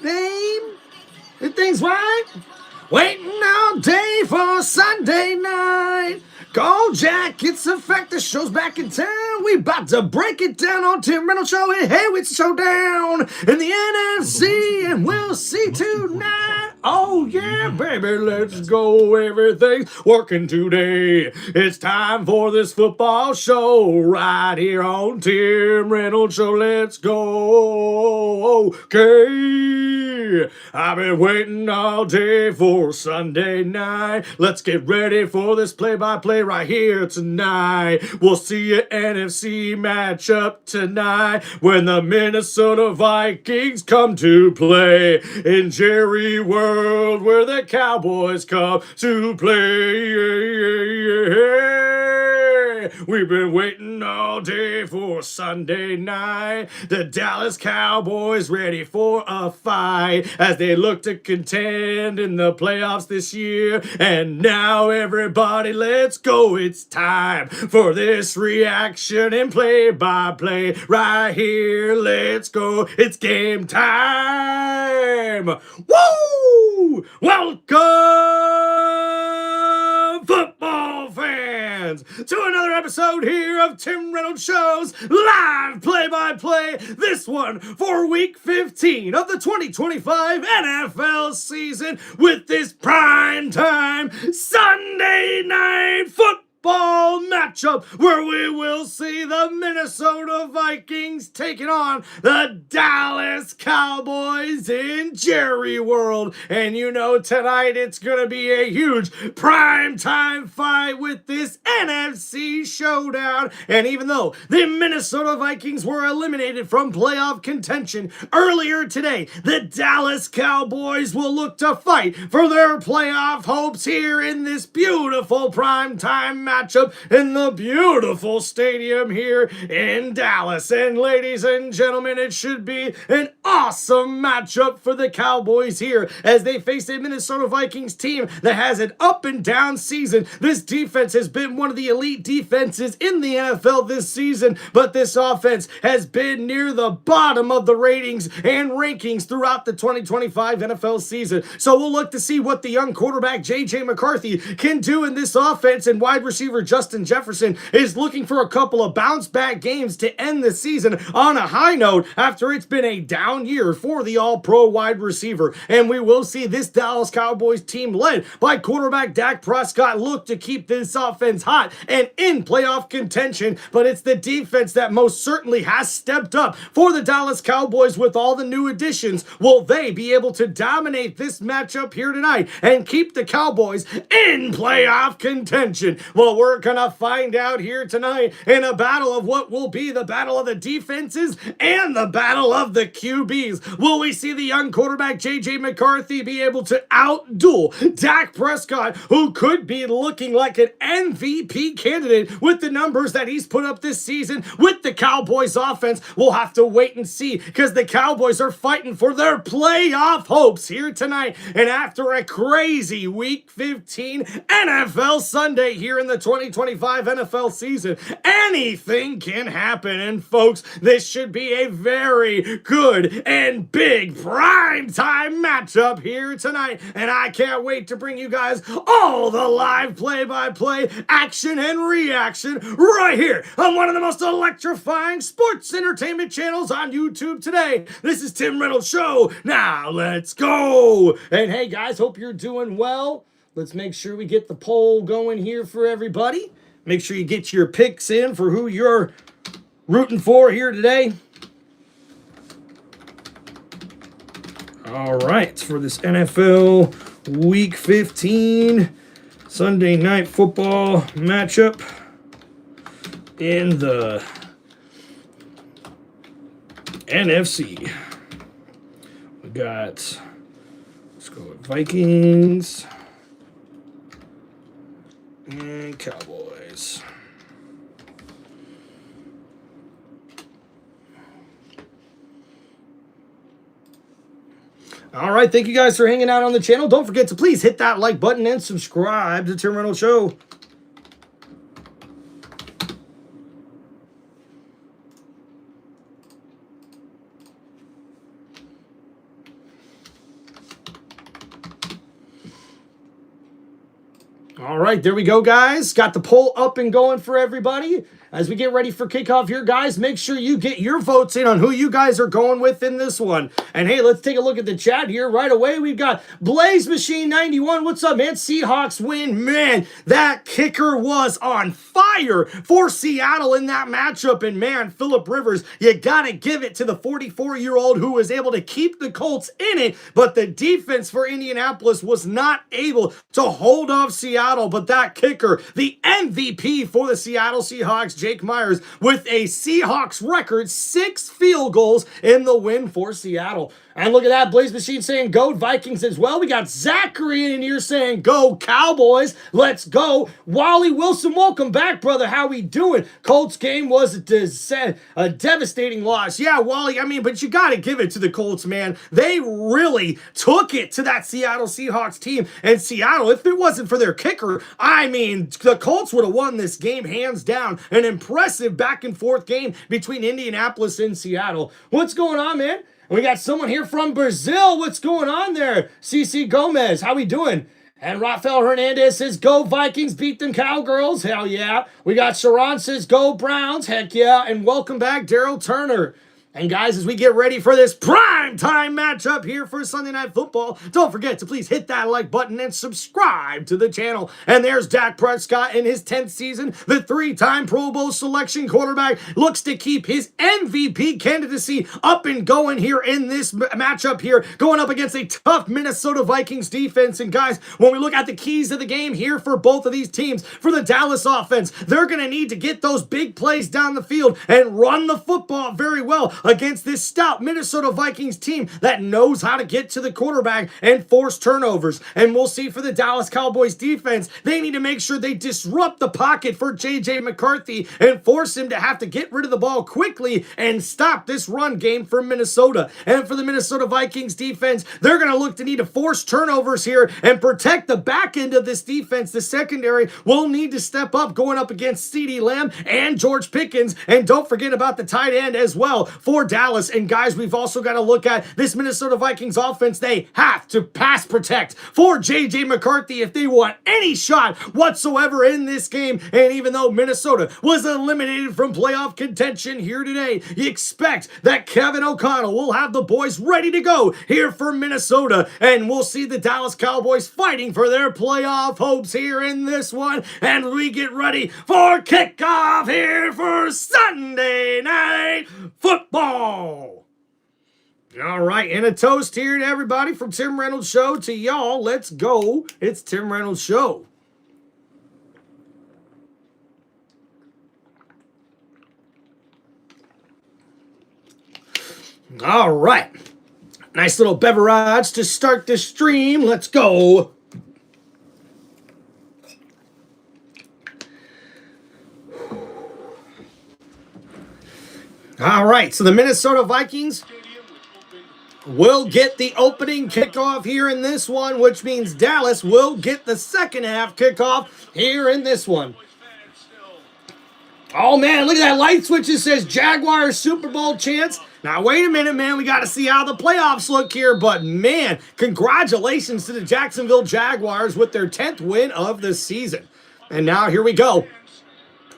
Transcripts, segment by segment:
name? Everything's right? Waiting all day for Sunday night. Go Jackets effect, the show's back in town. We about to break it down on Tim Reynolds Show. And hey, it's showdown in the NFC, and we'll see tonight. Oh yeah, baby, let's go. Everything's working today. It's time for this football show right here on Tim Reynolds Show. Let's go. Okay, I've been waiting all day for Sunday night. Let's get ready for this play-by-play right here tonight. We'll see an NFC matchup tonight when the Minnesota Vikings come to play in Jerry World, where the Cowboys come to play. We've been waiting all day for Sunday night. The Dallas Cowboys ready for a fight as they look to contend in the playoffs this year. And now everybody, let's go. It's time for this reaction and play-by-play right here. Let's go. It's game time. Woo! Welcome, football fans, to another episode here of Tim Reynolds Show's live play-by-play. This one for Week 15 of the 2025 NFL season with this prime time Sunday night football matchup where we will see the Minnesota Vikings taking on the Dallas Cowboys in Jerry World. And you know, tonight it's going to be a huge primetime fight with this NFC showdown. And even though the Minnesota Vikings were eliminated from playoff contention earlier today, the Dallas Cowboys will look to fight for their playoff hopes here in this beautiful primetime matchup in the beautiful stadium here in Dallas. And ladies and gentlemen, it should be an awesome matchup for the Cowboys here as they face a Minnesota Vikings team that has an up and down season. This defense has been one of the elite defenses in the NFL this season, but this offense has been near the bottom of the ratings and rankings throughout the 2025 NFL season. So we'll look to see what the young quarterback J.J. McCarthy can do in this offense, and wide receiver Justin Jefferson is looking for a couple of bounce back games to end the season on a high note after it's been a down year for the all-pro wide receiver. And we will see this Dallas Cowboys team led by quarterback Dak Prescott look to keep this offense hot and in playoff contention, but it's the defense that most certainly has stepped up for the Dallas Cowboys with all the new additions. Will they be able to dominate this matchup here tonight and keep the Cowboys in playoff contention? Well, we're gonna find out here tonight in a battle of what will be the battle of the defenses and the battle of the QBs. Will we see the young quarterback J.J. McCarthy be able to outduel Dak Prescott, who could be looking like an MVP candidate with the numbers that he's put up this season with the Cowboys offense? We'll have to wait and see, because the Cowboys are fighting for their playoff hopes here tonight. And after a crazy Week 15 NFL Sunday here in the 2025 NFL season, anything can happen. And folks, this should be a very good and big primetime matchup here tonight. And I can't wait to bring you guys all the live play-by-play action and reaction right here on one of the most electrifying sports entertainment channels on YouTube today. This is Tim Reynolds Show. Now let's go. And hey guys, hope you're doing well. Let's make sure we get the poll going here for everybody. Make sure you get your picks in for who you're rooting for here today. All right, for this NFL Week 15 Sunday night football matchup in the NFC. We got, let's go with Vikings and Cowboys. All right, thank you guys for hanging out on the channel. Don't forget to please hit that like button and subscribe to Tim Reynolds Show. All right, there we go, guys. Got the poll up and going for everybody. As we get ready for kickoff here, guys, make sure you get your votes in on who you guys are going with in this one. And hey, let's take a look at the chat here right away. We've got Blaze Machine 91. What's up, man? Seahawks win. Man, that kicker was on fire for Seattle in that matchup. And man, Phillip Rivers, you got to give it to the 44-year-old who was able to keep the Colts in it. But the defense for Indianapolis was not able to hold off Seattle. But that kicker, the MVP for the Seattle Seahawks, Jake Myers, with a Seahawks record 6 field goals in the win for Seattle. And look at that, Blaze Machine saying go Vikings as well. We got Zachary in here saying go Cowboys. Let's go. Wally Wilson, welcome back, brother. How we doing? Colts game was a devastating loss. Yeah, Wally, I mean, but you got to give it to the Colts, man. They really took it to that Seattle Seahawks team. And Seattle, if it wasn't for their kicker, I mean, the Colts would have won this game hands down. An impressive back and forth game between Indianapolis and Seattle. What's going on, man? We got someone here from Brazil. What's going on there? CC Gomez, how we doing? And Rafael Hernandez says, go Vikings, beat them Cowgirls. Hell yeah. We got Sharon says, go Browns. Heck yeah. And welcome back, Daryl Turner. And guys, as we get ready for this prime time matchup here for Sunday Night Football, don't forget to please hit that like button and subscribe to the channel. And there's Dak Prescott in his 10th season. The 3-time Pro Bowl selection quarterback looks to keep his MVP candidacy up and going here in this matchup here, going up against a tough Minnesota Vikings defense. And guys, when we look at the keys of the game here for both of these teams, for the Dallas offense, they're going to need to get those big plays down the field and run the football very well against this stout Minnesota Vikings team that knows how to get to the quarterback and force turnovers. And we'll see for the Dallas Cowboys defense, they need to make sure they disrupt the pocket for J.J. McCarthy and force him to have to get rid of the ball quickly and stop this run game from Minnesota. And for the Minnesota Vikings defense, they're going to look to need to force turnovers here and protect the back end of this defense. The secondary will need to step up going up against CeeDee Lamb and George Pickens. And don't forget about the tight end as well for Dallas. And guys, we've also got to look at this Minnesota Vikings offense. They have to pass protect for J.J. McCarthy if they want any shot whatsoever in this game. And even though Minnesota was eliminated from playoff contention here today, you expect that Kevin O'Connell will have the boys ready to go here for Minnesota. And we'll see the Dallas Cowboys fighting for their playoff hopes here in this one. And we get ready for kickoff here for Sunday Night Football. All right, and a toast here to everybody from Tim Reynolds Show to y'all. Let's go. It's Tim Reynolds Show. All right. Nice little beverage to start the stream. Let's go. All right, so the Minnesota Vikings will get the opening kickoff here in this one, which means Dallas will get the second half kickoff here in this one. Oh, man, look at that light switch. It says Jaguars Super Bowl chance. Now, wait a minute, man. We got to see how the playoffs look here. But, man, congratulations to the Jacksonville Jaguars with their 10th win of the season. And now here we go.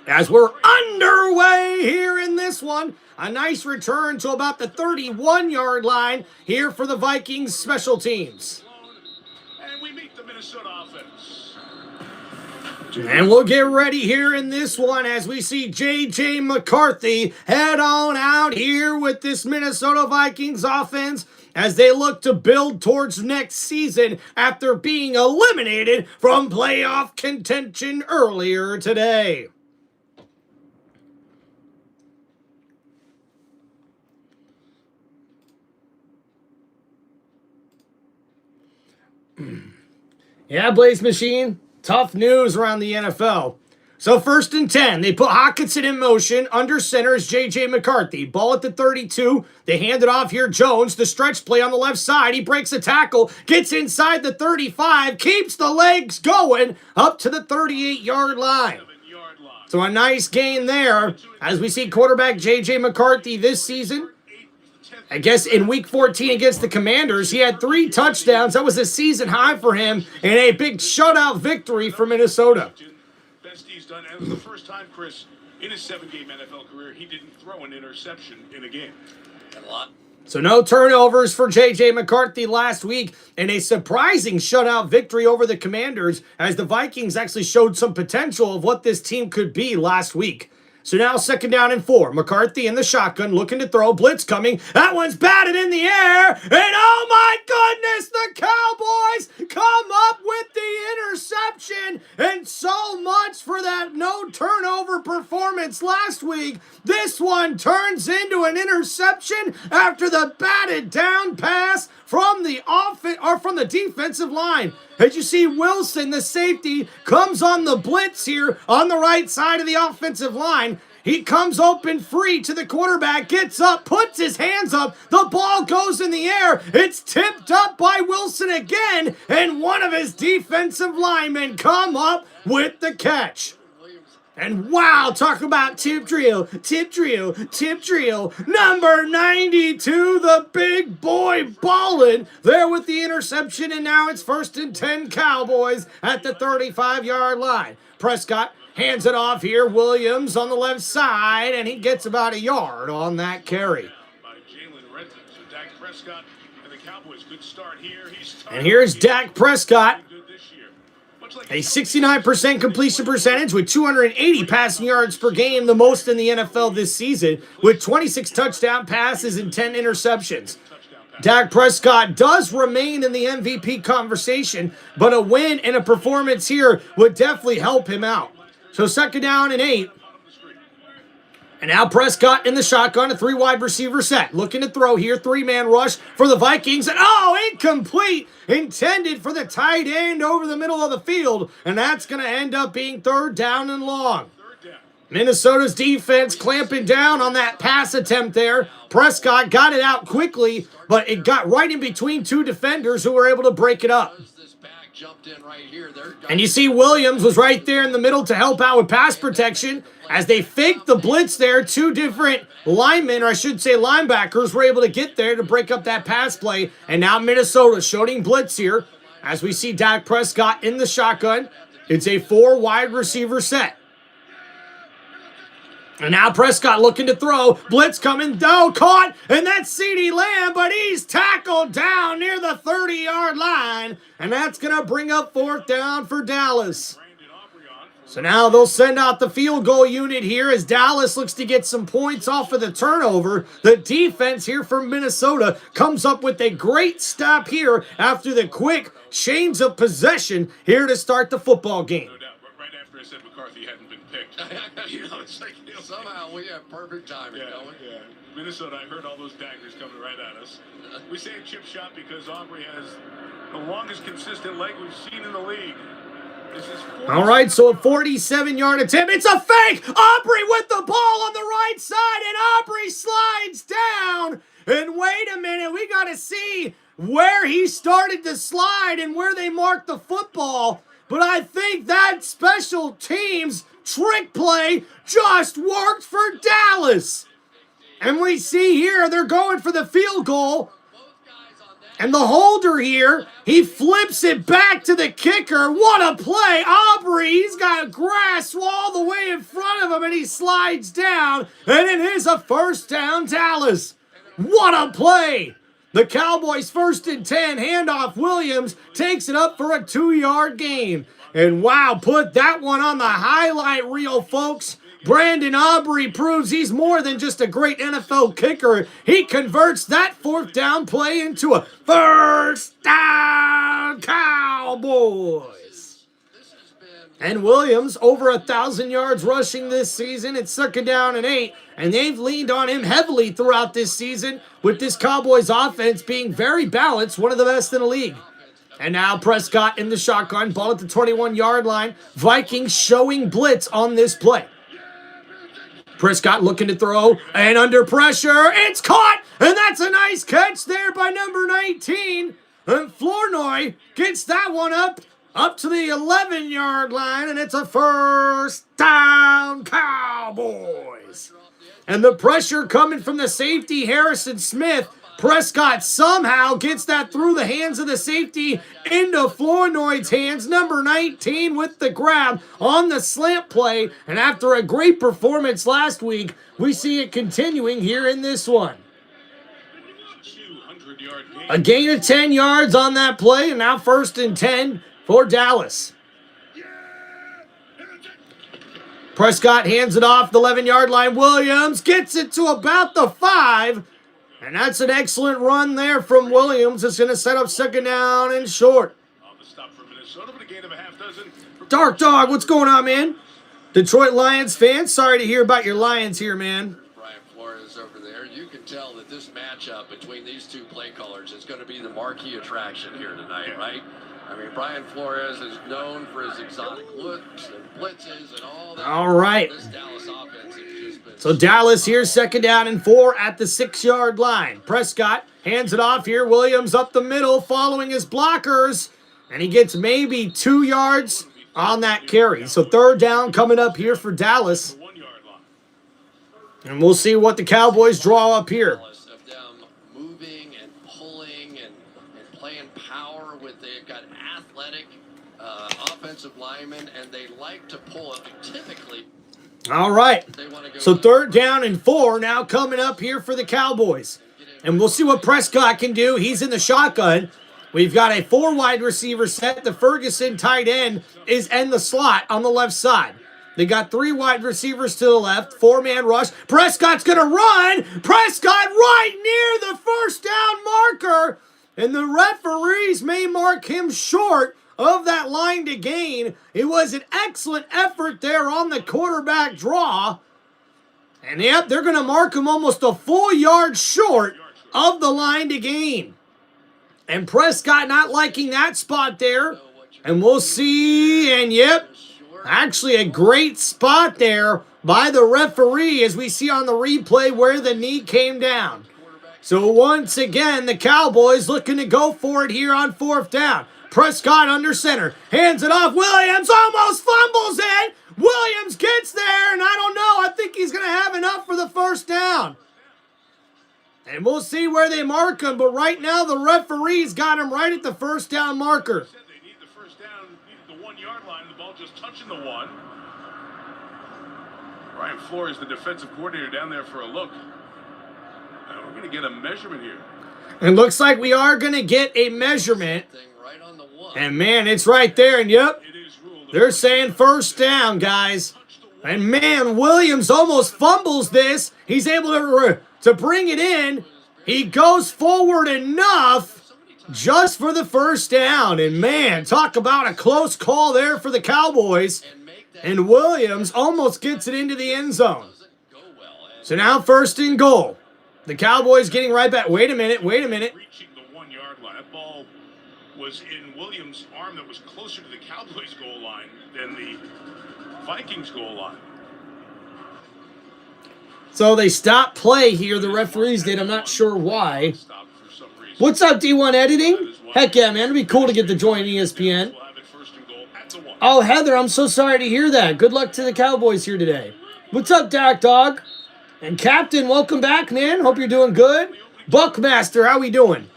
As we're underway here in this one, a nice return to about the 31-yard line here for the Vikings special teams. And we meet the Minnesota offense. And we'll get ready here in this one as we see J.J. McCarthy head on out here with this Minnesota Vikings offense as they look to build towards next season after being eliminated from playoff contention earlier today. Yeah, Blaze Machine, tough news around the NFL. So 1st and 10, they put Hockenson in motion. Under center is J.J. McCarthy. Ball at the 32. They hand it off here. Jones, the stretch play on the left side. He breaks a tackle, gets inside the 35, keeps the legs going up to the 38-yard line. So a nice gain there as we see quarterback J.J. McCarthy this season I guess in Week 14 against the Commanders, he had 3 touchdowns. That was a season high for him and a big shutout victory for Minnesota. Best he's done, and it was the first time, Chris, in his 7-game NFL career, he didn't throw an interception in a game. A lot. So no turnovers for J.J. McCarthy last week, and a surprising shutout victory over the Commanders as the Vikings actually showed some potential of what this team could be last week. So now 2nd down and 4. McCarthy in the shotgun, looking to throw. Blitz coming. That one's batted in the air. And oh my goodness, the Cowboys come up with the interception. And so much for that no turnover performance last week. This one turns into an interception after the batted down pass from the defensive line. As you see, Wilson, the safety, comes on the blitz here on the right side of the offensive line. He comes open free to the quarterback, gets up, puts his hands up. The ball goes in the air. It's tipped up by Wilson again, and one of his defensive linemen come up with the catch. And wow, talk about tip drill, tip drill, tip drill. Number 92, the big boy ballin' there with the interception, and now it's 1st and 10 Cowboys at the 35-yard line. Prescott hands it off here. Williams on the left side, and he gets about a yard on that carry. Dak Prescott and the Cowboys, good start here. And here's Dak Prescott. A 69% completion percentage with 280 passing yards per game, the most in the NFL this season, with 26 touchdown passes and 10 interceptions. Dak Prescott does remain in the MVP conversation, but a win and a performance here would definitely help him out. So 2nd down and 8. And now Prescott in the shotgun, a 3 wide receiver set. Looking to throw here, 3-man rush for the Vikings. And oh, incomplete! Intended for the tight end over the middle of the field. And that's going to end up being 3rd down and long. Minnesota's defense clamping down on that pass attempt there. Prescott got it out quickly, but it got right in between 2 defenders who were able to break it up. And you see Williams was right there in the middle to help out with pass protection. As they faked the blitz there, 2 different linemen, or I should say linebackers, were able to get there to break up that pass play. And now Minnesota showing blitz here as we see Dak Prescott in the shotgun. It's a 4 wide receiver set. And now Prescott looking to throw. Blitz coming down, caught, and that's CeeDee Lamb, but he's tackled down near the 30-yard line. And that's going to bring up 4th down for Dallas. So now they'll send out the field goal unit here as Dallas looks to get some points off of the turnover. The defense here from Minnesota comes up with a great stop here after the quick change of possession here to start the football game. No doubt. Right after I said McCarthy hadn't been picked. It's like, somehow we have perfect timing, don't we? Yeah. Minnesota, I heard all those daggers coming right at us. We say a chip shot because Aubrey has the longest consistent leg we've seen in the league. All right, so a 47-yard attempt. It's a fake! Aubrey with the ball on the right side, and Aubrey slides down. And wait a minute, we got to see where he started to slide and where they marked the football. But I think that special teams trick play just worked for Dallas. And we see here they're going for the field goal. And the holder here, he flips it back to the kicker. What a play. Aubrey, he's got a grass all the way in front of him, and he slides down. And it is a 1st down, Dallas. What a play. The Cowboys 1st and 10, handoff. Williams takes it up for a 2-yard gain. And wow, put that one on the highlight reel, folks. Brandon Aubrey proves he's more than just a great NFL kicker. He converts that 4th down play into a 1st down, Cowboys. And Williams over 1,000 yards rushing this season. It's 2nd down and 8, and they've leaned on him heavily throughout this season with this Cowboys offense being very balanced, one of the best in the league. And now Prescott in the shotgun, ball at the 21-yard line. Vikings showing blitz on this play. Prescott looking to throw, and under pressure, it's caught, and that's a nice catch there by number 19. And Flournoy gets that one up to the 11-yard line, and it's a 1st down, Cowboys. And the pressure coming from the safety, Harrison Smith. Prescott somehow gets that through the hands of the safety into Flournoy's hands. Number 19 with the grab on the slant play. And after a great performance last week, we see it continuing here in this one. A gain of 10 yards on that play, and now 1st and 10 for Dallas. Prescott hands it off the 11-yard line. Williams gets it to about the 5. And that's an excellent run there from Williams. It's going to set up 2nd down and short. Dark Dog, what's going on, man? Detroit Lions fans, sorry to hear about your Lions here, man. Brian Flores over there. You can tell that this matchup between these two play callers is going to be the marquee attraction here tonight, right? I mean, Brian Flores is known for his exotic looks and blitzes and all that. All right. This Dallas offense has just been... So Dallas here, 2nd down and 4 at the 6-yard line. Prescott hands it off here. Williams up the middle following his blockers. And he gets maybe 2 yards on that carry. So 3rd down coming up here for Dallas. And we'll see what the Cowboys draw up here. Of them moving and pulling and playing power with, they've got athletic offensive linemen, and they like to pull it typically. All right. So 3rd down and 4 now coming up here for the Cowboys. And we'll see what Prescott can do. He's in the shotgun. We've got a 4 wide receiver set. The Ferguson tight end is in the slot on the left side. They got 3 wide receivers to the left. 4-man rush. Prescott's going to run. Prescott right near the 1st down marker. And the referees may mark him short of that line to gain. It was an excellent effort there on the quarterback draw. And yep, they're going to mark him almost a full yard short of the line to gain. And Prescott not liking that spot there. And we'll see. And yep, actually a great spot there by the referee as we see on the replay where the knee came down. So once again, the Cowboys looking to go for it here on 4th down. Prescott under center. Hands it off. Williams almost fumbles it. Williams gets there, and I don't know. I think he's going to have enough for the 1st down. And we'll see where they mark him, but right now the referee's got him right at the 1st down marker. They need the 1st down, needed the 1-yard line, the ball just touching the 1. Brian Flores, the defensive coordinator, down there for a look. We're going to get a measurement here. It looks like we are going to get a measurement. Right on the 1. And man, it's right there, and yep, they're saying 1st down, guys. And man, Williams almost fumbles this. He's able to bring it in. He goes forward enough just for the 1st down. And man, talk about a close call there for the Cowboys. And Williams almost gets it into the end zone. So now 1st and goal. The Cowboys getting right back. Wait a minute. Reaching the 1-yard line. That ball was in Williams' arm that was closer to the Cowboys' goal line than the Vikings' goal line. So they stopped play here. The referees did. I'm not sure why. What's up, D1 Editing? Heck yeah, man. It'd be cool to get to join ESPN. Oh, Heather, I'm so sorry to hear that. Good luck to the Cowboys here today. What's up, Dark Dog? And Captain, welcome back, man. Hope you're doing good. Buckmaster, how we doing?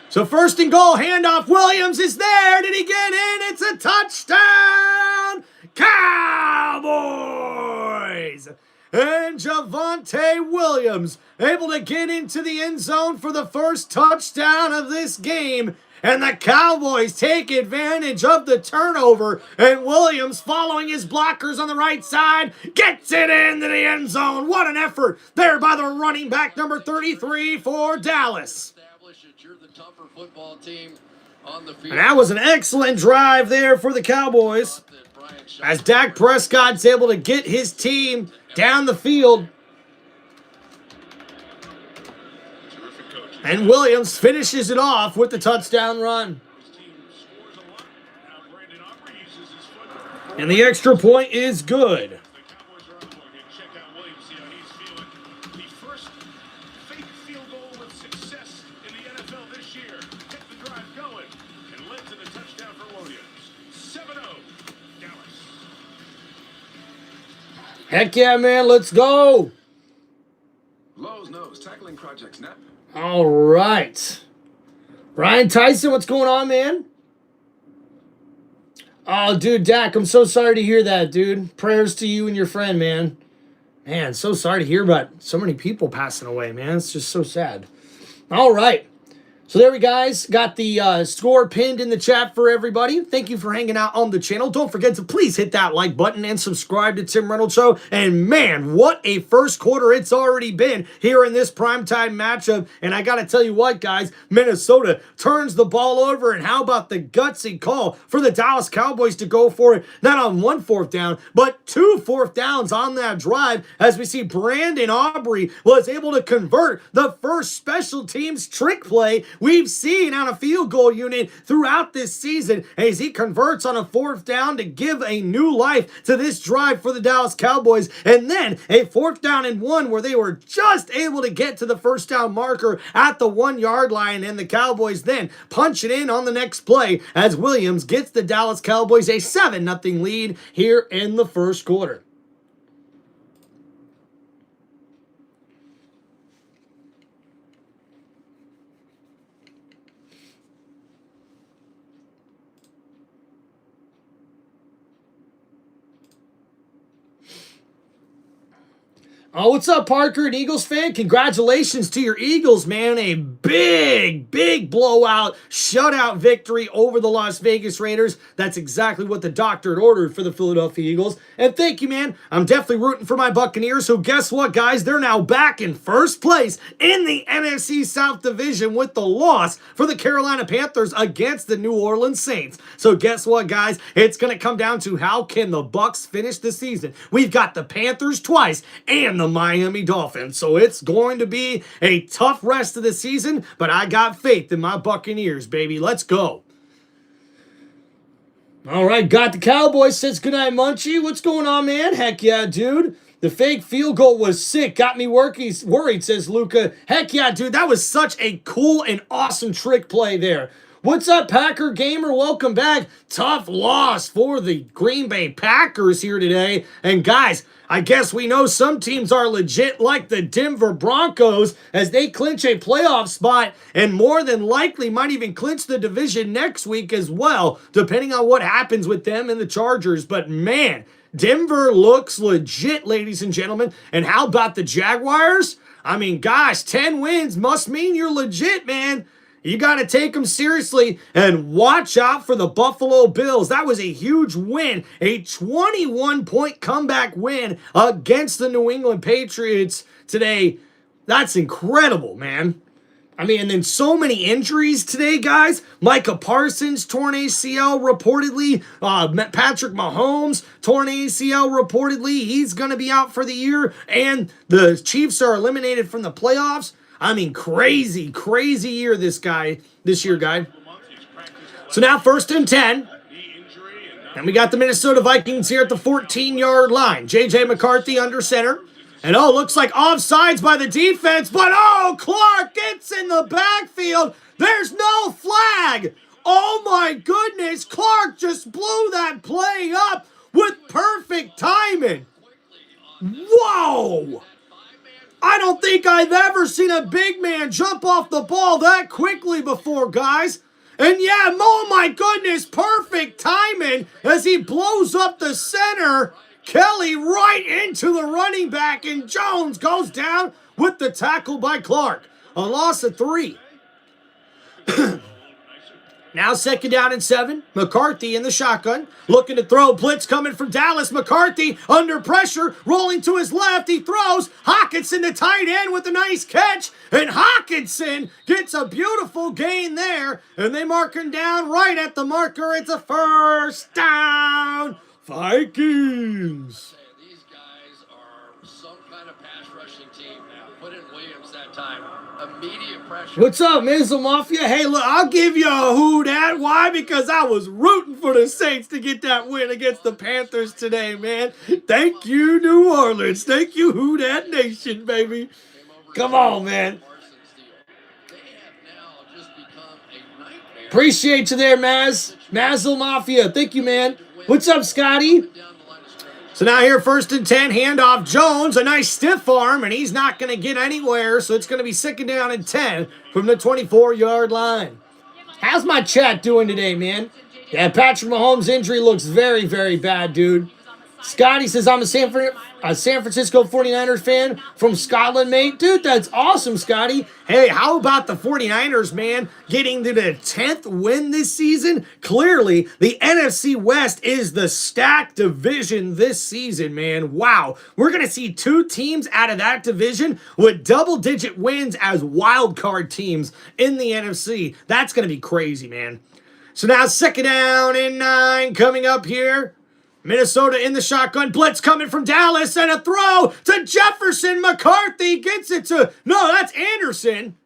So 1st and goal, handoff. Williams is there. Did he get in? It's a touchdown. Cowboys. And Javonte Williams able to get into the end zone for the 1st touchdown of this game. And the Cowboys take advantage of the turnover. And Williams, following his blockers on the right side, gets it into the end zone. What an effort there by the running back, number 33 for Dallas. And that was an excellent drive there for the Cowboys. As Dak Prescott's able to get his team down the field. And Williams finishes it off with the touchdown run. And the extra point is good. Heck yeah, man, let's go. projects now. All right. Brian Tyson, what's going on, man? Oh, dude, Dak, I'm so sorry to hear that, dude. Prayers to you and your friend, man. Man, so sorry to hear about so many people passing away, man. It's just so sad. All right. So there we guys got the score pinned in the chat for everybody. Thank you for hanging out on the channel. Don't forget to please hit that like button and subscribe to Tim Reynolds Show. And man, what a first quarter it's already been here in this primetime matchup. And I got to tell you what, guys, Minnesota turns the ball over. And how about the gutsy call for the Dallas Cowboys to go for it, not on 1 4th down, but 2 4th downs on that drive, as we see Brandon Aubrey was able to convert the first special teams trick play we've seen on a field goal unit throughout this season, as he converts on a 4th down to give a new life to this drive for the Dallas Cowboys. And then a 4th down and 1 where they were just able to get to the first down marker at the 1 yard line, and the Cowboys then punch it in on the next play as Williams gets the Dallas Cowboys a 7-0 lead here in the first quarter. Oh, what's up, Parker, an Eagles fan? Congratulations to your Eagles, man. A big blowout, shutout victory over the Las Vegas Raiders. That's exactly what the doctor had ordered for the Philadelphia Eagles. And thank you, man. I'm definitely rooting for my Buccaneers. So guess what, guys? They're now back in first place in the NFC South Division with the loss for the Carolina Panthers against the New Orleans Saints. So guess what, guys? It's going to come down to how can the Bucs finish the season. We've got the Panthers twice and the Miami Dolphins. So it's going to be a tough rest of the season, but I got faith in my Buccaneers, baby. Let's go. All right, got the Cowboys. Says goodnight, Munchie. What's going on, man? Heck yeah, dude. The fake field goal was sick. Got me worried, says Luca. Heck yeah, dude. That was such a cool and awesome trick play there. What's up, Packer Gamer? Welcome back. Tough loss for the Green Bay Packers here today. And guys, I guess we know some teams are legit, like the Denver Broncos, as they clinch a playoff spot and more than likely might even clinch the division next week as well, depending on what happens with them and the Chargers. But man, Denver looks legit, ladies and gentlemen. And how about the Jaguars? I mean, gosh, 10 wins must mean you're legit, man. You got to take them seriously and watch out for the Buffalo Bills. That was a huge win, a 21-point comeback win against the New England Patriots today. That's incredible, man. I mean, and then so many injuries today, guys. Micah Parsons, torn ACL reportedly. Patrick Mahomes, torn ACL reportedly. He's going to be out for the year. And the Chiefs are eliminated from the playoffs. I mean, crazy year this year, guy. So now 1st and 10. And we got the Minnesota Vikings here at the 14-yard line. J.J. McCarthy under center. And looks like offsides by the defense. But Clark gets in the backfield. There's no flag. Oh my goodness. Clark just blew that play up with perfect timing. Whoa. I don't think I've ever seen a big man jump off the ball that quickly before, guys. And yeah, oh my goodness, perfect timing as he blows up the center. Kelly right into the running back, and Jones goes down with the tackle by Clark. A loss of 3. Now 2nd down and 7. McCarthy in the shotgun. Looking to throw. Blitz coming from Dallas. McCarthy under pressure. Rolling to his left. He throws. Hockenson, the tight end, with a nice catch. And Hockenson gets a beautiful gain there. And they mark him down right at the marker. It's a 1st down. Vikings. These guys are some kind of pass rushing team now. Put in Williams that time. Immediate pressure. What's up, Mizzle Mafia? Hey, look, I'll give you a who dat. Why? Because I was rooting for the Saints to get that win against the Panthers today, man. Thank you, New Orleans. Thank you, who dat nation, baby. Come on, man. Appreciate you there, Mazzle Mafia. Thank you, man. What's up, Scotty? So now here, 1st and 10, handoff Jones, a nice stiff arm, and he's not going to get anywhere, so it's going to be 2nd down and 10 from the 24-yard line. How's my chat doing today, man? Yeah, Patrick Mahomes' injury looks very, very bad, dude. Scotty says, I'm a San Francisco 49ers fan from Scotland, mate. Dude, that's awesome, Scotty. Hey, how about the 49ers, man, getting to the 10th win this season? Clearly, the NFC West is the stacked division this season, man. Wow. We're going to see 2 teams out of that division with double-digit wins as wild card teams in the NFC. That's going to be crazy, man. So now 2nd down and 9 coming up here. Minnesota in the shotgun. Blitz coming from Dallas, and a throw to Jefferson. McCarthy gets it to, no, that's Anderson.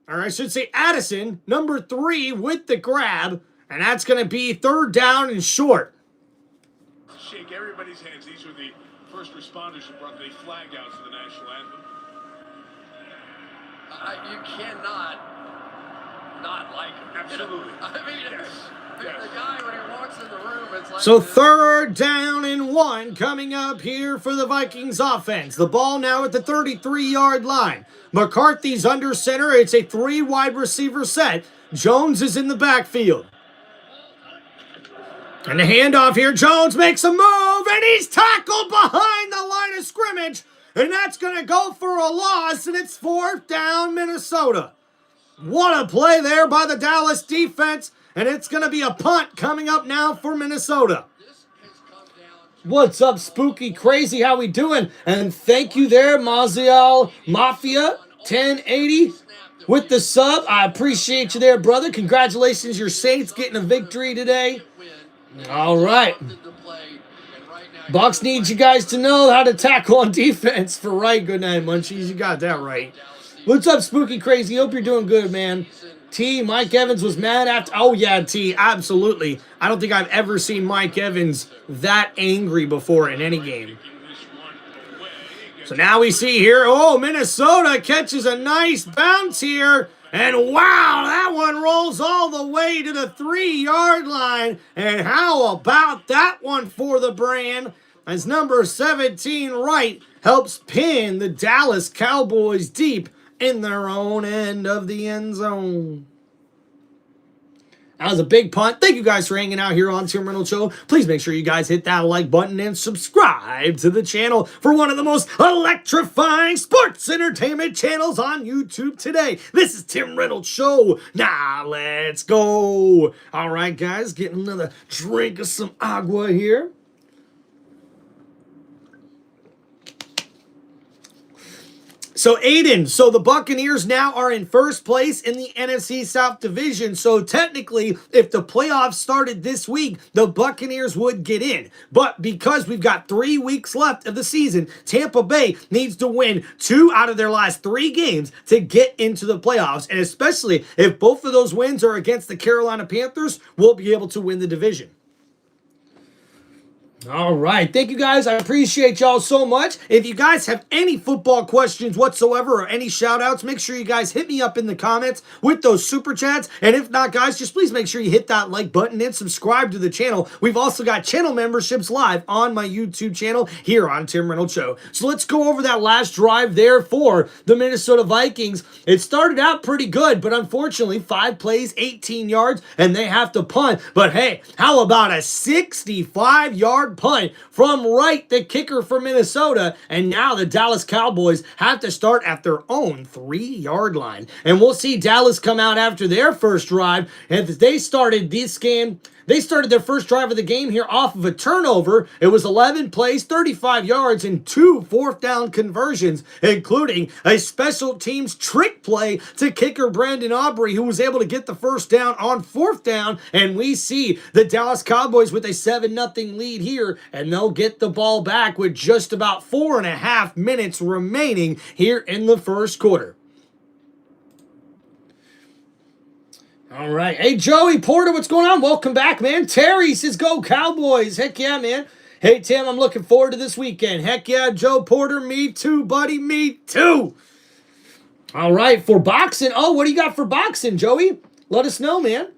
Or I should say Addison, number 3 with the grab. And that's going to be 3rd down and short. Shake everybody's hands. These were the first responders who brought the flag out for the national anthem. You cannot not like him. Absolutely. I mean, Yes. the guy, when he walks in the room, it's like... So 3rd down and 1 coming up here for the Vikings offense. The ball now at the 33-yard line. McCarthy's under center. It's a 3 wide receiver set. Jones is in the backfield. And the handoff here. Jones makes a move, and he's tackled behind the line of scrimmage. And that's going to go for a loss, and it's 4th down, Minnesota. What a play there by the Dallas defense. And it's going to be a punt coming up now for Minnesota. What's up, Spooky Crazy? How we doing? And thank you there, Maziel Mafia 1080 with the sub. I appreciate you there, brother. Congratulations, your Saints getting a victory today. All right. Bucks needs you guys to know how to tackle on defense for right. Good night, Munchies. You got that right. What's up, Spooky Crazy? Hope you're doing good, man. T, Mike Evans was mad after... Oh, yeah, T, absolutely. I don't think I've ever seen Mike Evans that angry before in any game. So now we see here, oh, Minnesota catches a nice bounce here. And wow, that one rolls all the way to the 3-yard line. And how about that one for the brand? As number 17, Wright, helps pin the Dallas Cowboys deep in their own end of the end zone. That was a big punt. Thank you guys for hanging out here on Tim Reynolds Show. Please make sure you guys hit that like button and subscribe to the channel for one of the most electrifying sports entertainment channels on YouTube today. This is Tim Reynolds Show. Now let's go. All right, guys, getting another drink of some agua here. So, Aiden, so the Buccaneers now are in 1st place in the NFC South Division. So, technically, if the playoffs started this week, the Buccaneers would get in. But because we've got 3 weeks left of the season, Tampa Bay needs to win 2 out of their last 3 games to get into the playoffs. And especially if both of those wins are against the Carolina Panthers, we'll be able to win the division. All right. Thank you, guys. I appreciate y'all so much. If you guys have any football questions whatsoever or any shout-outs, make sure you guys hit me up in the comments with those super chats. And if not, guys, just please make sure you hit that like button and subscribe to the channel. We've also got channel memberships live on my YouTube channel here on Tim Reynolds Show. So let's go over that last drive there for the Minnesota Vikings. It started out pretty good, but unfortunately, 5 plays, 18 yards, and they have to punt. But hey, how about a 65-yard punt from Wright, the kicker for Minnesota, and now the Dallas Cowboys have to start at their own 3-yard line. And we'll see Dallas come out after their first drive, and they started this game. They started their first drive of the game here off of a turnover. It was 11 plays, 35 yards, and 2 4th-down conversions, including a special teams trick play to kicker Brandon Aubrey, who was able to get the first down on 4th down. And we see the Dallas Cowboys with a 7-0 lead here, and they'll get the ball back with just about 4.5 minutes remaining here in the first quarter. All right. Hey, Joey Porter, what's going on? Welcome back, man. Terry says, go Cowboys. Heck yeah, man. Hey, Tim, I'm looking forward to this weekend. Heck yeah, Joe Porter. Me too, buddy. Me too. All right, for boxing. Oh, what do you got for boxing, Joey? Let us know, man.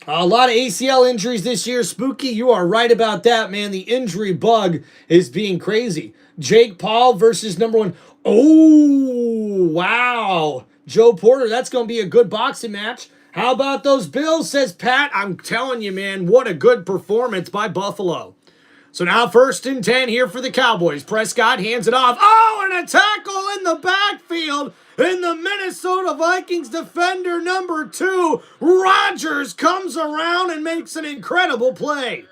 A lot of ACL injuries this year. Spooky, you are right about that, man. The injury bug is being crazy. Jake Paul versus number one. Oh, wow. Joe Porter, that's going to be a good boxing match. How about those Bills, says Pat. I'm telling you, man, what a good performance by Buffalo. So now 1st and 10 here for the Cowboys. Prescott hands it off. Oh, and a tackle in the backfield. And the Minnesota Vikings defender number 2, Rodgers, comes around and makes an incredible play.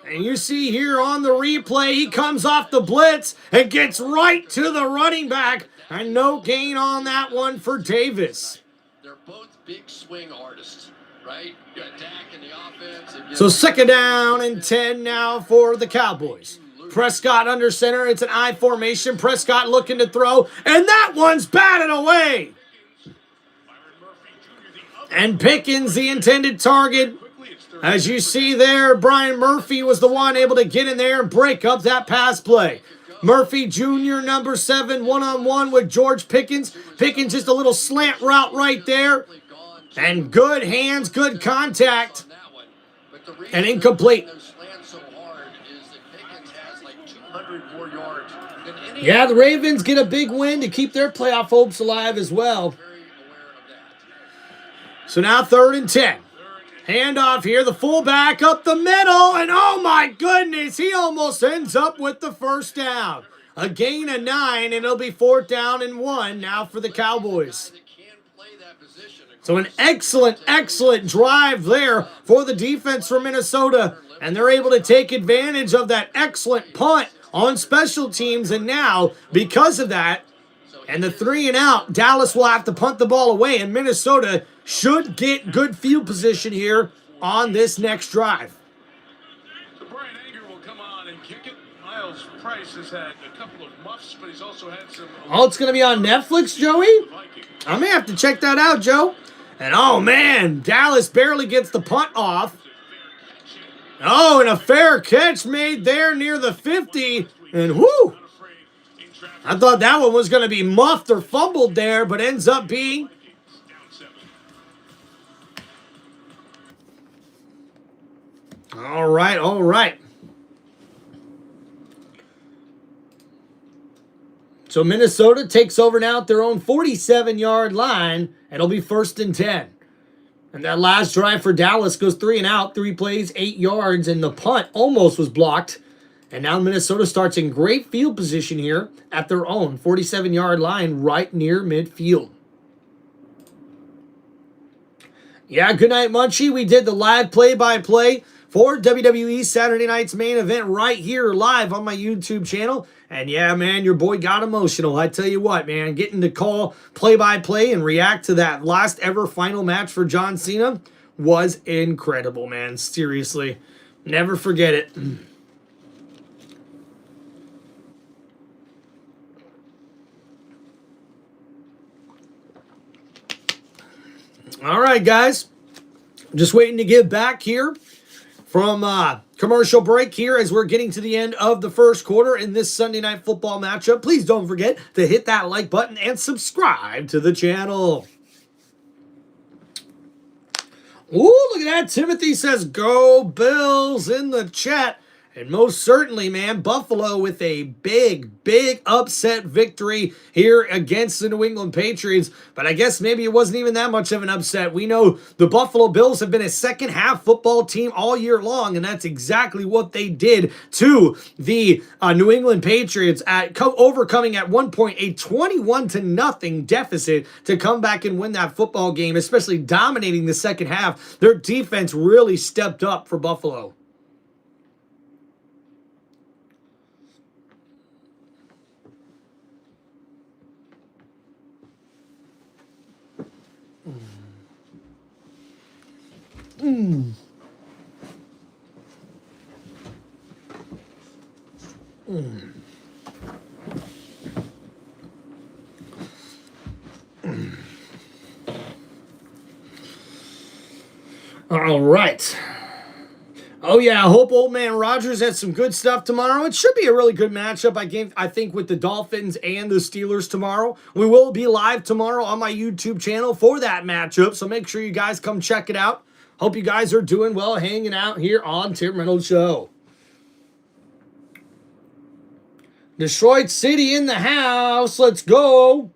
And you see here on the replay, he comes off the blitz and gets right to the running back. And no gain on that one for Davis. They're both big swing artists, right? You attack in the offense. So 2nd down and 10 now for the Cowboys. Prescott under center. It's an I formation. Prescott looking to throw. And that one's batted away. And Pickens, the intended target. As you see there, Brian Murphy was the one able to get in there and break up that pass play. Murphy Jr., number 7, one-on-one with George Pickens. Pickens just a little slant route right there. And good hands, good contact. And incomplete. Yeah, the Ravens get a big win to keep their playoff hopes alive as well. So now 3rd and 10. Handoff here, the fullback up the middle, and oh my goodness, he almost ends up with the 1st down. A gain of 9, and it'll be 4th down and 1 now for the Cowboys. So an excellent, excellent drive there for the defense from Minnesota, and they're able to take advantage of that excellent punt on special teams, and now, because of that, and the 3 and out, Dallas will have to punt the ball away, and Minnesota should get good field position here on this next drive. So Brian Anger will come on and kick it. Miles Price has had a couple of muffs, but he's also had some... Oh, it's going to be on Netflix, Joey? I may have to check that out, Joe. And oh, man, Dallas barely gets the punt off. Oh, and a fair catch made there near the 50. And whoo! I thought that one was going to be muffed or fumbled there, but ends up being... All right, all right. So Minnesota takes over now at their own 47-yard line. It'll be 1st and 10. And that last drive for Dallas goes 3 and out, 3 plays, 8 yards, and the punt almost was blocked. And now Minnesota starts in great field position here at their own 47-yard line right near midfield. Yeah, good night, Munchie. We did the live play-by-play for WWE Saturday Night's main event right here live on my YouTube channel. And yeah, man, your boy got emotional. I tell you what, man, getting to call play-by-play and react to that last ever final match for John Cena was incredible, man. Seriously, never forget it. All right, guys. Just waiting to get back here from commercial break here as we're getting to the end of the 1st quarter in this Sunday Night Football matchup. Please don't forget to hit that like button and subscribe to the channel. Ooh, look at that. Timothy says, go Bills in the chat. And most certainly, man, Buffalo with a big, big upset victory here against the New England Patriots. But I guess maybe it wasn't even that much of an upset. We know the Buffalo Bills have been a second-half football team all year long, and that's exactly what they did to the New England Patriots, at overcoming at one point a 21-0 deficit to come back and win that football game, especially dominating the second half. Their defense really stepped up for Buffalo. All right. Oh, yeah, I hope old man Rodgers has some good stuff tomorrow. It should be a really good matchup, I think, with the Dolphins and the Steelers tomorrow. We will be live tomorrow on my YouTube channel for that matchup, so make sure you guys come check it out. Hope you guys are doing well hanging out here on Tim Reynolds Show. Detroit City in the house. Let's go.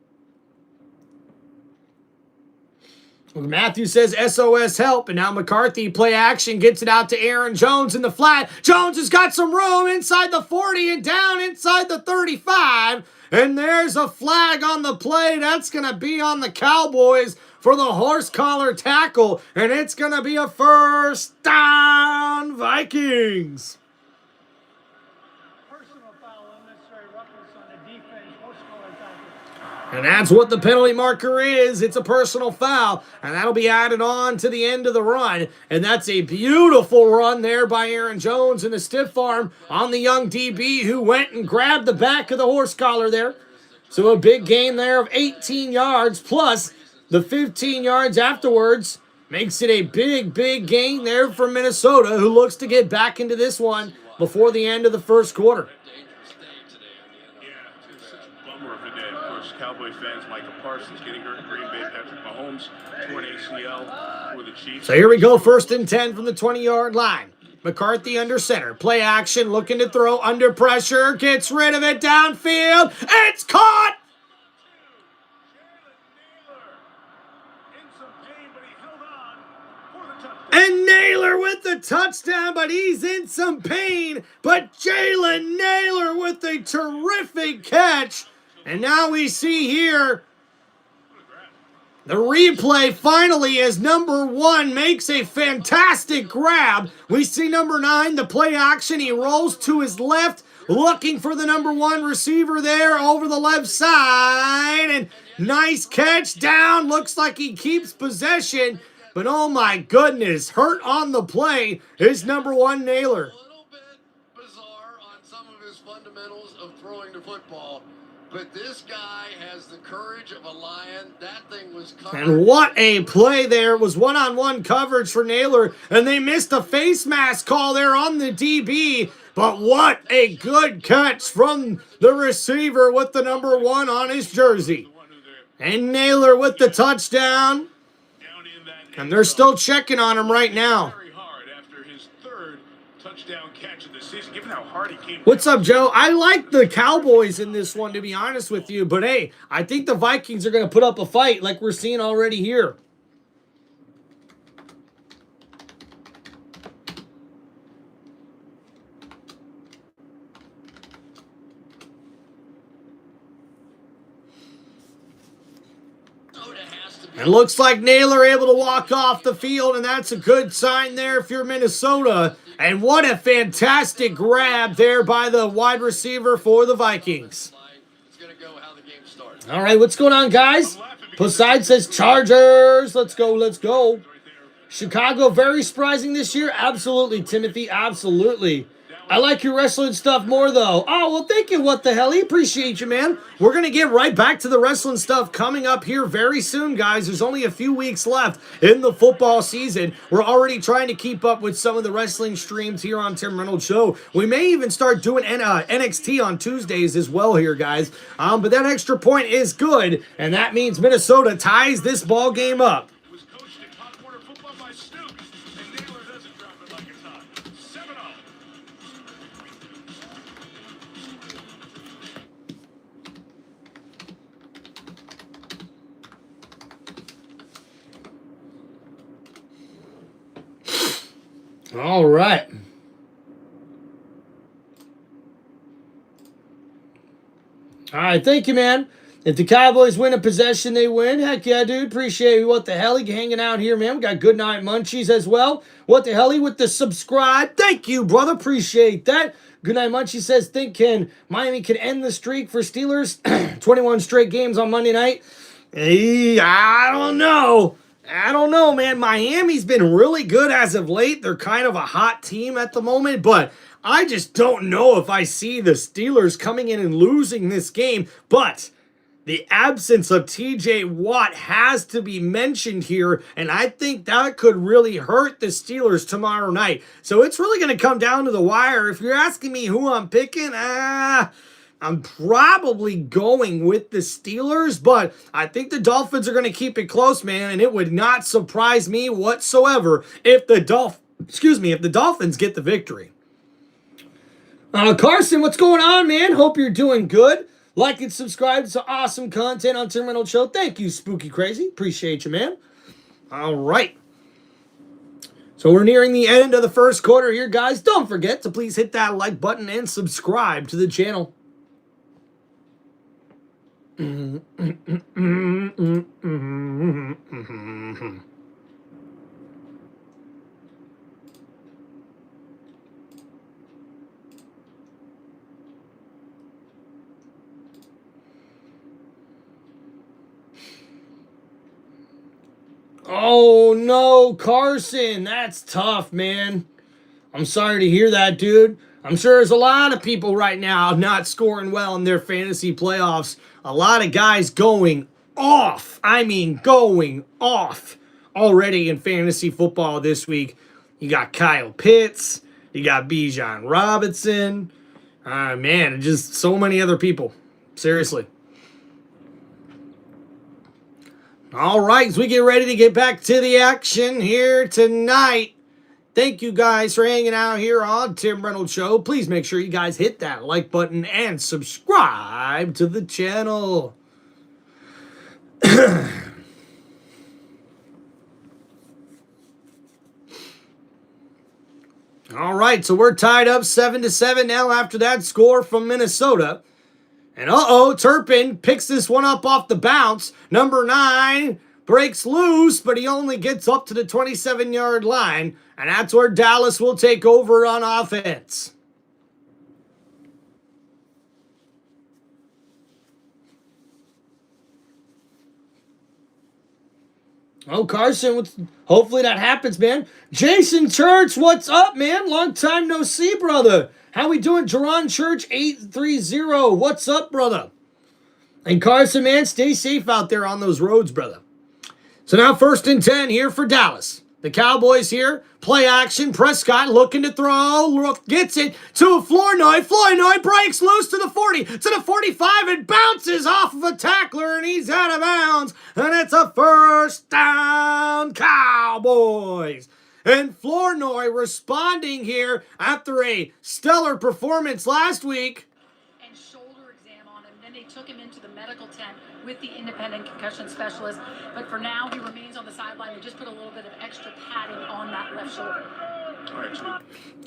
Matthew says SOS help, and now McCarthy play action, gets it out to Aaron Jones in the flat. Jones has got some room inside the 40 and down inside the 35. And there's a flag on the play. That's going to be on the Cowboys for the horse collar tackle. And it's going to be a first down, Vikings. And that's what the penalty marker is. It's a personal foul, and that'll be added on to the end of the run. And that's a beautiful run there by Aaron Jones in the stiff arm on the young DB who went and grabbed the back of the horse collar there. So a big gain there of 18 yards plus the 15 yards afterwards. Makes it a big, big gain there for Minnesota, who looks to get back into this one before the end of the first quarter. Cowboy fans, Micah Parsons getting hurt in Green Bay, Patrick Mahomes torn ACL for the Chiefs. So here we go, 1st and 10 from the 20-yard line. McCarthy under center, play action, looking to throw under pressure, gets rid of it downfield. It's caught. And Naylor with the touchdown, but he's in some pain. But Jalen Naylor with a terrific catch. And now we see here the replay finally as number 1 makes a fantastic grab. We see number 9, the play action. He rolls to his left, looking for the number 1 receiver there over the left side. And nice catch down. Looks like he keeps possession. But oh my goodness, hurt on the play is number 1 Naylor. A little bit bizarre on some of his fundamentals of throwing the football. But this guy has the courage of a lion. That thing was covered. And what a play there. It was one-on-one coverage for Naylor. And they missed a face mask call there on the DB. But what a good catch from the receiver with the number 1 on his jersey. And Naylor with the touchdown. And they're still checking on him right now. What's up, Joe? I like the Cowboys in this one, to be honest with you. But, hey, I think the Vikings are going to put up a fight like we're seeing already here. It looks like Naylor able to walk off the field, and that's a good sign there if you're Minnesota. And what a fantastic grab there by the wide receiver for the Vikings. All right, what's going on, guys? Poseidon says Chargers. Let's go, let's go. Chicago, very surprising this year. Absolutely, Timothy, absolutely. I like your wrestling stuff more, though. Oh, well, thank you, What the Hell. I appreciate you, man. We're going to get right back to the wrestling stuff coming up here very soon, guys. There's only a few weeks left in the football season. We're already trying to keep up with some of the wrestling streams here on Tim Reynolds Show. We may even start doing NXT on Tuesdays as well here, guys. But that extra point is good, and that means Minnesota ties this ball game up. All right. All right, thank you, man. If the Cowboys win a possession, they win. Heck yeah, dude. Appreciate you. What the hell? You hanging out here, man. We got Good Night Munchies as well. What the hell? With the subscribe. Thank you, brother. Appreciate that. Good Night Munchie says, think Miami can end the streak for Steelers. 21 straight games on Monday night. Hey, I don't know. I don't know, man. Miami's been really good as of late. They're kind of a hot team at the moment, but I just don't know if I see the Steelers coming in and losing this game. But the absence of TJ Watt has to be mentioned here, and I think that could really hurt the Steelers tomorrow night. So it's really going to come down to the wire. If you're asking me who I'm picking, I'm probably going with the Steelers, but I think the Dolphins are going to keep it close, man, and it would not surprise me whatsoever if the Dolphins get the victory. Carson, what's going on, man? Hope you're doing good. Like and subscribe to some awesome content on Tim Reynolds Show. Thank you, Spooky Crazy. Appreciate you, man. All right. So we're nearing the end of the first quarter here, guys. Don't forget to please hit that like button and subscribe to the channel. Oh, no, Carson. That's tough, man. I'm sorry to hear that, dude. I'm sure there's a lot of people right now not scoring well in their fantasy playoffs. A lot of guys going off. I mean, going off already in fantasy football this week. You got Kyle Pitts. You got Bijan Robinson. Man, just so many other people. Seriously. All right, as we get ready to get back to the action here tonight. Thank you guys for hanging out here on Tim Reynolds Show. Please make sure you guys hit that like button and subscribe to the channel. All right, so we're tied up 7-7 now after that score from Minnesota. And Turpin picks this one up off the bounce. Number 9 breaks loose, but he only gets up to the 27-yard line. And that's where Dallas will take over on offense. Oh, Carson, hopefully that happens, man. Jason Church, what's up, man? Long time no see, brother. How we doing? Jerron Church 830. What's up, brother? And Carson, man, stay safe out there on those roads, brother. So now 1st and 10 here for Dallas. The Cowboys here. Play action. Prescott looking to throw. Gets it to Flournoy. Flournoy breaks loose to the 40. To the 45 and bounces off of a tackler. And he's out of bounds. And it's a 1st down Cowboys. And Flournoy responding here after a stellar performance last week. And shoulder exam on him. Then they took him into the medical tent with the independent concussion specialist. But for now, he remains on the sideline. They just put a little bit of extra padding on that left shoulder.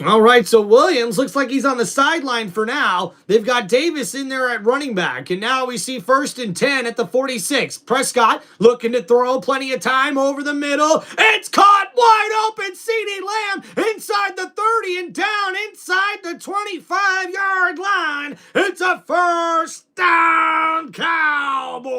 All right, so Williams looks like he's on the sideline for now. They've got Davis in there at running back. And now we see 1st and 10 at the 46. Prescott looking to throw, plenty of time over the middle. It's caught wide open. CeeDee Lamb inside the 30 and down inside the 25-yard line. It's a 1st down Cowboys.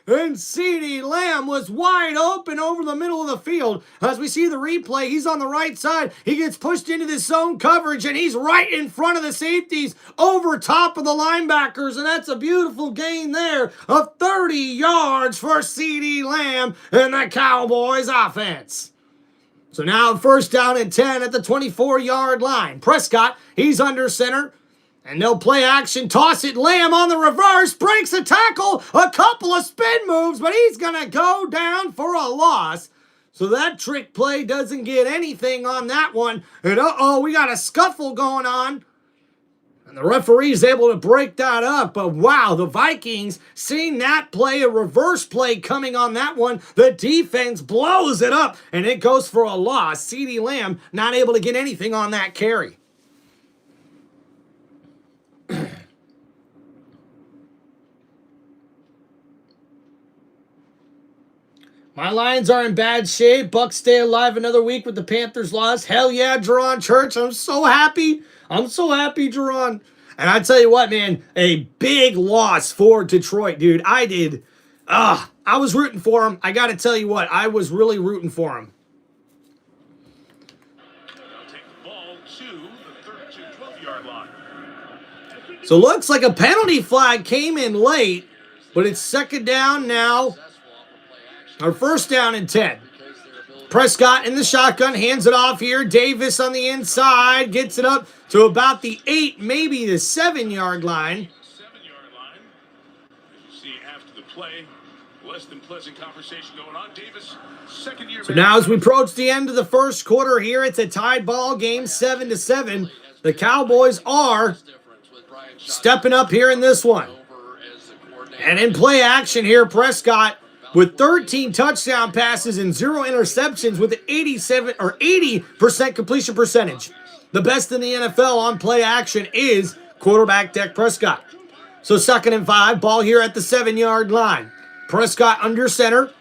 And CeeDee Lamb was wide open over the middle of the field. As we see the replay, he's on the right side. He gets pushed into the zone coverage, and he's right in front of the safeties over top of the linebackers. And that's a beautiful gain there of 30 yards for CeeDee Lamb and the Cowboys offense. So now 1st down and 10 at the 24-yard line. Prescott, he's under center. And they'll play action, toss it, Lamb on the reverse, breaks a tackle, a couple of spin moves, but he's going to go down for a loss. So that trick play doesn't get anything on that one. And we got a scuffle going on. And the referee's able to break that up. But wow, the Vikings, seeing that play, a reverse play coming on that one, the defense blows it up, and it goes for a loss. CeeDee Lamb not able to get anything on that carry. My Lions are in bad shape. Bucks stay alive another week with the Panthers loss. Hell yeah, Jerron Church. I'm so happy. Jerron. And I tell you what, man, a big loss for Detroit, dude. I was rooting for him. I got to tell you what, I was really rooting for him. They'll take the ball to the 12-yard line. So looks like a penalty flag came in late, but it's 2nd down now. Or 1st down and 10. Because their ability Prescott in the shotgun, hands it off here. Davis on the inside, gets it up to about the 8, maybe the 7-yard line. 7-yard line. As you see after the play, less than pleasant conversation going on. Davis, second year. So now as we approach the end of the first quarter here, it's a tied ball game, 7-7. The Cowboys are stepping up here in this one. And in play action here, Prescott with 13 touchdown passes and 0 interceptions with an 80% completion percentage. The best in the NFL on play action is quarterback Dak Prescott. So 2nd and 5, ball here at the 7-yard line. Prescott under center,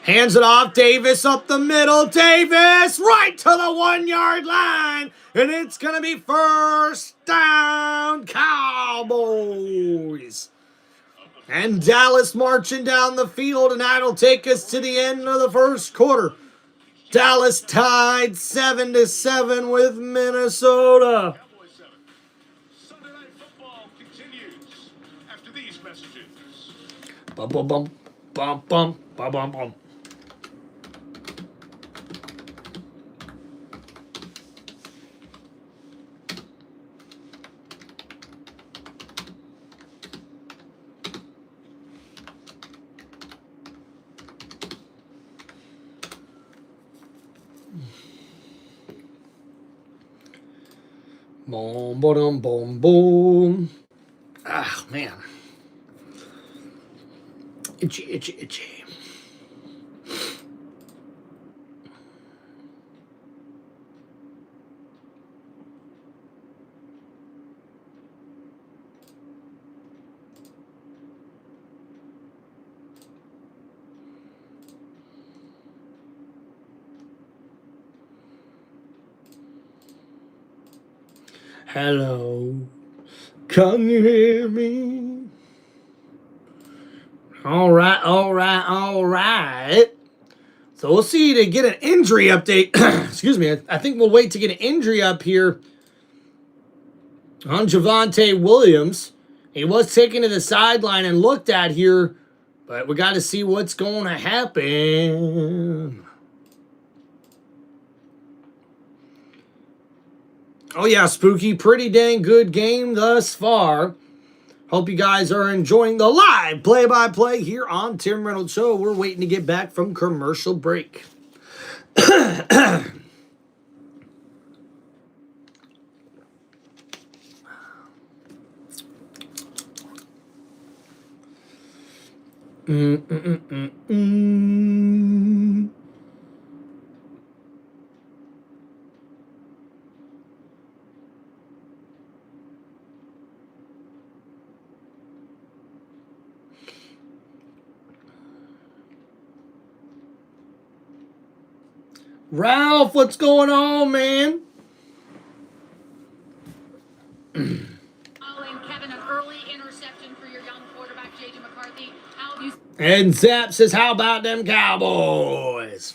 hands it off, Davis up the middle, Davis right to the 1-yard line, and it's going to be first down, Cowboys. And Dallas marching down the field, and that'll take us to the end of the first quarter. Dallas tied 7-7 with Minnesota. Cowboys 7. Sunday Night Football continues after these messages. Bum, bum, bum, bum, bum, bum, bum, bum. Boom, boom, boom, boom. Ah, man. Itchy, itchy, itchy. Hello, can you hear me? All right. So we'll see to get an injury update. Excuse me. I think we'll wait to get an injury up here on Javonte Williams. He was taken to the sideline and looked at here, but we got to see what's going to happen. Oh, yeah, Spooky. Pretty dang good game thus far. Hope you guys are enjoying the live play-by-play here on Tim Reynolds Show. We're waiting to get back from commercial break. Ralph, what's going on, man? Kevin, an early interception for your young quarterback, J.J. McCarthy. How have you... And Zap says, how about them Cowboys?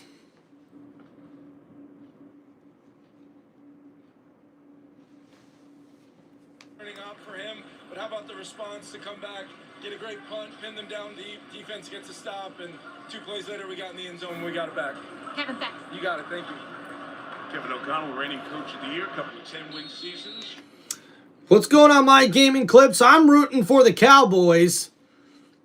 Turning up for him, but how about the response to come back, get a great punt, pin them down deep, defense gets a stop, and 2 plays later we got in the end zone and we got it back. Kevin, thanks. You got it, thank you. Kevin O'Connell, reigning coach of the year, couple of 10-win seasons. What's going on, my gaming clips? I'm rooting for the Cowboys.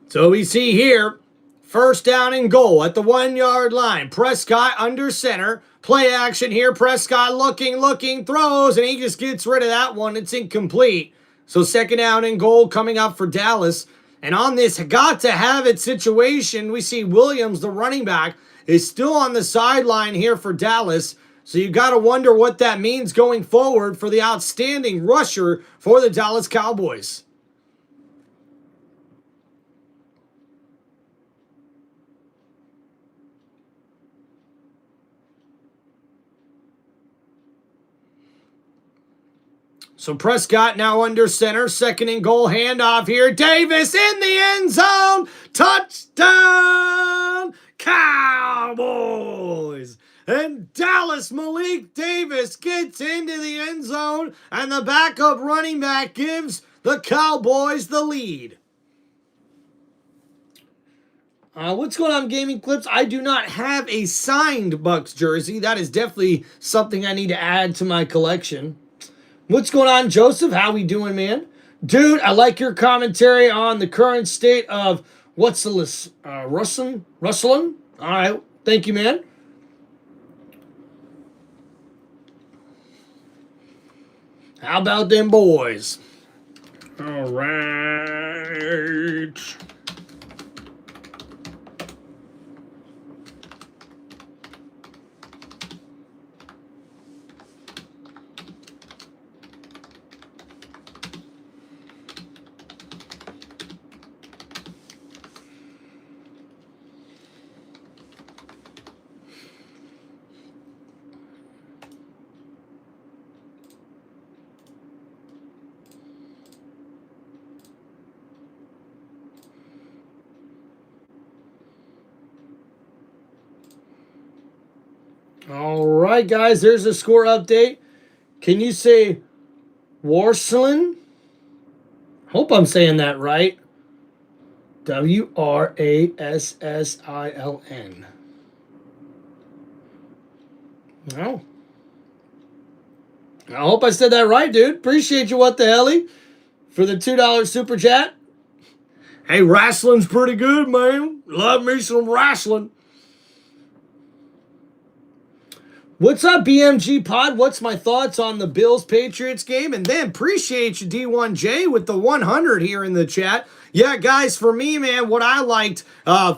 So we see here, first down and goal at the 1-yard line. Prescott under center. Play action here. Prescott looking, throws, and he just gets rid of that one. It's incomplete. So 2nd down and goal coming up for Dallas. And on this got-to-have-it situation, we see Williams, the running back, is still on the sideline here for Dallas. So you got to wonder what that means going forward for the outstanding rusher for the Dallas Cowboys. So Prescott now under center, 2nd and goal, handoff here. Davis in the end zone. Touchdown, Cowboys. And Dallas Malik Davis gets into the end zone, and the backup running back gives the Cowboys the lead. What's going on, Gaming Clips? I do not have a signed Bucks jersey. That is definitely something I need to add to my collection. What's going on, Joseph? How we doing, man? Dude, I like your commentary on the current state of what's the list? Rustling? All right. Thank you, man. How about them boys? All right. All right, guys, there's a score update. Can you say Warslin? Hope I'm saying that right. Warassiln. No. I hope I said that right, dude. Appreciate you, what the helly, for the $2 super chat. Hey, wrestling's pretty good, man. Love me some wrestling. What's up, BMG Pod? What's my thoughts on the Bills-Patriots game? And then appreciate you, D1J, with the 100 here in the chat. Yeah, guys, for me, man, what I liked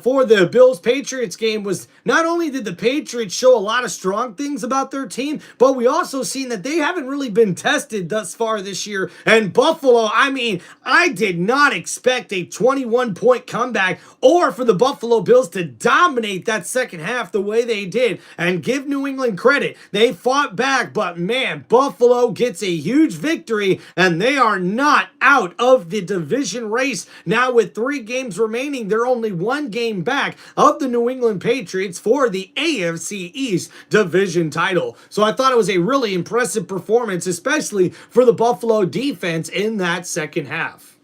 for the Bills-Patriots game was not only did the Patriots show a lot of strong things about their team, but we also seen that they haven't really been tested thus far this year. And Buffalo, I mean, I did not expect a 21-point comeback or for the Buffalo Bills to dominate that second half the way they did. And give New England credit. They fought back, but man, Buffalo gets a huge victory, and they are not out of the division race. Now, with 3 games remaining, they're only 1 game back of the New England Patriots for the AFC East division title. So I thought it was a really impressive performance, especially for the Buffalo defense in that second half.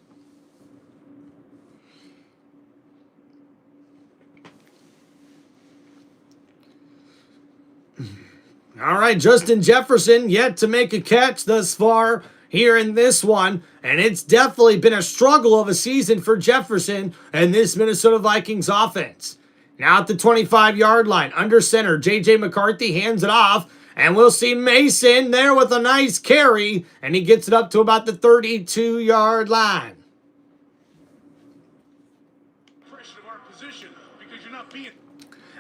All right, Justin Jefferson yet to make a catch thus far here in this one, and it's definitely been a struggle of a season for Jefferson and this Minnesota Vikings offense. Now at the 25-yard line, under center, J.J. McCarthy hands it off, and we'll see Mason there with a nice carry, and he gets it up to about the 32-yard line.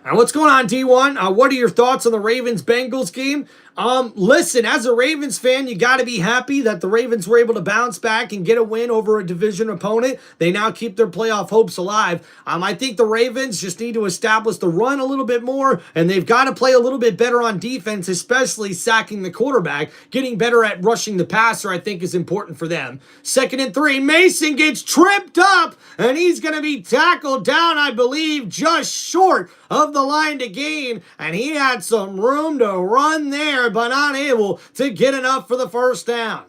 And what's going on, D1? What are your thoughts on the Ravens-Bengals game? Listen, as a Ravens fan, you got to be happy that the Ravens were able to bounce back and get a win over a division opponent. They now keep their playoff hopes alive. I think the Ravens just need to establish the run a little bit more, and they've got to play a little bit better on defense, especially sacking the quarterback. Getting better at rushing the passer, I think, is important for them. 2nd and 3, Mason gets tripped up, and he's going to be tackled down, I believe, just short of the line to gain, and he had some room to run there, but not able to get enough for the first down.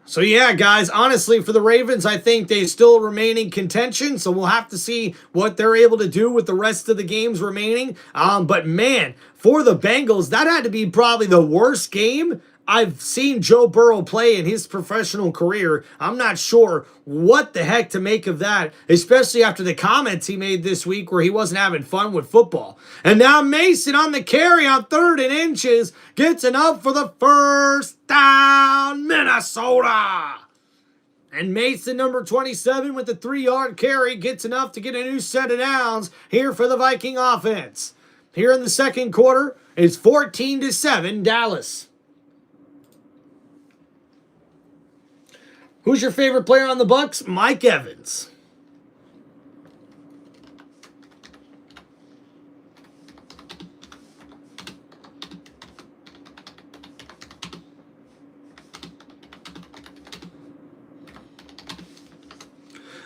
So yeah, guys, honestly, for the Ravens, I think they still remain in contention, so we'll have to see what they're able to do with the rest of the games remaining. But man, for the Bengals, that had to be probably the worst game I've seen Joe Burrow play in his professional career. I'm not sure what the heck to make of that, especially after the comments he made this week where he wasn't having fun with football. And now Mason on the carry on 3rd and inches gets enough for the first down, Minnesota. And Mason, number 27, with the 3-yard carry, gets enough to get a new set of downs here for the Viking offense. Here in the second quarter, it's 14-7 Dallas. Who's your favorite player on the Bucks? Mike Evans.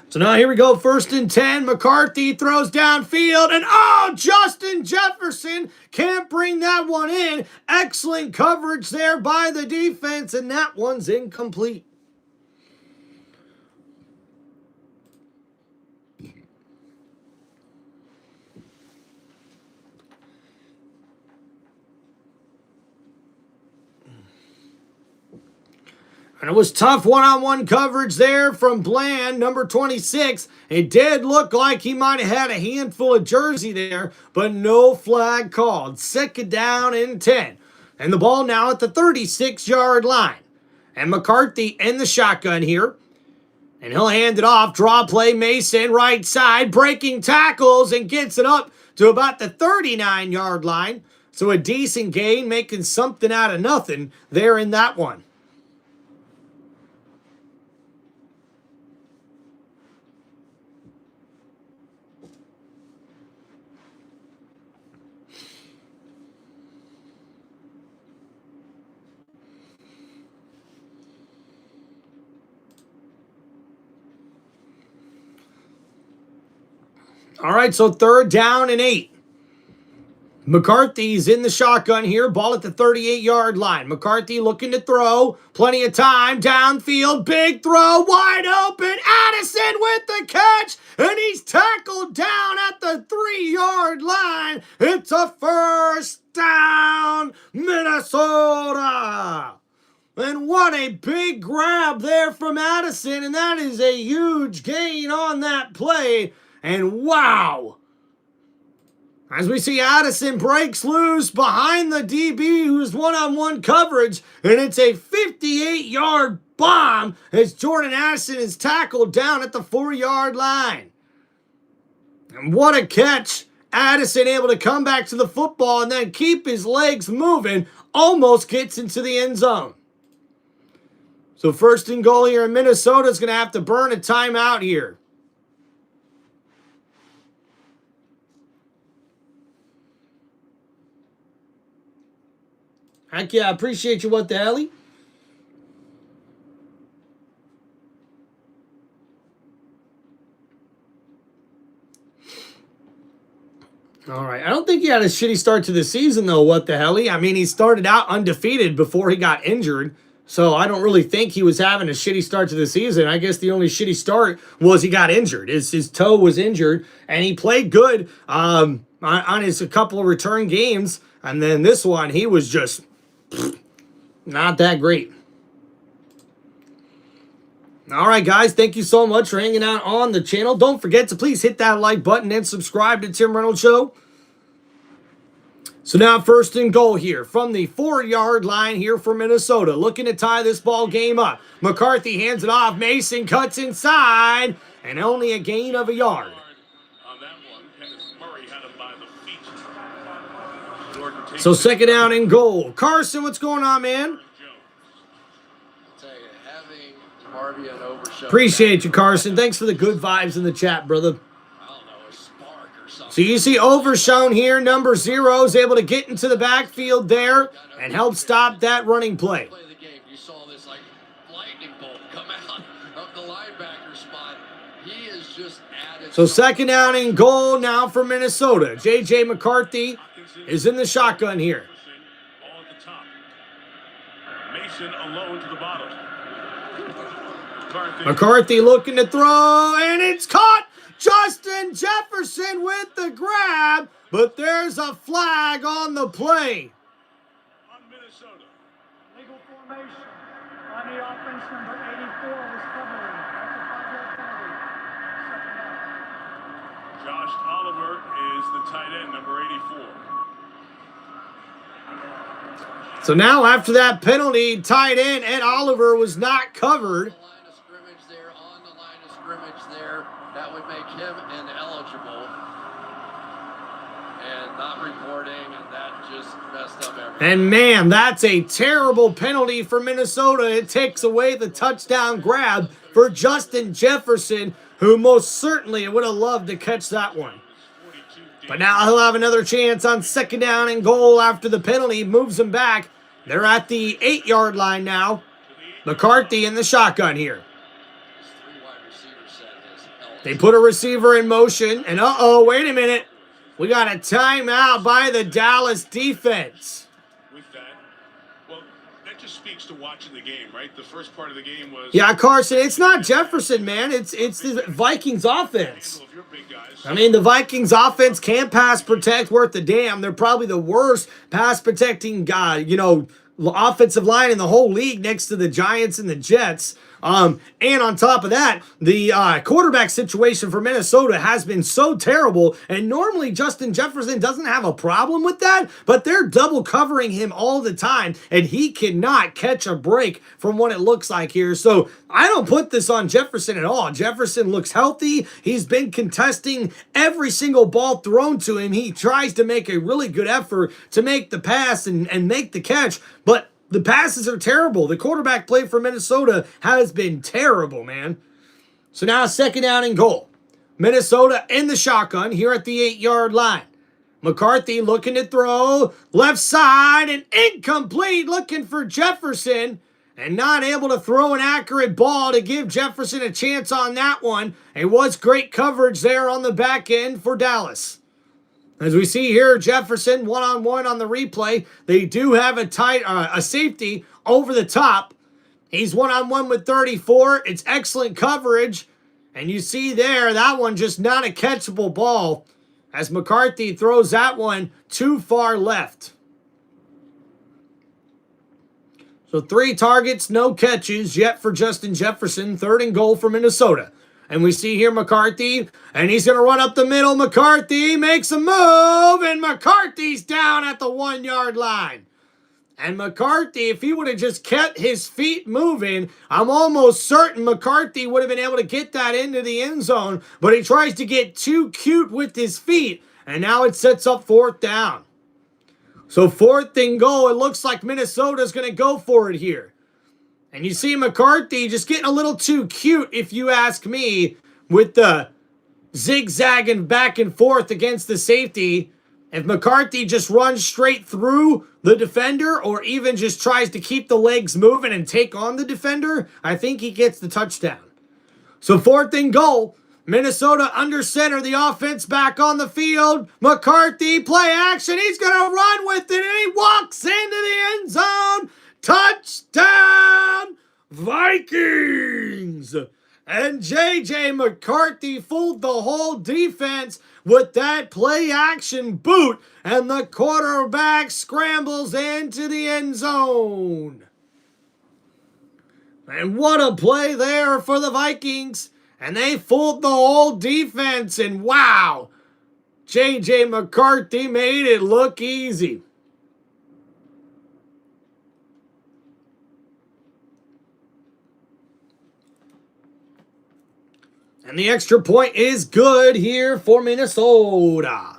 So now here we go, 1st and 10. McCarthy throws downfield, and oh, Justin Jefferson can't bring that one in. Excellent coverage there by the defense, and that one's incomplete. And it was tough one-on-one coverage there from Bland, number 26. It did look like he might have had a handful of jersey there, but no flag called. 2nd down and 10. And the ball now at the 36-yard line. And McCarthy in the shotgun here. And he'll hand it off. Draw play, Mason, right side, breaking tackles and gets it up to about the 39-yard line. So a decent gain, making something out of nothing there in that one. All right, so 3rd down and 8. McCarthy's in the shotgun here. Ball at the 38-yard line. McCarthy looking to throw. Plenty of time. Downfield. Big throw. Wide open. Addison with the catch. And he's tackled down at the 3-yard line. It's a 1st down, Minnesota. And what a big grab there from Addison. And that is a huge gain on that play. And wow. As we see Addison breaks loose behind the DB who's one-on-one coverage. And it's a 58-yard bomb as Jordan Addison is tackled down at the 4-yard line. And what a catch. Addison able to come back to the football and then keep his legs moving. Almost gets into the end zone. So 1st and goal here in Minnesota is going to have to burn a timeout here. Heck yeah, I appreciate you, what the hell? All right, I don't think he had a shitty start to the season, though, what the hell? I mean, he started out undefeated before he got injured, so I don't really think he was having a shitty start to the season. I guess the only shitty start was he got injured. His toe was injured, and he played good on his a couple of return games, and then this one, he was just not that great. All right, guys, thank you so much for hanging out on the channel. Don't forget to please hit that like button and subscribe to Tim Reynolds Show. So now 1st and goal here from the 4-yard line here for Minnesota. Looking to tie this ball game up. McCarthy hands it off. Mason cuts inside, and only a gain of a yard. On that one, Kenneth Murray had him by the feet. So 2nd down and goal. Carson, what's going on, man? Appreciate you, Carson. Thanks for the good vibes in the chat, brother. So you see Overshown here, number 0, is able to get into the backfield there and help stop that running play. You saw this like lightning bolt come out of the linebacker spot. He is just added. So 2nd down and goal now for Minnesota. J.J. McCarthy is in the shotgun here. Ball at the top. Mason alone to the bottom. McCarthy looking to throw, and it's caught. Justin Jefferson with the grab, but there's a flag on the play. On Minnesota. Legal formation on the offense, number 84 was covering. That's a 5-yard penalty. 2nd down. Josh Oliver is the tight end, number 84. So now after that penalty, tight end Ed Oliver was not covered. That would make him ineligible and not reporting, and that just messed up everything. And man, that's a terrible penalty for Minnesota. It takes away the touchdown grab for Justin Jefferson, who most certainly would have loved to catch that one. But now he'll have another chance on 2nd down and goal after the penalty moves him back. They're at the 8-yard line now. McCarthy in the shotgun here. They put a receiver in motion, and wait a minute. We got a timeout by the Dallas defense. With that, well, that just speaks to watching the game, right? The first part of the game was... Yeah, Carson, it's not Jefferson, man. It's the Vikings offense. I mean, the Vikings offense can't pass protect worth a damn. They're probably the worst pass protecting guy, offensive line in the whole league next to the Giants and the Jets. And on top of that, the quarterback situation for Minnesota has been so terrible. And normally Justin Jefferson doesn't have a problem with that, but they're double covering him all the time, and he cannot catch a break from what it looks like here. So I don't put this on Jefferson at all. Jefferson looks healthy. He's been contesting every single ball thrown to him. He tries to make a really good effort to make the pass and make the catch, but the passes are terrible. The quarterback play for Minnesota has been terrible, man. So now 2nd down and goal. Minnesota in the shotgun here at the 8-yard line. McCarthy looking to throw. Left side and incomplete, looking for Jefferson. And not able to throw an accurate ball to give Jefferson a chance on that one. It was great coverage there on the back end for Dallas. As we see here, Jefferson one-on-one on the replay. They do have a safety over the top. He's one-on-one with 34. It's excellent coverage. And you see there, that one just not a catchable ball as McCarthy throws that one too far left. So 3 targets, no catches yet for Justin Jefferson. 3rd and goal for Minnesota. And we see here McCarthy, and he's going to run up the middle. McCarthy makes a move, and McCarthy's down at the 1-yard line. And McCarthy, if he would have just kept his feet moving, I'm almost certain McCarthy would have been able to get that into the end zone, but he tries to get too cute with his feet, and now it sets up 4th down. So 4th and goal, it looks like Minnesota's going to go for it here. And you see McCarthy just getting a little too cute, if you ask me, with the zigzagging back and forth against the safety. If McCarthy just runs straight through the defender or even just tries to keep the legs moving and take on the defender, I think he gets the touchdown. So 4th and goal. Minnesota under center, the offense back on the field. McCarthy, play action. He's going to run with it, and he walks into the end zone. Touchdown, Vikings! And J.J. McCarthy fooled the whole defense with that play action boot, and the quarterback scrambles into the end zone. And what a play there for the Vikings. And they fooled the whole defense, and wow, J.J. McCarthy made it look easy. And the extra point is good here for Minnesota.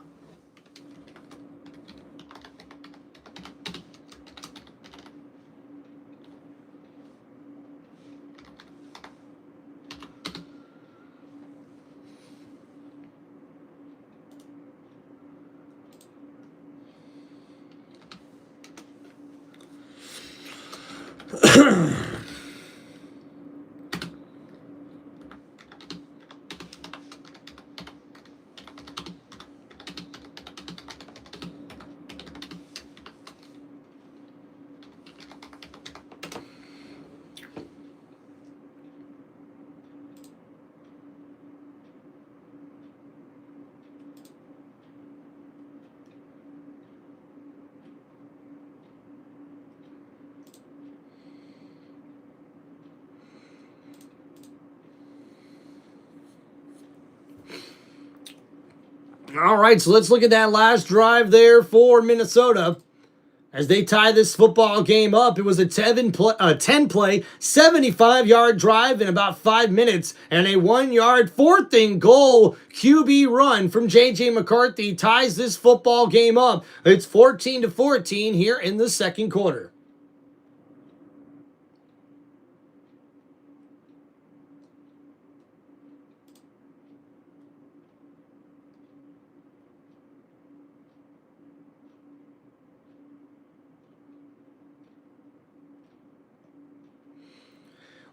All right, so let's look at that last drive there for Minnesota. As they tie this football game up, it was a 10-play, 75-yard drive in about 5 minutes, and a 1-yard 4th and goal QB run from J.J. McCarthy ties this football game up. It's 14-14 here in the 2nd quarter.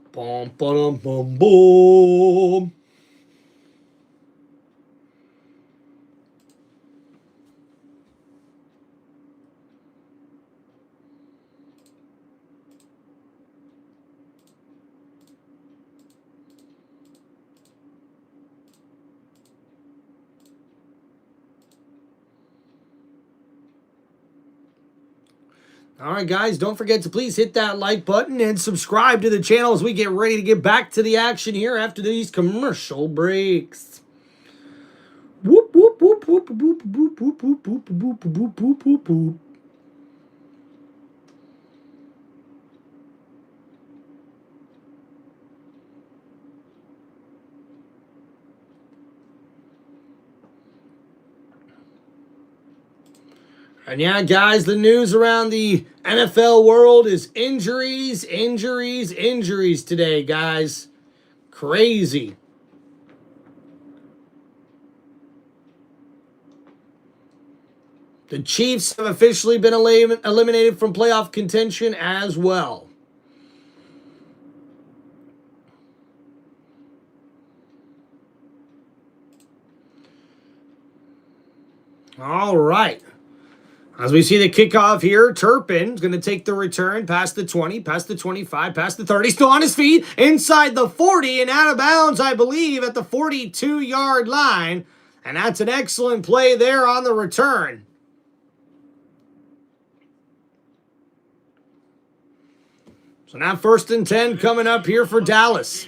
Boom, boom, boom, boom. All right, guys, don't forget to please hit that like button and subscribe to the channel as we get ready to get back to the action here after these commercial breaks. Whoop, whoop, whoop, whoop, whoop, whoop, whoop, whoop, whoop, whoop, whoop, whoop, whoop, whoop. And yeah, guys, the news around the NFL world is injuries, injuries, injuries today, guys. Crazy. The Chiefs have officially been eliminated from playoff contention as well. All right. As we see the kickoff here, Turpin's going to take the return past the 20, past the 25, past the 30. Still on his feet, inside the 40 and out of bounds, I believe, at the 42-yard line. And that's an excellent play there on the return. So now 1st and 10 coming up here for Dallas.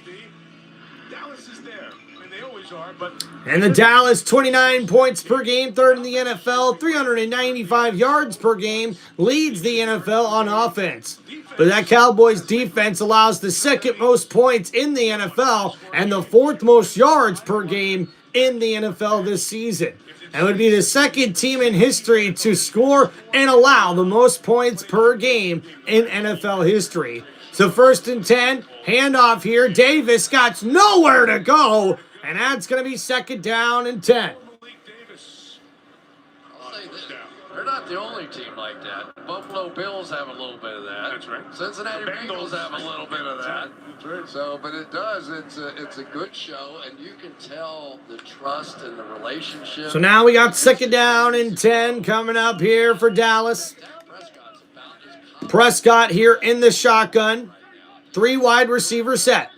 Dallas is there. I mean, they always are, but... And the Dallas, 29 points per game, third in the NFL, 395 yards per game, leads the NFL on offense. But that Cowboys defense allows the second most points in the NFL and the 4th most yards per game in the NFL this season. And would be the second team in history to score and allow the most points per game in NFL history. So 1st and 10, handoff here. Davis got nowhere to go. And that's going to be 2nd down and 10. I'll say this, they're not the only team like that. Buffalo Bills have a little bit of that. That's right. Cincinnati Bengals have a little bit of that. That's right. So, but it does. It's a good show, and you can tell the trust and the relationship. So now we got 2nd down and 10 coming up here for Dallas. Prescott here in the shotgun. 3 wide receiver set.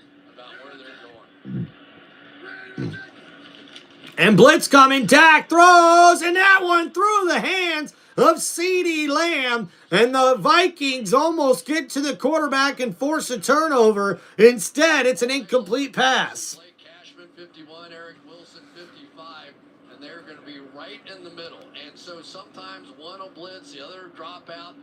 And blitz coming, Dak throws, and that one through the hands of CeeDee Lamb. And the Vikings almost get to the quarterback and force a turnover. Instead, it's an incomplete pass. Cashman 51, Eric Wilson 55, and they're going to be right in the middle. And so sometimes one will blitz, the other drop out.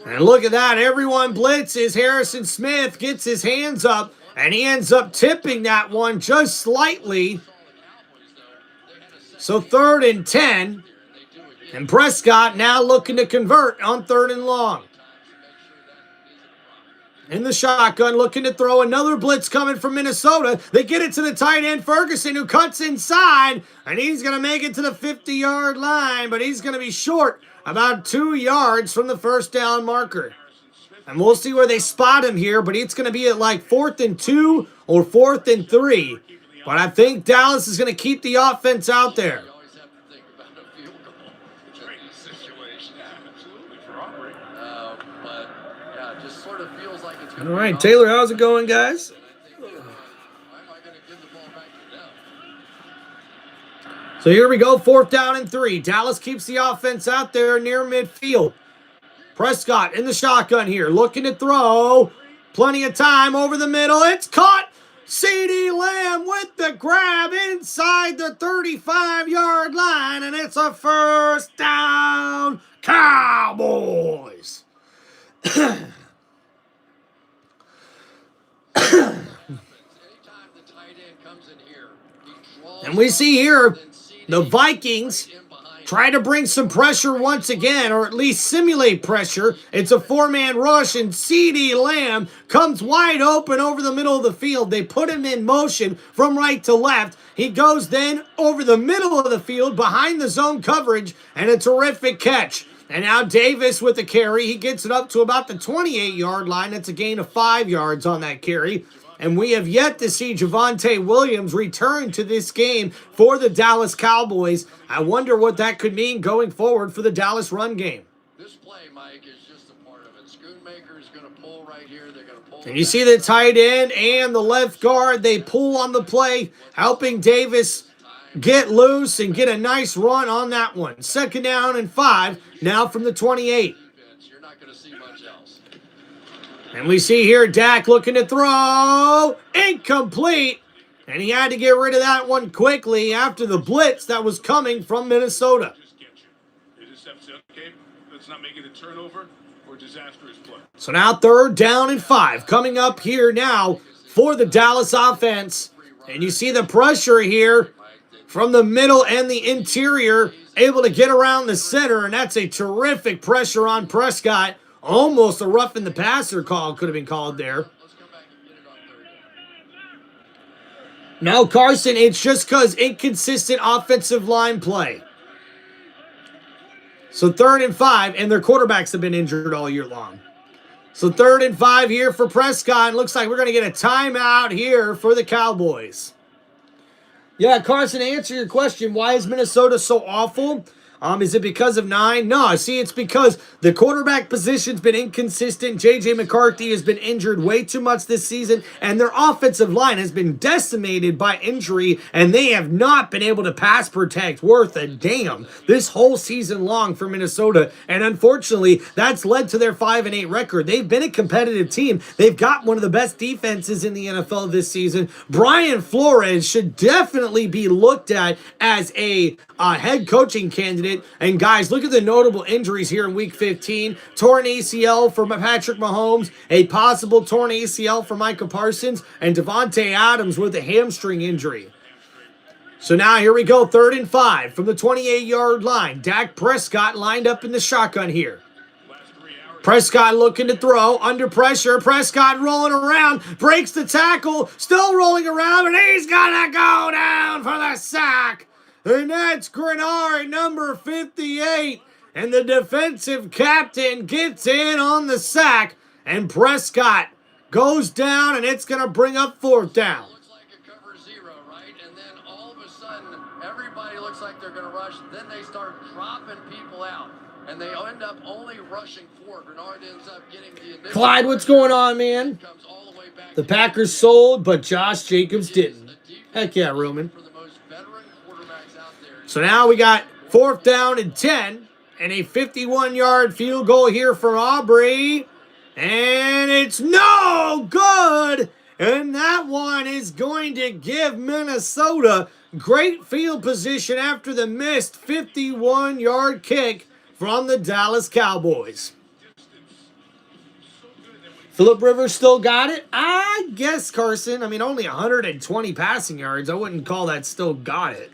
And look at that, everyone blitzes. Harrison Smith gets his hands up, and he ends up tipping that one just slightly. So 3rd and 10, and Prescott now looking to convert on 3rd and long. In the shotgun, looking to throw another blitz coming from Minnesota. They get it to the tight end, Ferguson, who cuts inside, and he's going to make it to the 50-yard line, but he's going to be short about 2 yards from the 1st down marker. And we'll see where they spot him here, but it's going to be at like 4th and 2 or 4th and 3. But I think Dallas is going to keep the offense out there. You always have to think about a field goal in these situations. Absolutely, for Aubrey. But, yeah, it just sort of feels like it's going All right, Taylor, how's it going, guys? why am I going to give the ball back to them? So here we go, 4th down and 3. Dallas keeps the offense out there near midfield. Prescott in the shotgun here, looking to throw. Plenty of time over the middle. It's caught. CeeDee Lamb with the grab inside the 35-yard line, and it's a 1st down, Cowboys. Anytime the tight end comes in here, he draws And we see here then CeeDee the Vikings right in behind try to bring some pressure once again, or at least simulate pressure. It's a 4-man rush, and CeeDee Lamb comes wide open over the middle of the field. They put him in motion from right to left. He goes then over the middle of the field behind the zone coverage, and a terrific catch. And now Davis with the carry. He gets it up to about the 28-yard line. That's a gain of 5 yards on that carry. And we have yet to see Javonte Williams return to this game for the Dallas Cowboys. I wonder what that could mean going forward for the Dallas run game. This play, Mike, is just a part of it. Schoonmaker is going to pull right here. They're going to pull. And you see the tight end and the left guard. They pull on the play, helping Davis get loose and get a nice run on that one. 2nd down and 5, now from the 28. You're not going going to see much else. And we see here Dak looking to throw. Incomplete. And he had to get rid of that one quickly after the blitz that was coming from Minnesota. Just get you. They just have to say, okay, let's not make it a turnover or disastrous play. So now 3rd down and 5 coming up here now for the Dallas offense. And you see the pressure here from the middle and the interior, able to get around the center, and that's a terrific pressure on Prescott. Almost a roughing the passer call could have been called there. No, Carson, it's just because inconsistent offensive line play. So 3rd and 5, and their quarterbacks have been injured all year long. So 3rd and 5 here for Prescott. Looks like we're going to get a timeout here for the Cowboys. Yeah, Carson, to answer your question, why is Minnesota so awful? Is it because of 9? No, see, it's because the quarterback position's been inconsistent. J.J. McCarthy has been injured way too much this season, and their offensive line has been decimated by injury, and they have not been able to pass protect worth a damn this whole season long for Minnesota, and unfortunately, that's led to their 5-8 record. They've been a competitive team. They've got one of the best defenses in the NFL this season. Brian Flores should definitely be looked at as a head coaching candidate. And guys, look at the notable injuries here in Week 15. Torn ACL for Patrick Mahomes, a possible torn ACL for Micah Parsons, and Devontae Adams with a hamstring injury. So now here we go, 3rd and 5 from the 28-yard line. Dak Prescott lined up in the shotgun here. Prescott looking to throw, under pressure. Prescott rolling around, breaks the tackle, still rolling around, and he's gonna go down for the sack. And that's Grenard, number 58. And the defensive captain gets in on the sack. And Prescott goes down, and it's going to bring up 4th down. Looks like a cover 0, right? And then all of a sudden, everybody looks like they're going to rush. Then they start dropping people out. And they end up only rushing 4. Grenard ends up getting the initial. Clyde, what's going on, man? The Packers sold, but Josh Jacobs didn't. Heck yeah, Roman. So now we got 4th down and 10, and a 51-yard field goal here from Aubrey. And it's no good. And that one is going to give Minnesota great field position after the missed 51-yard kick from the Dallas Cowboys. Phillip Rivers still got it? I guess, Carson. I mean, only 120 passing yards. I wouldn't call that still got it.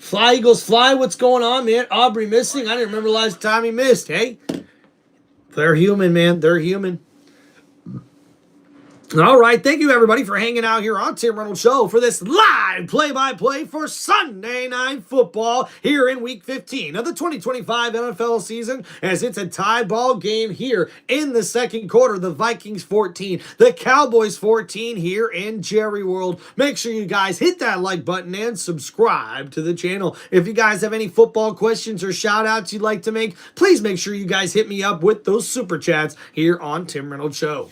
Fly, Eagles, fly. What's going on, man? Aubrey missing. I didn't remember the last time he missed. Hey, they're human, man. They're human. All right, thank you, everybody, for hanging out here on Tim Reynolds Show for this live play-by-play for Sunday Night Football here in Week 15 of the 2025 NFL season, as it's a tie ball game here in the second quarter. The Vikings 14, the Cowboys 14 here in Jerry World. Make sure you guys hit that like button and subscribe to the channel. If you guys have any football questions or shout-outs you'd like to make, please make sure you guys hit me up with those super chats here on Tim Reynolds Show.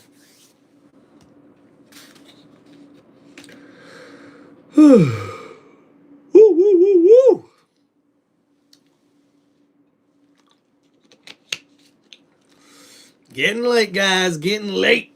Woo, woo, woo, woo. Getting late, guys. Getting late.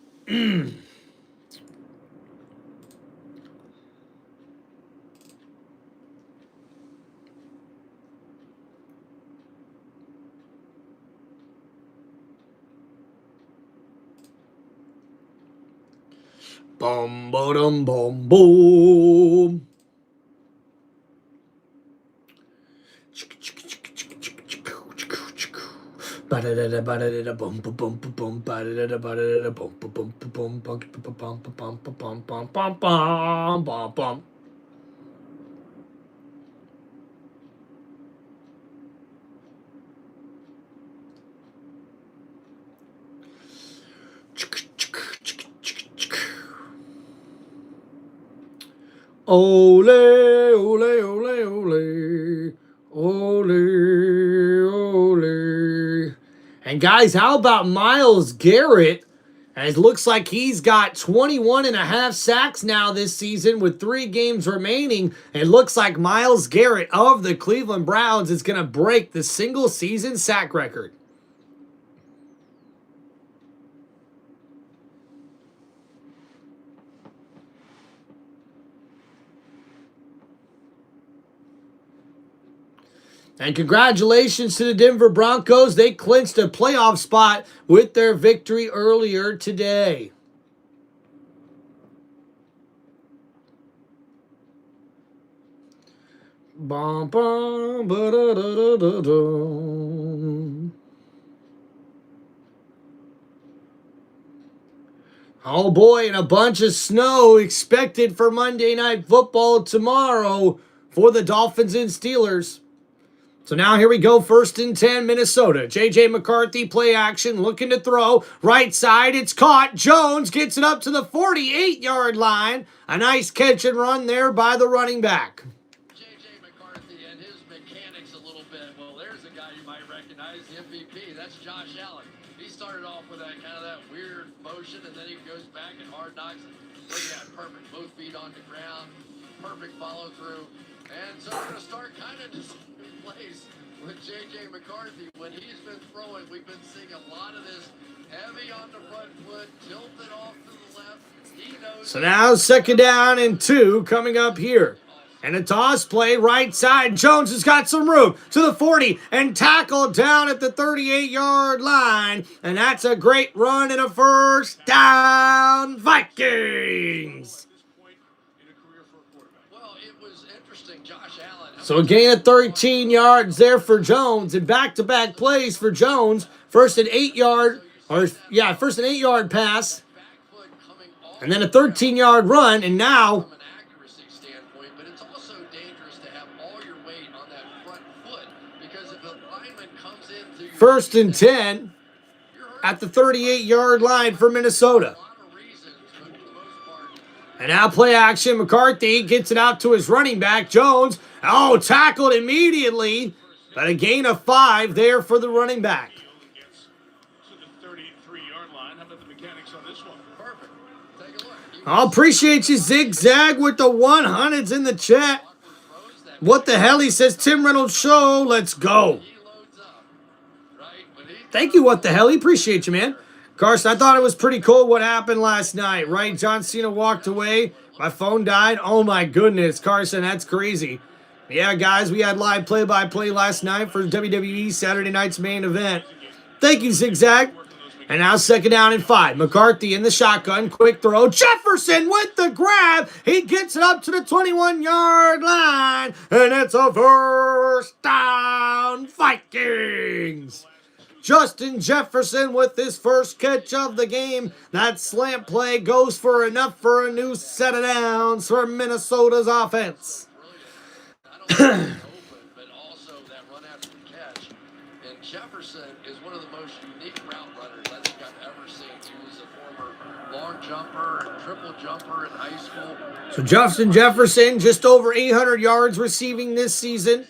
Boom, boom, boom, boom. Ole, ole, ole, ole, ole, ole. And guys, how about Myles Garrett? As it looks like he's got 21 and a half sacks now this season with 3 games remaining. It looks like Myles Garrett of the Cleveland Browns is going to break the single season sack record. And congratulations to the Denver Broncos. They clinched a playoff spot with their victory earlier today. Bum, bum, ba-da-da-da-da-da. Oh boy, and a bunch of snow expected for Monday Night Football tomorrow for the Dolphins and Steelers. So now here we go, 1st and 10, Minnesota. J.J. McCarthy, play action, looking to throw. Right side, it's caught. Jones gets it up to the 48-yard line. A nice catch and run there by the running back. J.J. McCarthy and his mechanics a little bit. Well, there's a guy you might recognize, the MVP. That's Josh Allen. He started off with that kind of that weird motion, and then he goes back and hard knocks. Look at that, perfect. Both feet on the ground. Perfect follow through. And so we're going to start kind of just place with J.J. McCarthy. When he's been throwing, we've been seeing a lot of this heavy on the front foot, tilted off to the left. He knows. So now 2nd down and 2 coming up here. And a toss play right side. Jones has got some room to the 40 and tackled down at the 38-yard line. And that's a great run and a 1st down, Vikings. Well, it was interesting. Josh Allen. So a gain of 13 yards there for Jones and back-to-back plays for Jones. First and 8-yard pass. And then a 13-yard run, and now From an accuracy standpoint, but it's also dangerous to have all your weight on that front foot because if a lineman comes into your 1st and 10 at the 38-yard line for Minnesota. a lot of reasons, but for the most part, And now play action. McCarthy gets it out to his running back, Jones. Oh, tackled immediately. But a gain of 5 there for the running back. Gets to the 33-yard line. How about the mechanics on this one? perfect. Take a look. I appreciate you, Zigzag, with the 100s in the chat. Throws that What the hell? He says, Tim Reynolds Show. Let's go. he loads up, right? When he Thank you, what the hell? He appreciate you, man. Carson, I thought it was pretty cool what happened last night, right? John Cena walked away. My phone died. Oh, my goodness, Carson, that's crazy. Yeah, guys, we had live play-by-play last night for WWE Saturday night's main event. Thank you, Zigzag. And now 2nd down and 5. McCarthy in the shotgun. Quick throw. Jefferson with the grab. He gets it up to the 21-yard line. And it's a 1st down, Vikings. Justin Jefferson with his first catch of the game. That slant play goes for enough for a new set of downs for Minnesota's offense. not only open, but also that run after the catch. And Jefferson is one of the most unique route runners I think I've ever seen. He was a former long jumper and triple jumper in high school. So Justin Jefferson just over 800 yards receiving this season.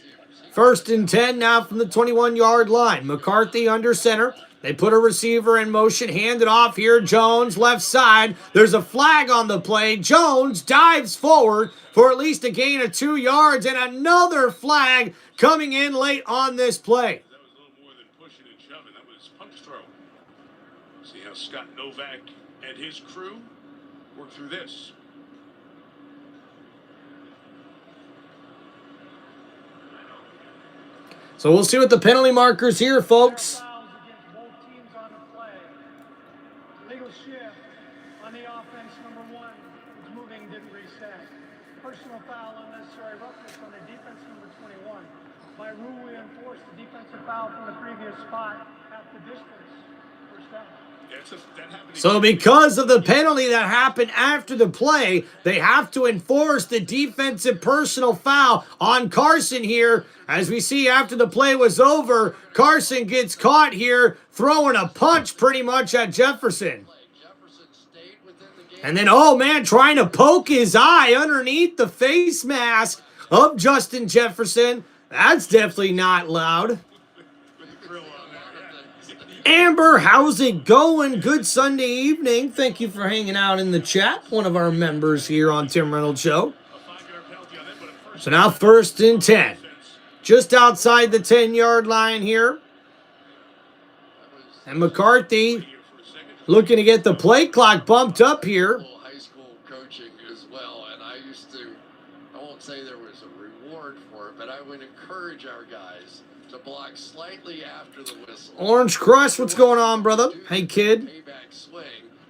1st and 10 now from the 21-yard line. McCarthy under center. They put a receiver in motion, hand it off here. Jones, left side. There's a flag on the play. Jones dives forward for at least a gain of 2 yards, and another flag coming in late on this play. That was a little more than pushing and shoving. That was punch throw. See how Scott Novak and his crew work through this. So we'll see what the penalty markers here, folks. Fouls against both teams on the play. Legal shift on the offense, number 1. It's moving, didn't reset. Personal foul, unnecessary roughness on the defense, number 21. By rule, we enforce the defensive foul from the previous spot at the distance. First down. That happened So because of the penalty that happened after the play, they have to enforce the defensive personal foul on Carson here. As we see after the play was over, Carson gets caught here throwing a punch pretty much at Jefferson. Jefferson stayed within the game. And then, oh man, trying to poke his eye underneath the face mask of Justin Jefferson. That's definitely not loud. Amber, how's it going? Good Sunday evening. Thank you for hanging out in the chat. One of our members here on Tim Reynolds Show. So now 1st and 10. Just outside the 10-yard line here. And McCarthy looking to get the play clock bumped up here. High school coaching as well, and I won't say there was a reward for it, but I would encourage our guys to block slightly after the whistle. Orange Crush, what's going on, brother? Hey, kid. Payback swing,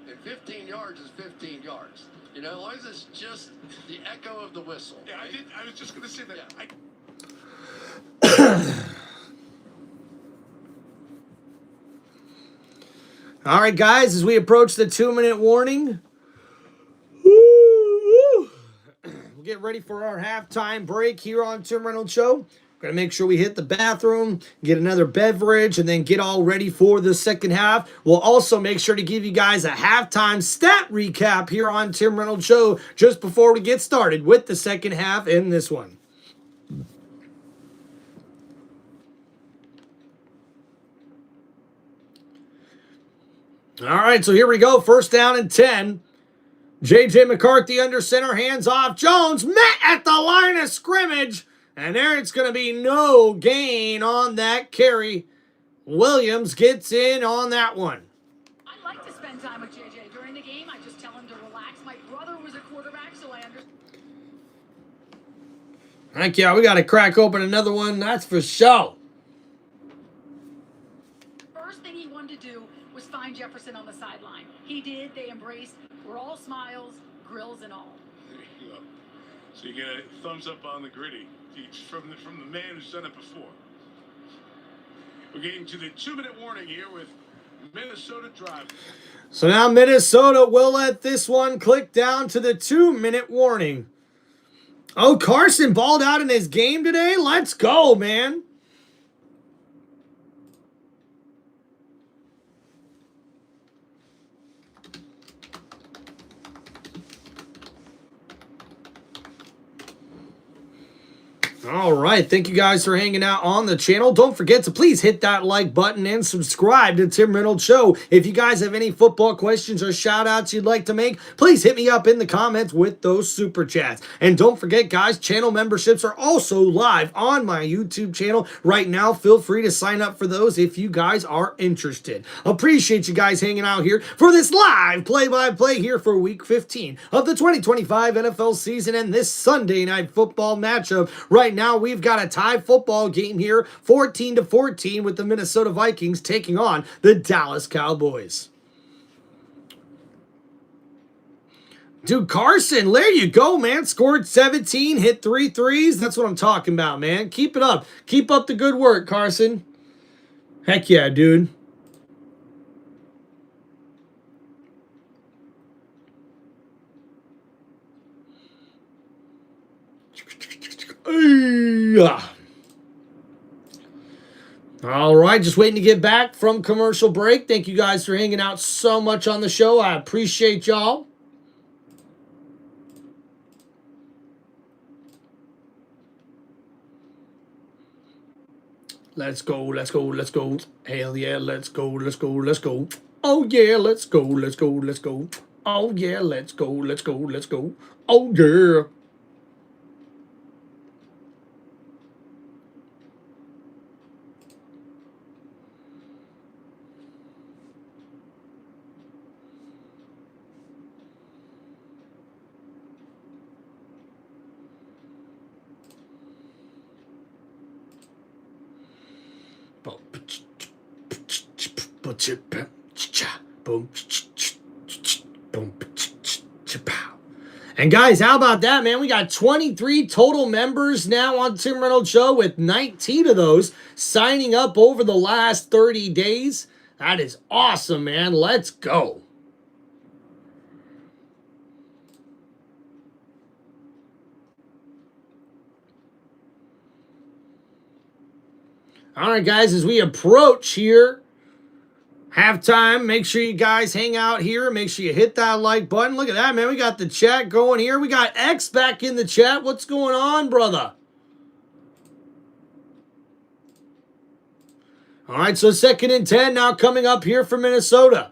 and 15 yards is 15 yards. You know, as long as it's just the echo of the whistle. Yeah, right? I was just going to say that. Yeah. All right, guys, as we approach the 2-minute warning, we'll get ready for our halftime break here on Tim Reynolds Show. We're going to make sure we hit the bathroom, get another beverage, and then get all ready for the second half. We'll also make sure to give you guys a halftime stat recap here on Tim Reynolds Show just before we get started with the second half in this one. All right, so here we go. First down and 10. J.J. McCarthy under center, hands off. Jones met at the line of scrimmage. And there it's going to be no gain on that carry. Williams gets in on that one. I like to spend time with JJ during the game. I just tell him to relax. My brother was a quarterback, so I understand. Heck yeah, we got to crack open another one. That's for sure. First thing he wanted to do was find Jefferson on the sideline. He did. They embraced. We're all smiles, grills, and all. There you go. So you get a thumbs up on the gritty from the man who's done it before. We're getting to the 2-minute warning here with Minnesota driving. So now Minnesota will let this one click down to the 2-minute warning. Oh, Carson balled out in his game today? Let's go, man. All right, thank you guys for hanging out on the channel. Don't forget to please hit that like button and subscribe to Tim Reynolds Show. If you guys have any football questions or shout outs you'd like to make, please hit me up in the comments with those super chats. And don't forget, guys, channel memberships are also live on my YouTube channel right now. Feel free to sign up for those if you guys are interested. Appreciate you guys hanging out here for this live play-by-play here for Week 15 of the 2025 NFL season and this Sunday night football matchup. Right now, we've got a tie football game here, 14-14, with the Minnesota Vikings taking on the Dallas Cowboys. Dude, Carson, there you go, man. Scored 17, hit 3 threes. That's what I'm talking about, man. Keep it up. Keep up the good work, Carson. Heck yeah, dude. All right, just waiting to get back from commercial break. Thank you guys for hanging out so much on the show. I appreciate y'all. Let's go, let's go, let's go. Hell yeah, let's go, let's go, let's go. Oh yeah, let's go, let's go, let's go. Oh yeah, let's go, let's go, let's go. Oh yeah. And guys, how about that, man? We got 23 total members now on Tim Reynolds Show, with 19 of those signing up over the last 30 days. That is awesome, man. Let's go. All right, guys, as we approach here halftime, make sure you guys hang out here. Make sure you hit that like button. Look at that, man. We got the chat going here. We got X back in the chat. What's going on, brother? All right, so 2nd and 10 now coming up here for Minnesota.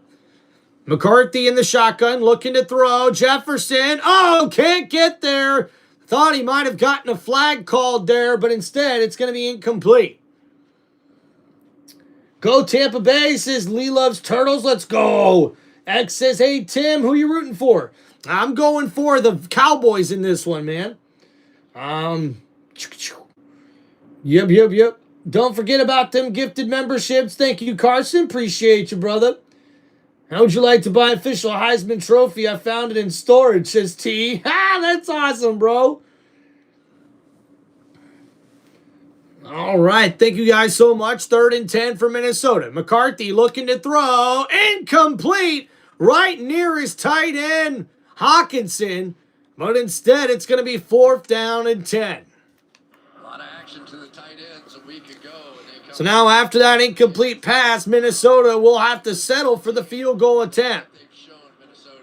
McCarthy in the shotgun, looking to throw. Jefferson, oh, can't get there. Thought he might have gotten a flag called there, but instead it's going to be incomplete. Go Tampa Bay, says Lee loves turtles. Let's go. X says, hey, Tim, who you rooting for? I'm going for the Cowboys in this one, man. Yep. Don't forget about them gifted memberships. Thank you, Carson. Appreciate you, brother. How would you like to buy official Heisman trophy? I found it in storage, says T. Ha, that's awesome, bro. All right, thank you guys so much. 3rd and 10 for Minnesota. McCarthy looking to throw. Incomplete. Right near his tight end, Hawkinson. But instead, it's going to be 4th down and 10. A lot of action to the tight ends a week ago. So now after that incomplete pass, Minnesota will have to settle for the field goal attempt. They've shown Minnesota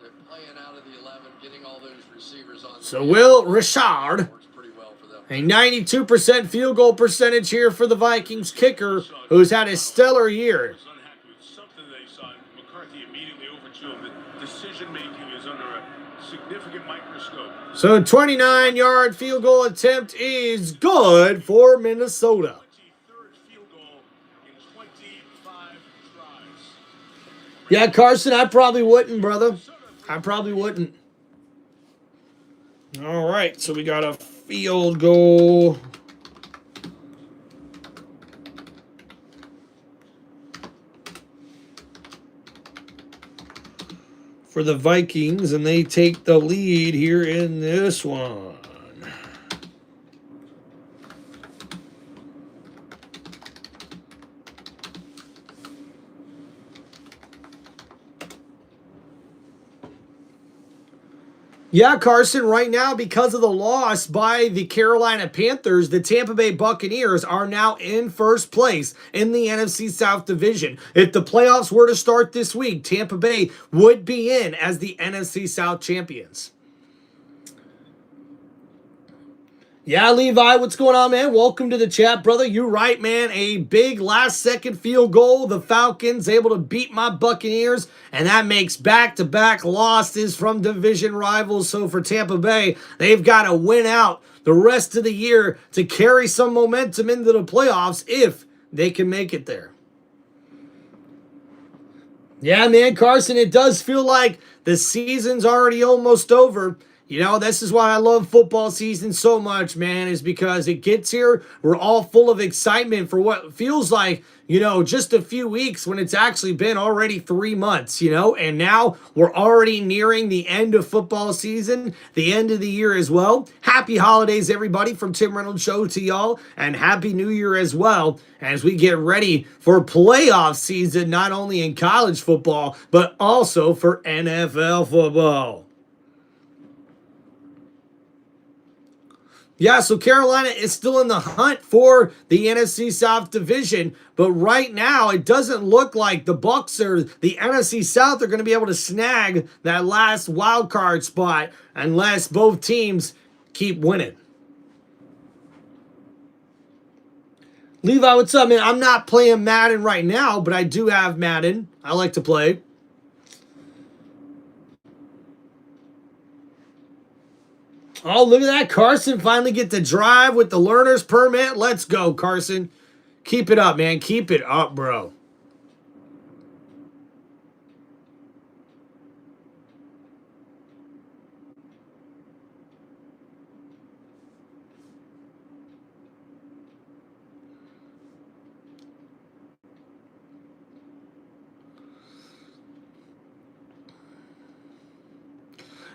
they're playing out of the 11, getting all those receivers on. So Will Richard, Works pretty well for them. a 92% field goal percentage here for the Vikings kicker, who's had a stellar year. Was unhappy with something they saw. McCarthy immediately over to him. The decision making is under a significant microscope. So 29-yard field goal attempt is good for Minnesota. 23rd field goal in 25 tries. Yeah, Carson, I probably wouldn't, brother. I probably wouldn't. All right, so we got a field goal. For the Vikings, and they take the lead here in this one. Yeah, Carson, right now, because of the loss by the Carolina Panthers, the Tampa Bay Buccaneers are now in first place in the NFC South Division. If the playoffs were to start this week, Tampa Bay would be in as the NFC South champions. Yeah, Levi, what's going on, man? Welcome to the chat, brother. You're right, man. A big last-second field goal. The Falcons able to beat my Buccaneers, and that makes back-to-back losses from division rivals. So for Tampa Bay, they've got to win out the rest of the year to carry some momentum into the playoffs if they can make it there. Yeah, man, Carson, it does feel like the season's already almost over. You know, this is why I love football season so much, man, is because it gets here. We're all full of excitement for what feels like, you know, just a few weeks when it's actually been already 3 months, you know, and now we're already nearing the end of football season, the end of the year as well. Happy holidays, everybody, from Tim Reynolds Show to y'all, and Happy New Year as well as we get ready for playoff season, not only in college football, but also for NFL football. Yeah, so Carolina is still in the hunt for the NFC South division, but right now it doesn't look like the Bucs or the NFC South are going to be able to snag that last wild card spot unless both teams keep winning. Levi, what's up, man? I'm not playing Madden right now, but I do have Madden. I like to play. Oh, look at that. Carson finally get to drive with the learner's permit. Let's go, Carson. Keep it up, man. Keep it up, bro.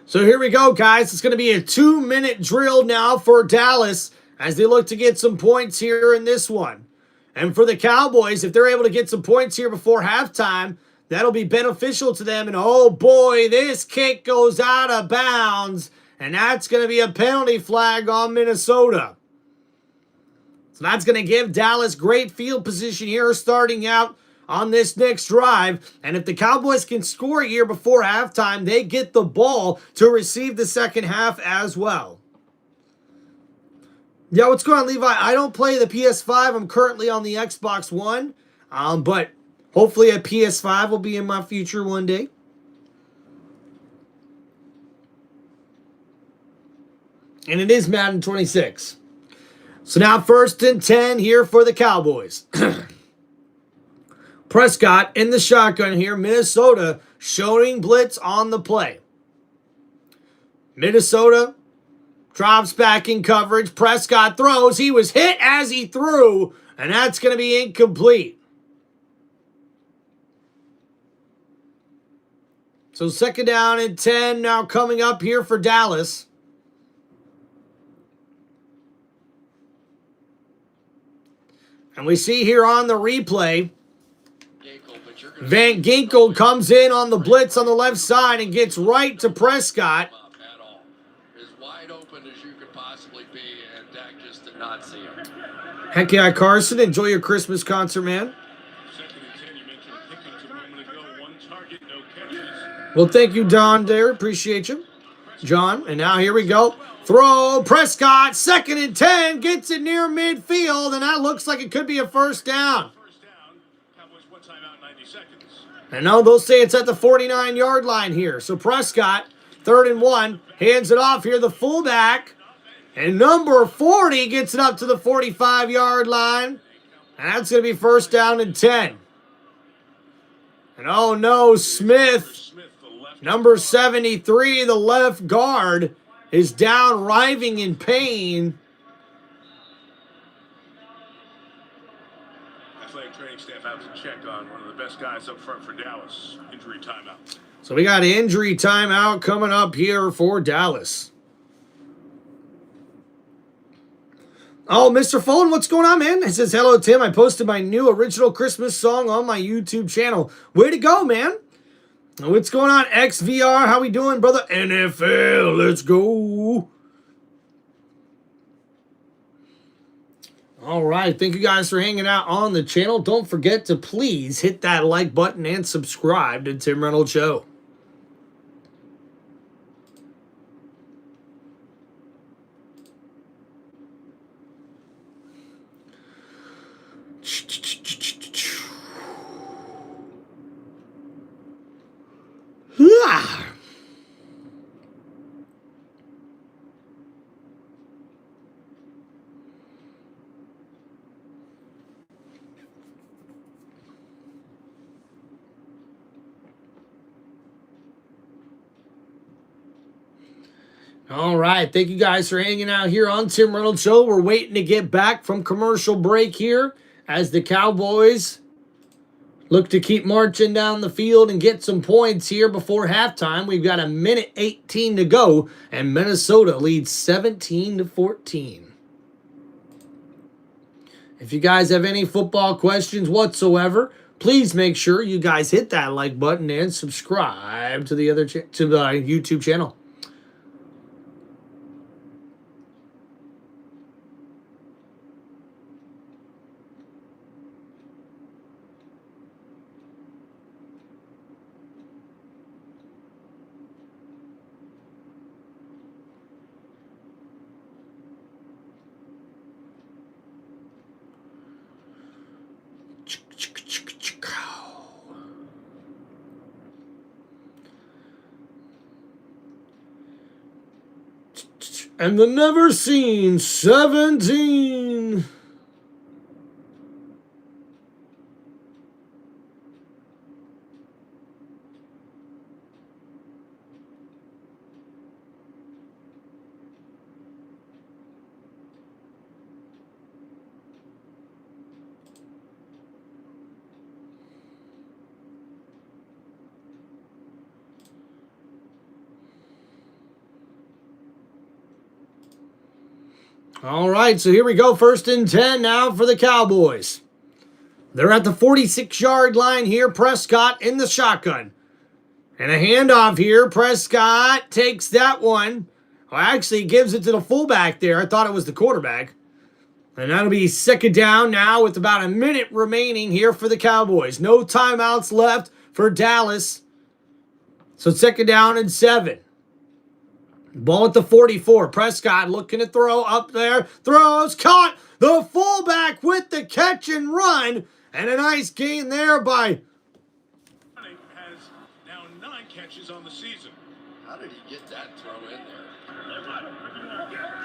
So here we go, guys. It's going to be a 2-minute drill now for Dallas as they look to get some points here in this one. And for the Cowboys, if they're able to get some points here before halftime, that'll be beneficial to them. And oh boy, this kick goes out of bounds. And that's going to be a penalty flag on Minnesota. So that's going to give Dallas great field position here starting out on this next drive. And if the Cowboys can score here before halftime, they get the ball to receive the second half as well. Yeah, what's going on, Levi? I don't play the PS5. I'm currently on the Xbox One. But hopefully a PS5 will be in my future one day. And it is Madden 26. So now 1st and 10 here for the Cowboys. Prescott in the shotgun here. Minnesota showing blitz on the play. Minnesota Drops back in coverage. Prescott throws. He was hit as he threw, and that's going to be incomplete. So 2nd down and 10 now coming up here for Dallas. And we see here on the replay, Van Ginkel comes in on the blitz on the left side and gets right to Prescott. As wide open as you could possibly be, and Dak just did not see him. Heck yeah, Carson. Enjoy your Christmas concert, man. 2nd and 10, you mentioned Pickens a moment ago. 1 target, no catches. Well, thank you, Don, there. Appreciate you. John, and now here we go. Throw, Prescott, 2nd and 10, gets it near midfield, and that looks like it could be a 1st down. First down. Cowboys 1 timeout, 90 seconds. And no, they'll say it's at the 49-yard line here. So Prescott, 3rd and 1, hands it off here, the fullback. And number 40 gets it up to the 45-yard line. And that's going to be 1st down and 10. And oh no, Smith, number 73, the left guard, is down, writhing in pain. Athletic training staff out to check on one of the best guys up front for Dallas. Injury timeout. So we got injury timeout coming up here for Dallas. Oh, Mr. Fulton, what's going on, man? It says, hello, Tim. I posted my new original Christmas song on my YouTube channel. Way to go, man. What's going on, XVR? How we doing, brother? NFL, let's go. All right. Thank you guys for hanging out on the channel. Don't forget to please hit that like button and subscribe to Tim Reynolds Show. All right. Thank you guys for hanging out here on Tim Reynolds Show. We're waiting to get back from commercial break here as the Cowboys look to keep marching down the field and get some points here before halftime. We've got 1:18 to go, and Minnesota leads 17-14. If you guys have any football questions whatsoever, please make sure you guys hit that like button and subscribe to the YouTube channel. And the never seen 17. All right, so here we go. 1st and 10 now for the Cowboys. They're at the 46-yard line here. Prescott in the shotgun. And a handoff here. Prescott takes that one. Well, actually, gives it to the fullback there. I thought it was the quarterback. And that'll be 2nd down now with about a minute remaining here for the Cowboys. No timeouts left for Dallas. So 2nd down and 7. Ball at the 44. Prescott looking to throw up there. Throws, caught. The fullback with the catch and run. And a nice gain there by... Has now 9 catches on the season. How did he get that throw in there?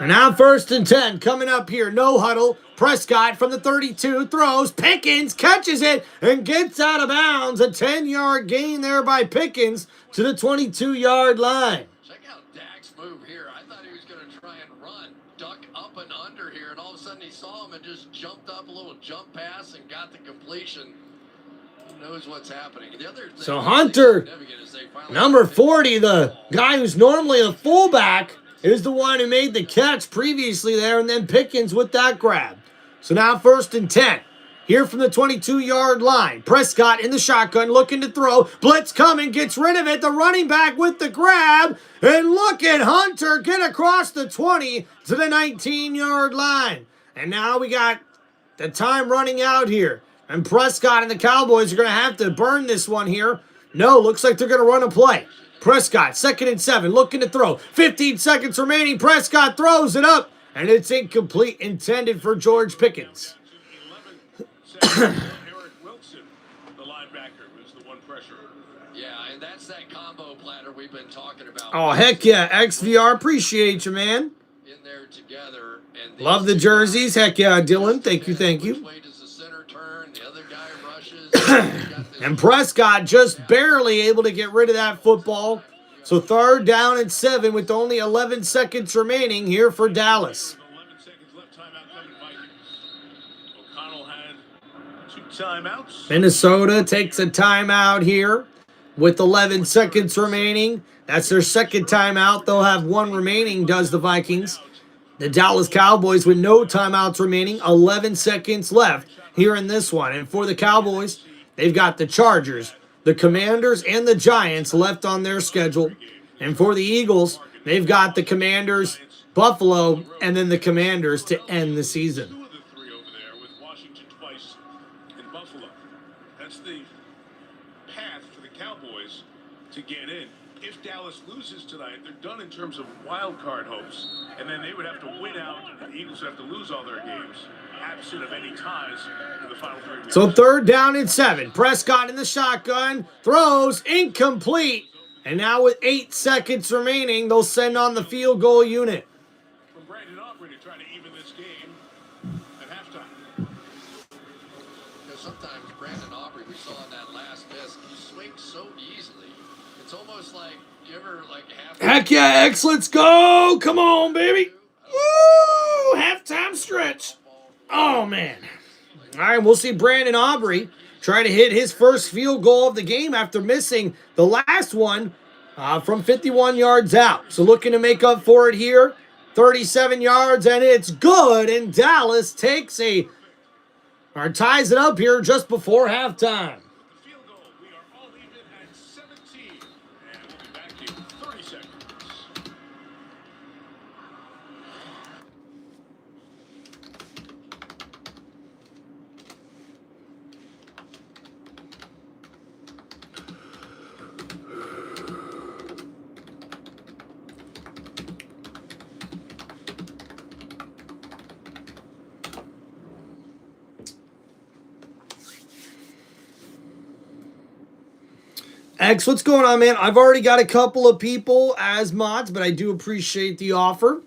And now 1st and 10 coming up here. No huddle. Prescott from the 32 throws. Pickens catches it and gets out of bounds. A 10-yard gain there by Pickens to the 22-yard line. Check out Dak's move here. I thought he was going to try and run up and under here, and all of a sudden he saw him and just jumped up a little jump pass and got the completion. Who knows what's happening? The other thing So Hunter, number 40, the guy who's normally a fullback, is the one who made the catch previously there, and then Pickens with that grab. So now 1st and 10. Here from the 22-yard line. Prescott in the shotgun, looking to throw. Blitz coming, gets rid of it. The running back with the grab. And look at Hunter get across the 20 to the 19-yard line. And now we got the time running out here. And Prescott and the Cowboys are going to have to burn this one here. No, looks like they're going to run a play. Prescott, 2nd and 7, looking to throw. 15 seconds remaining. Prescott throws it up. And it's incomplete, intended for George Pickens. Eric Wilson, the linebacker, was the one pressure. Yeah, and that's that combo platter we've been talking about. Oh, heck yeah. XVR, appreciate you, man. In there together. And love the jerseys. Heck yeah, Dylan. Thank you, thank you. Which way does the center turn? The other guy rushes. And Prescott just barely able to get rid of that football. So 3rd down and 7 with only 11 seconds remaining here for Dallas. 11 seconds left, timeout coming Vikings. O'Connell had 2 timeouts. Minnesota takes a timeout here with 11 seconds remaining. That's their 2nd timeout. They'll have 1 remaining, does the Vikings. The Dallas Cowboys with no timeouts remaining. 11 seconds left here in this one. And for the Cowboys, they've got the Chargers, the Commanders, and the Giants left on their schedule. And for the Eagles, they've got the Commanders, Buffalo, and then the Commanders to end the season. 2 of the 3 over there with Washington twice in Buffalo. That's the path for the Cowboys to get in. If Dallas loses tonight, they're done in terms of wild card hopes. And then they would have to win out, and the Eagles would have to lose all their games, absent of any ties in the final 3 weeks. So 3rd down and 7. Prescott in the shotgun. Throws incomplete. And now with 8 seconds remaining, they'll send on the field goal unit. From Brandon Aubrey to try to even this game at halftime. Because sometimes Brandon Aubrey, we saw in that last miss, he swings so easily. It's almost like, give her like half. Heck yeah, X, let's go. Come on, baby. Woo! Halftime stretch. Oh, man. All right, we'll see Brandon Aubrey try to hit his first field goal of the game after missing the last one from 51 yards out. So looking to make up for it here. 37 yards, and it's good. And Dallas ties it up here just before halftime. The field goal, we are all even at 17. And we'll be back in 30 seconds. X, what's going on, man? I've already got a couple of people as mods, but I do appreciate the offer.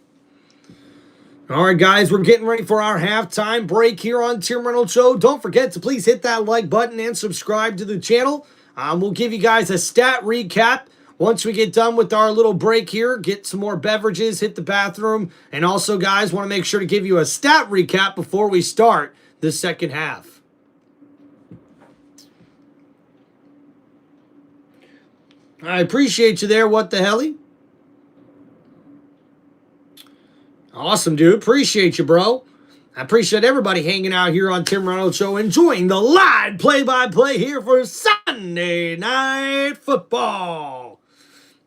All right, guys, we're getting ready for our halftime break here on Tim Reynolds Show. Don't forget to please hit that like button and subscribe to the channel. We'll give you guys a stat recap once we get done with our little break here. Get some more beverages, hit the bathroom, and also, guys, want to make sure to give you a stat recap before we start the second half. I appreciate you there. What the helly? Awesome, dude. Appreciate you, bro. I appreciate everybody hanging out here on Tim Reynolds Show, enjoying the live play-by-play here for Sunday Night Football.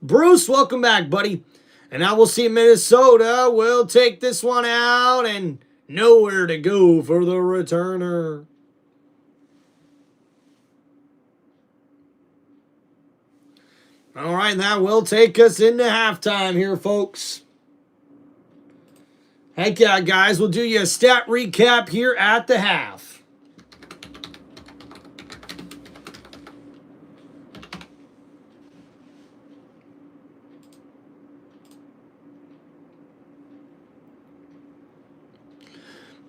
Bruce, welcome back, buddy. And now we'll see Minnesota will take this one out and nowhere to go for the returner. All right, that will take us into halftime here, folks. Heck yeah, guys. We'll do you a stat recap here at the half.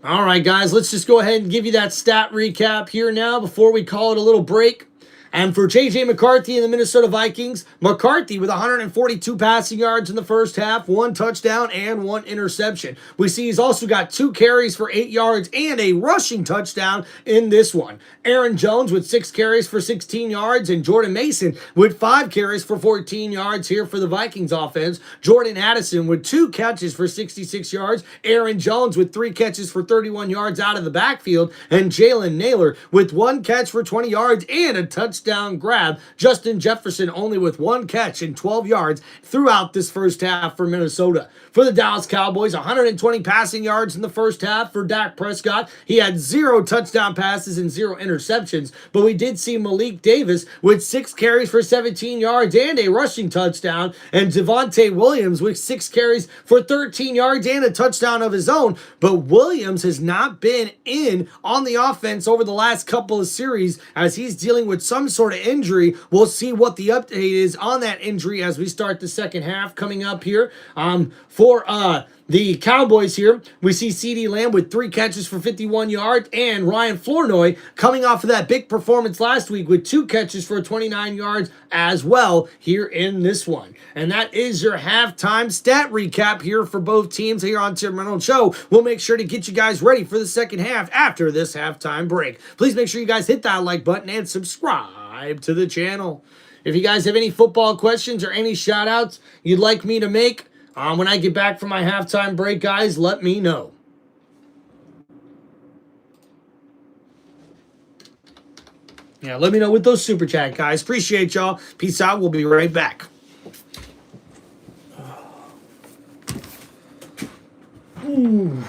All right, guys. Let's just go ahead and give you that stat recap here now before we call it a little break. And for J.J. McCarthy and the Minnesota Vikings, McCarthy with 142 passing yards in the first half, 1 touchdown and 1 interception. We see he's also got 2 carries for 8 yards and a rushing touchdown in this one. Aaron Jones with 6 carries for 16 yards and Jordan Mason with 5 carries for 14 yards here for the Vikings offense. Jordan Addison with 2 catches for 66 yards. Aaron Jones with 3 catches for 31 yards out of the backfield. And Jalen Naylor with 1 catch for 20 yards and a touchdown grab. Justin Jefferson only with 1 catch and 12 yards throughout this first half for Minnesota. For the Dallas Cowboys, 120 passing yards in the first half for Dak Prescott. He had 0 touchdown passes and 0 interceptions, but we did see Malik Davis with 6 carries for 17 yards and a rushing touchdown, and Devontae Williams with 6 carries for 13 yards and a touchdown of his own. But Williams has not been in on the offense over the last couple of series as he's dealing with some sort of injury. We'll see what the update is on that injury as we start the second half coming up here. For the Cowboys here, we see CeeDee Lamb with 3 catches for 51 yards, and Ryan Flournoy coming off of that big performance last week with 2 catches for 29 yards as well here in this one. And that is your halftime stat recap here for both teams here on Tim Reynolds Show. We'll make sure to get you guys ready for the second half after this halftime break. Please make sure you guys hit that like button and subscribe to the channel. If you guys have any football questions or any shout outs you'd like me to make, when I get back from my halftime break, guys, let me know. Yeah, let me know with those super chat, guys. Appreciate y'all. Peace out. We'll be right back. Ooh.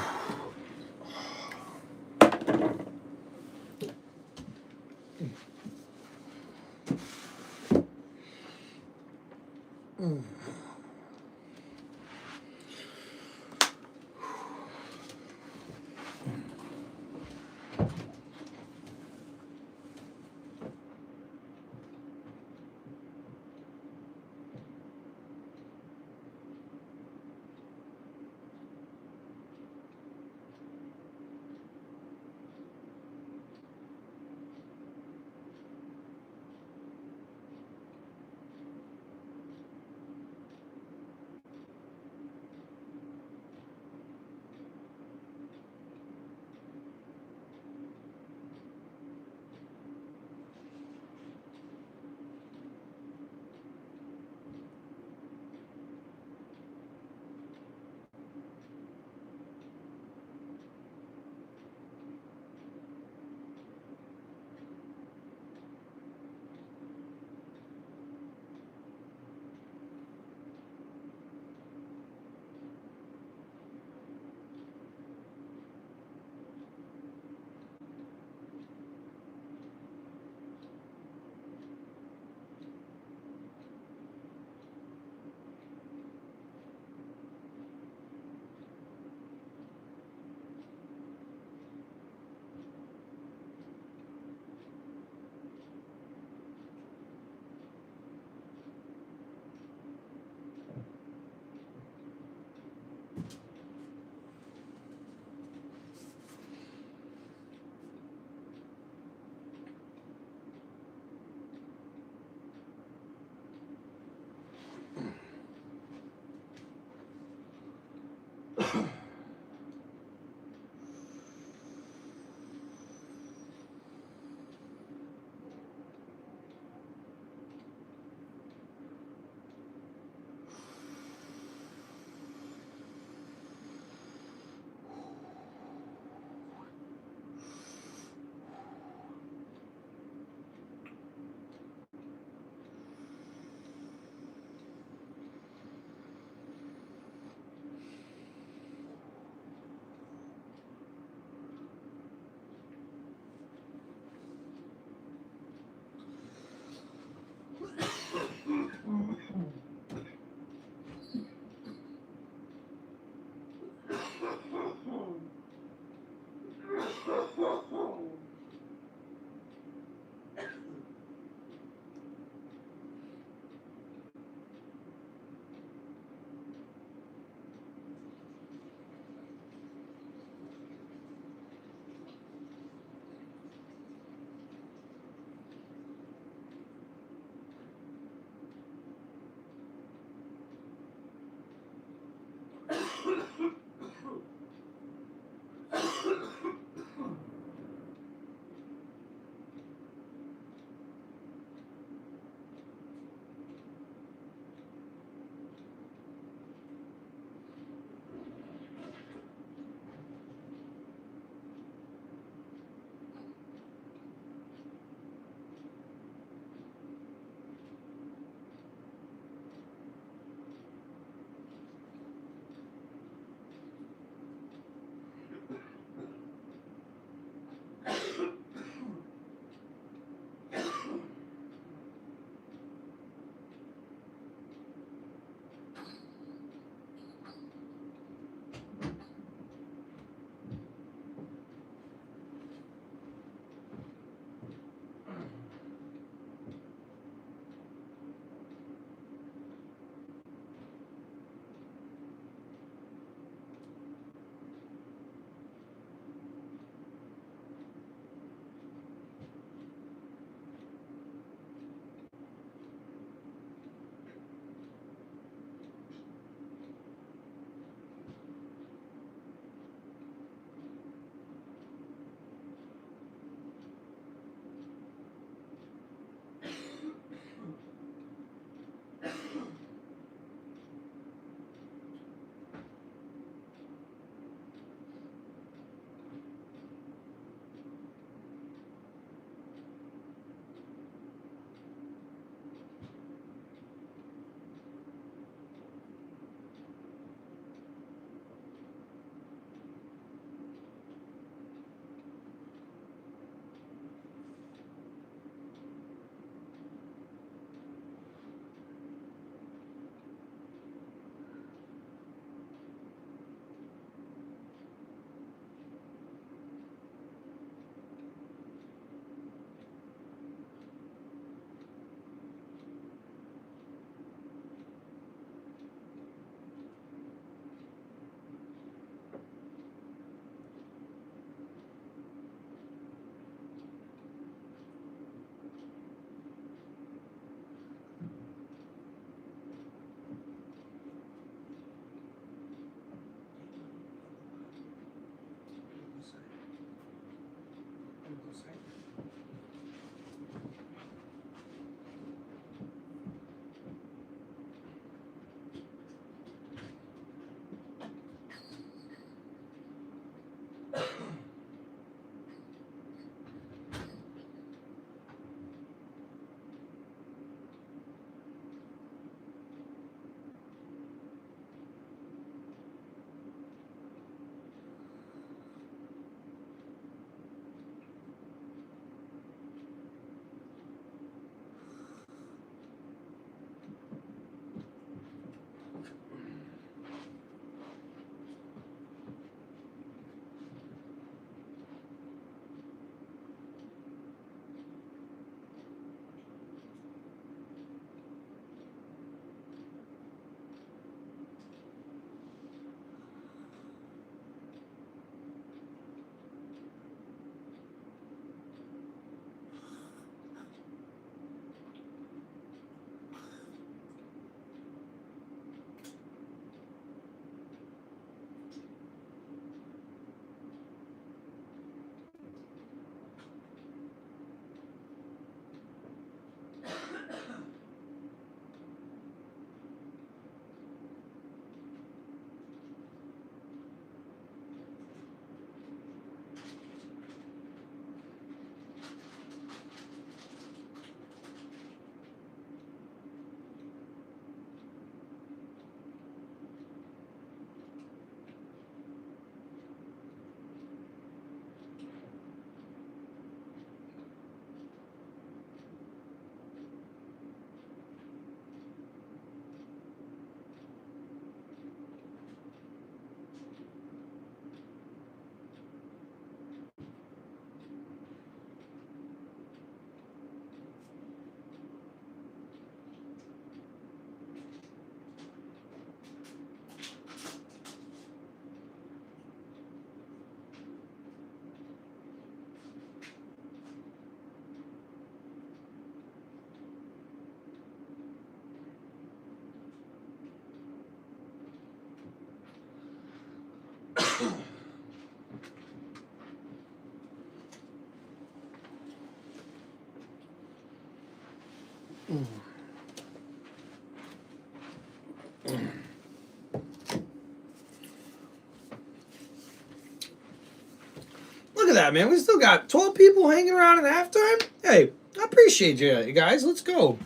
Look at that, man. We still got 12 people hanging around at halftime. Hey, I appreciate you guys. Let's go.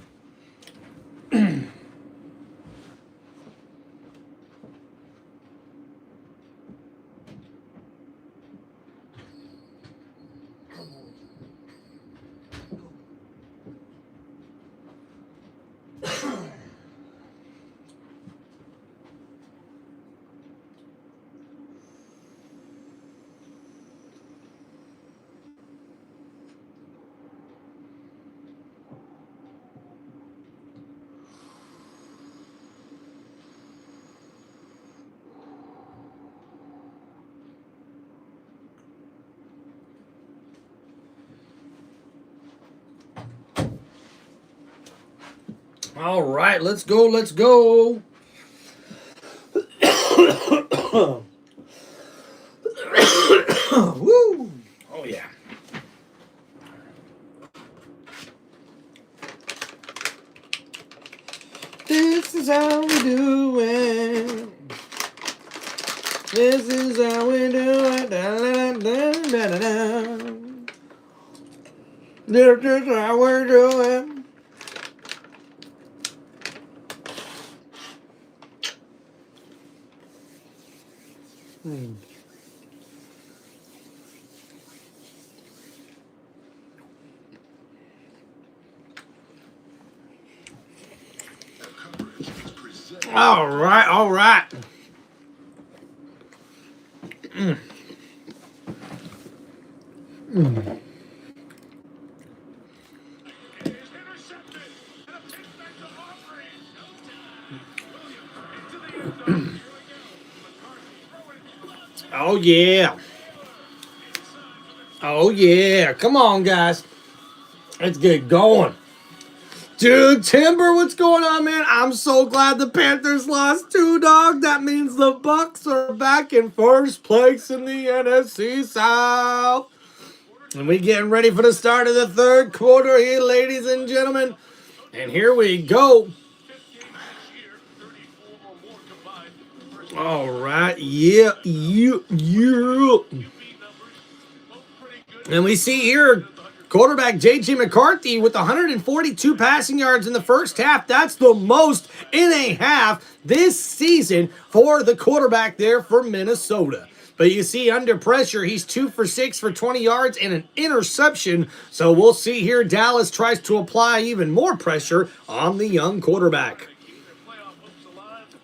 All right, let's go. Let's go. Woo! Oh yeah. This is how we do it. This is how we do it. Da, da, da, da, da, da. This is how we do it. All right, all right. Oh yeah. Oh yeah. Come on, guys. Let's get going. Dude, Timber, what's going on, man? I'm so glad the Panthers lost too, dog. That means the Bucks are back in first place in the NFC South. And we getting ready for the start of the third quarter here, ladies and gentlemen. And here we go. All right. Yeah. And we see here quarterback J.J. McCarthy with 142 passing yards in the first half. That's the most in a half this season for the quarterback there for Minnesota. But you see, under pressure, he's 2 for 6 for 20 yards and an interception. So we'll see here Dallas tries to apply even more pressure on the young quarterback.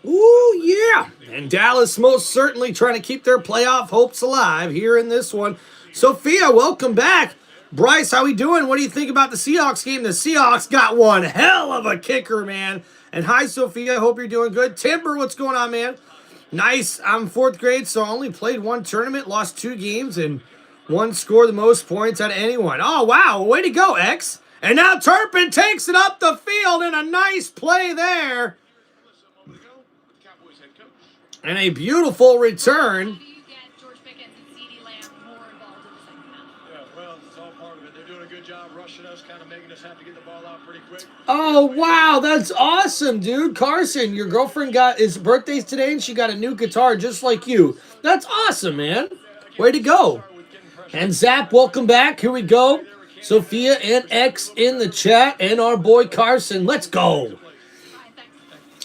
Ooh, yeah. And Dallas most certainly trying to keep their playoff hopes alive here in this one. Sophia, welcome back. Bryce, how we doing? What do you think about the Seahawks game? The Seahawks got one hell of a kicker, man. And hi, Sophia. I hope you're doing good. Timber, what's going on, man? Nice. I'm fourth grade, so I only played one tournament, lost 2 games, and one scored the most points out of anyone. Oh, wow. Way to go, X. And now Turpin takes it up the field in a nice play there. And a beautiful return. Oh, wow, that's awesome, dude. Carson, your girlfriend got his birthday's today, and she got a new guitar just like you. That's awesome, man. Way to go. And Zap, welcome back. Here we go. Sophia and X in the chat, and our boy Carson. Let's go.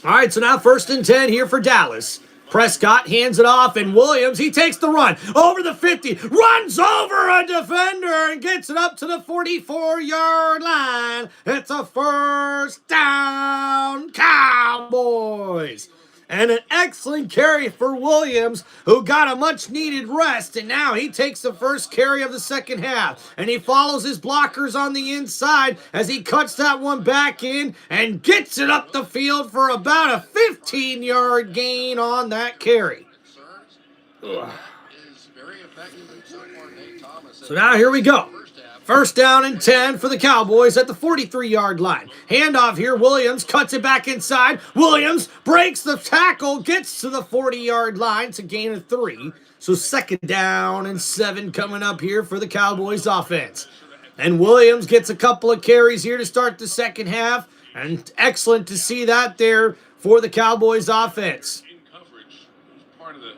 All right, so now 1st and 10 here for Dallas. Prescott hands it off, and Williams, he takes the run over the 50, runs over a defender, and gets it up to the 44-yard line. It's a first down, Cowboys. And an excellent carry for Williams, who got a much-needed rest, and now he takes the first carry of the second half. And he follows his blockers on the inside as he cuts that one back in and gets it up the field for about a 15-yard gain on that carry. Ugh. So now here we go. First down and 10 for the Cowboys at the 43-yard line. Handoff here. Williams cuts it back inside. Williams breaks the tackle, gets to the 40-yard line to gain of 3. So 2nd down and 7 coming up here for the Cowboys offense. And Williams gets a couple of carries here to start the second half. And excellent to see that there for the Cowboys offense. In coverage, part of the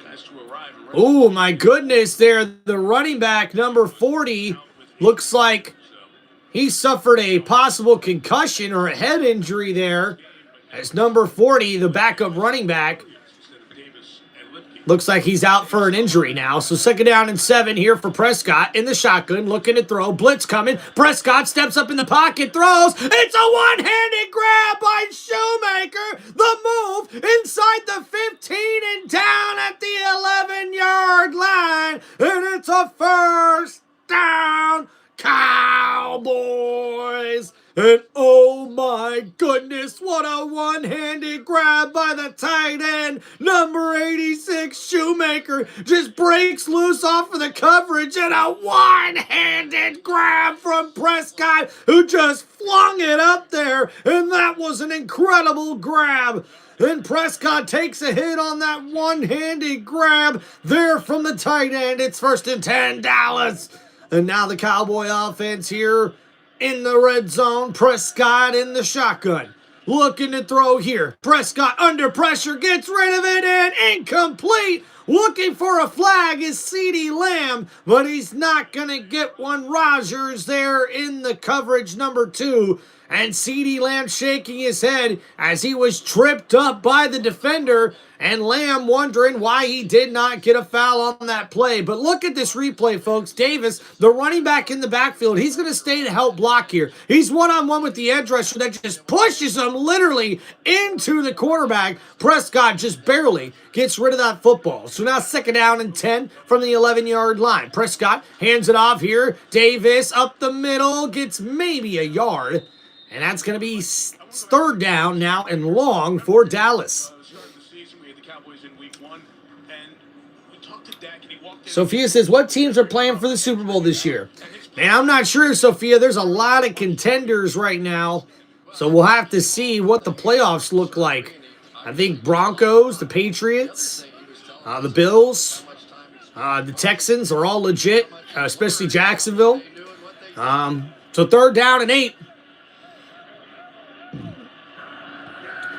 guys to arrive. Oh, my goodness there. The running back, number 40, looks like he suffered a possible concussion or a head injury there. As number 40, the backup running back, looks like he's out for an injury now. So 2nd down and 7 here for Prescott in the shotgun, looking to throw. Blitz coming. Prescott steps up in the pocket, throws. It's a one-handed grab by Shoemaker. The move inside the 15 and down at the 11-yard line. And it's a first down, Cowboys. And oh my goodness, what a one-handed grab by the tight end. Number 86, Shoemaker, just breaks loose off of the coverage, and a one-handed grab from Prescott, who just flung it up there. And that was an incredible grab. And Prescott takes a hit on that one-handed grab there from the tight end. It's 1st and 10, Dallas. And now the Cowboy offense here in the red zone. Prescott in the shotgun. Looking to throw here. Prescott under pressure. Gets rid of it and incomplete. Looking for a flag is CeeDee Lamb, but he's not going to get one. Rodgers there in the coverage, number 2. And CeeDee Lamb shaking his head as he was tripped up by the defender. And Lamb wondering why he did not get a foul on that play. But look at this replay, folks. Davis, the running back in the backfield, he's going to stay to help block here. He's one-on-one with the edge rusher that just pushes him literally into the quarterback. Prescott just barely gets rid of that football. So now 2nd down and 10 from the 11-yard line. Prescott hands it off here. Davis up the middle, gets maybe a yard. And that's going to be 3rd down now and long for Dallas. Sophia says, what teams are playing for the Super Bowl this year? Man, I'm not sure, Sophia. There's a lot of contenders right now. So we'll have to see what the playoffs look like. I think Broncos, the Patriots, the Bills, the Texans are all legit, especially Jacksonville. So 3rd down and 8.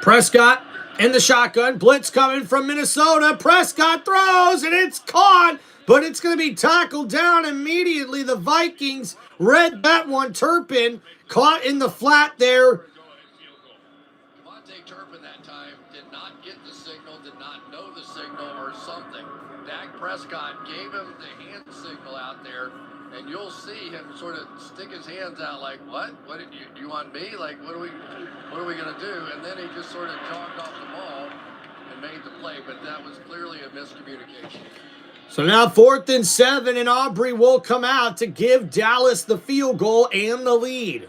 Prescott in the shotgun. Blitz coming from Minnesota. Prescott throws, and it's caught, but it's going to be tackled down immediately. The Vikings read that one. Turpin caught in the flat there. Turpin that time did not get the signal, did not know the signal or something. Dak Prescott gave him the hand signal out there, and you'll see him sort of stick his hands out like, what? What you want me? Like, what are we going to do? And then he just sort of jogged off the ball and made the play, but that was clearly a miscommunication. So now 4th and 7, and Aubrey will come out to give Dallas the field goal and the lead.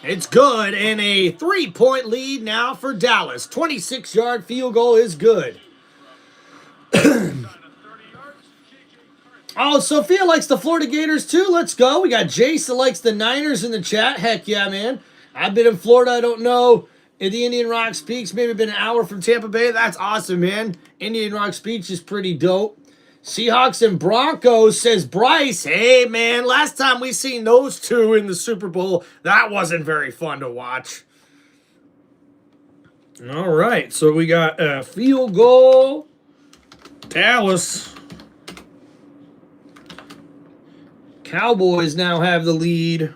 It's good, and a 3-point lead now for Dallas. 26-yard field goal is good. Oh, Sophia likes the Florida Gators too. Let's go. We got Jace that likes the Niners in the chat. Heck yeah, man. I've been in Florida. I don't know. In the Indian Rocks Peaks, maybe been an hour from Tampa Bay. That's awesome, man. Indian Rocks Beach is pretty dope. Seahawks and Broncos, says Bryce. Hey, man, last time we seen those two in the Super Bowl, that wasn't very fun to watch. All right, so we got a field goal. Dallas. Cowboys now have the lead.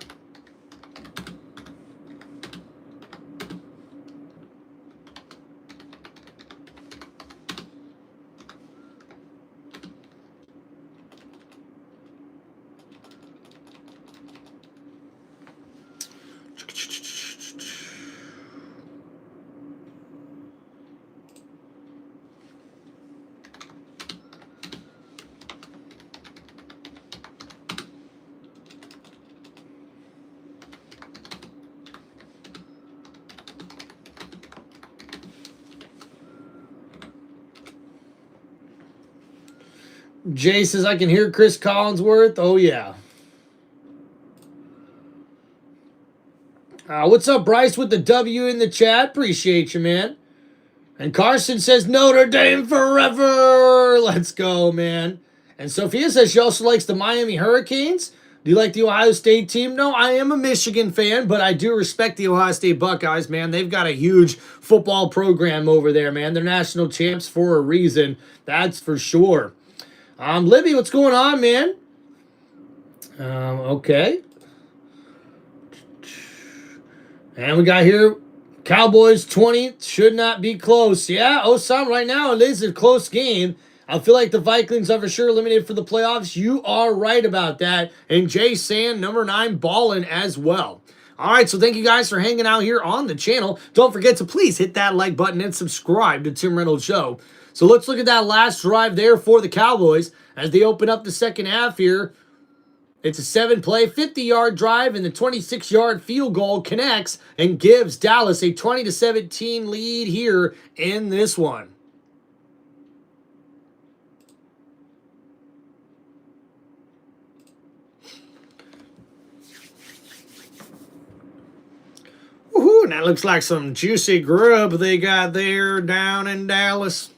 Jay says, I can hear Chris Collinsworth. Oh, yeah. What's up, Bryce, with the W in the chat? Appreciate you, man. And Carson says, Notre Dame forever. Let's go, man. And Sophia says she also likes the Miami Hurricanes. Do you like the Ohio State team? No, I am a Michigan fan, but I do respect the Ohio State Buckeyes, man. They've got a huge football program over there, man. They're national champs for a reason. That's for sure. Libby, what's going on, man? Okay. And we got here, Cowboys 20, should not be close. Yeah, Osam, right now it is a close game. I feel like the Vikings are for sure eliminated for the playoffs. You are right about that. And Jay Sand, number 9, balling as well. All right, so thank you guys for hanging out here on the channel. Don't forget to please hit that like button and subscribe to Tim Reynolds Show. So let's look at that last drive there for the Cowboys as they open up the second half here. It's a 7-play, 50-yard drive, and the 26-yard field goal connects and gives Dallas a 20-17 lead here in this one. Woohoo, and that looks like some juicy grub they got there down in Dallas.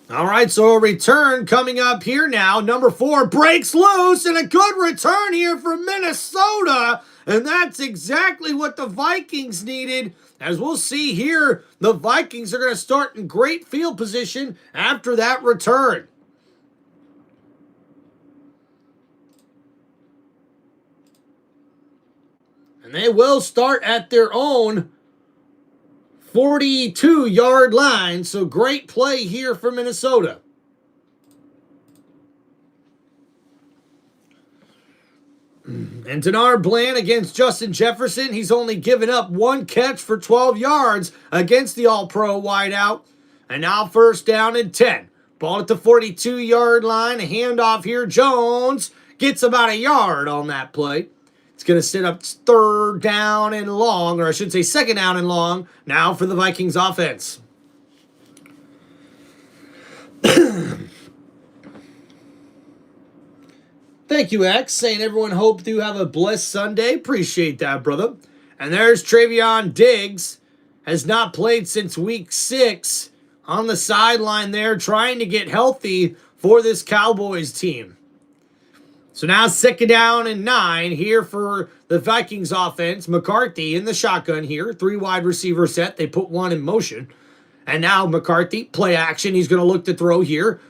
All right, so a return coming up here now. Number 4 breaks loose, and a good return here from Minnesota. And that's exactly what the Vikings needed. As we'll see here, the Vikings are going to start in great field position after that return. And they will start at their own 42-yard line. So great play here for Minnesota. And Denard Bland against Justin Jefferson. He's only given up 1 catch for 12 yards against the All-Pro wideout. And now first down and 10. Ball at the 42-yard line. A handoff here. Jones gets about a yard on that play. It's going to set up third down and long, or I should say second down and long, now for the Vikings offense. Thank you, X, saying everyone hope you have a blessed Sunday. Appreciate that, brother. And there's Travion Diggs. Has not played since week 6 on the sideline there, trying to get healthy for this Cowboys team. So now second down and 9 here for the Vikings offense. McCarthy in the shotgun here. 3 wide receiver set. They put 1 in motion. And now McCarthy, play action. He's going to look to throw here.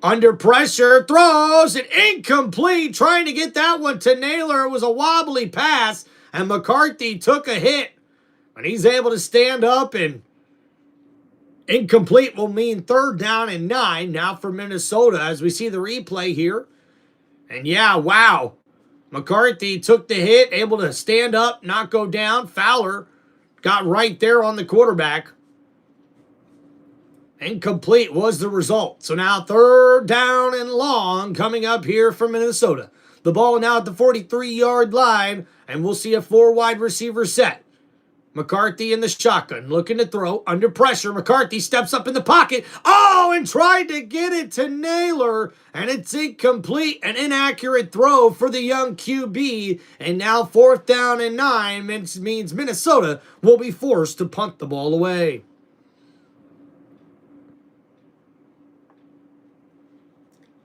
Under pressure, throws it incomplete. Trying to get that one to Naylor. It was a wobbly pass. And McCarthy took a hit. And he's able to stand up, and incomplete will mean third down and 9 now for Minnesota as we see the replay here. And yeah, wow. McCarthy took the hit, able to stand up, not go down. Fowler got right there on the quarterback. Incomplete was the result. So now third down and long coming up here for Minnesota. The ball now at the 43-yard line, and we'll see a 4 wide receiver set. McCarthy in the shotgun, looking to throw, under pressure. McCarthy steps up in the pocket. Oh, and tried to get it to Naylor, and it's incomplete. An inaccurate throw for the young QB. And now fourth down and 9 means Minnesota will be forced to punt the ball away.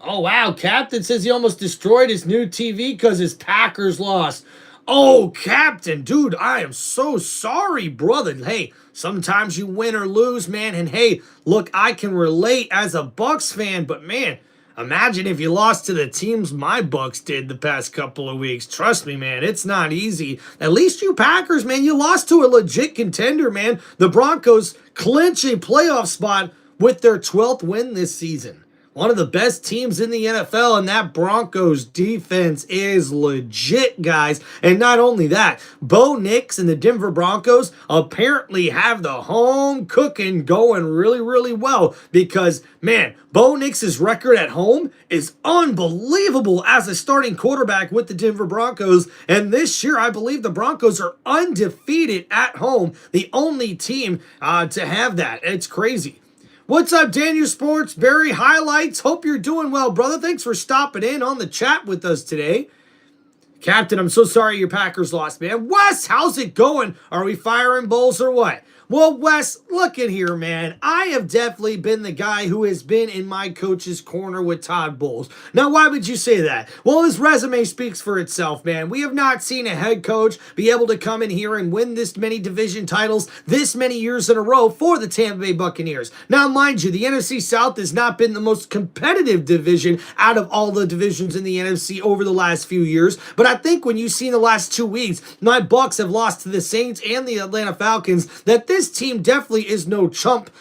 Oh, wow. Captain says he almost destroyed his new TV because his Packers lost. Oh, Captain, dude, I am so sorry, brother. Hey, sometimes you win or lose, man. And hey, look, I can relate as a Bucs fan, but man, imagine if you lost to the teams my Bucs did the past couple of weeks. Trust me, man, it's not easy. At least you Packers, man, you lost to a legit contender, man. The Broncos clinch a playoff spot with their 12th win this season. One of the best teams in the NFL, and that Broncos defense is legit, guys. And not only that, Bo Nix and the Denver Broncos apparently have the home cooking going really, really well because, man, Bo Nix's record at home is unbelievable as a starting quarterback with the Denver Broncos. And this year, I believe the Broncos are undefeated at home, the only team to have that. It's crazy. What's up, Daniel Sports? Barry Highlights. Hope you're doing well, brother. Thanks for stopping in on the chat with us today. Captain, I'm so sorry your Packers lost, man. Wes, how's it going? Are we firing Bowles or what? Well, Wes, look at here, man. I have definitely been the guy who has been in my coach's corner with Todd Bowles. Now, why would you say that? Well, his resume speaks for itself, man. We have not seen a head coach be able to come in here and win this many division titles this many years in a row for the Tampa Bay Buccaneers. Now, mind you, the NFC South has not been the most competitive division out of all the divisions in the NFC over the last few years, but I think when you see in the last 2 weeks, my Bucs have lost to the Saints and the Atlanta Falcons, that this team definitely is no chump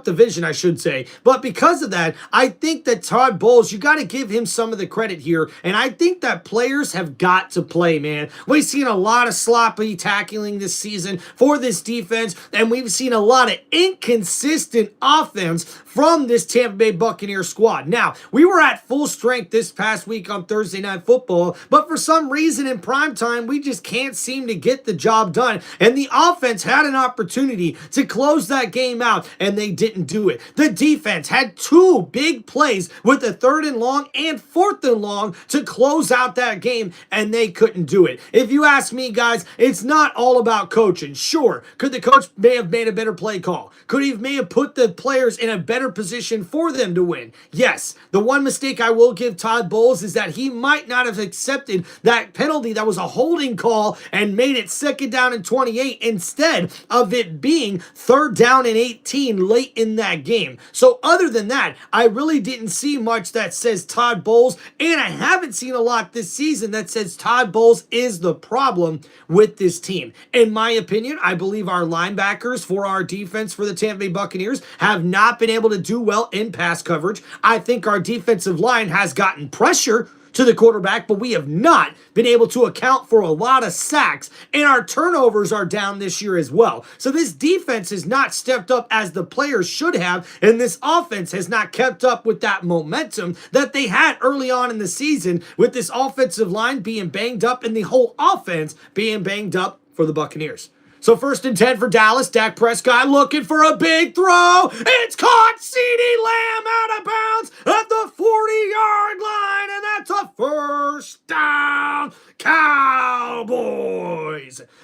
division, I should say. But because of that, I think that Todd Bowles, you got to give him some of the credit here. And I think that players have got to play, man. We've seen a lot of sloppy tackling this season for this defense, and we've seen a lot of inconsistent offense from this Tampa Bay Buccaneers squad. Now, we were at full strength this past week on Thursday Night Football, but for some reason in primetime, we just can't seem to get the job done. And the offense had an opportunity to close that game out, and they didn't do it. The defense had 2 big plays with a 3rd and long and 4th and long to close out that game, and they couldn't do it. If you ask me, guys, it's not all about coaching. Sure, could the coach may have made a better play call? Could he may have put the players in a better position for them to win? Yes. The one mistake I will give Todd Bowles is that he might not have accepted that penalty that was a holding call and made it 2nd down and 28 instead of it being 3rd down and 18 late in that game. So other than that, I really didn't see much that says Todd Bowles, and I haven't seen a lot this season that says Todd Bowles is the problem with this team. In my opinion, I believe our linebackers for our defense for the Tampa Bay Buccaneers have not been able to do well in pass coverage. I think our defensive line has gotten pressure to the quarterback, but we have not been able to account for a lot of sacks, and our turnovers are down this year as well. So this defense has not stepped up as the players should have, and this offense has not kept up with that momentum that they had early on in the season, with this offensive line being banged up and the whole offense being banged up for the Buccaneers. So 1st and 10 for Dallas. Dak Prescott looking for a big throw. It's caught. CeeDee Lamb out of bounds at the 40-yard line, and that's a 1st down. Cowboys.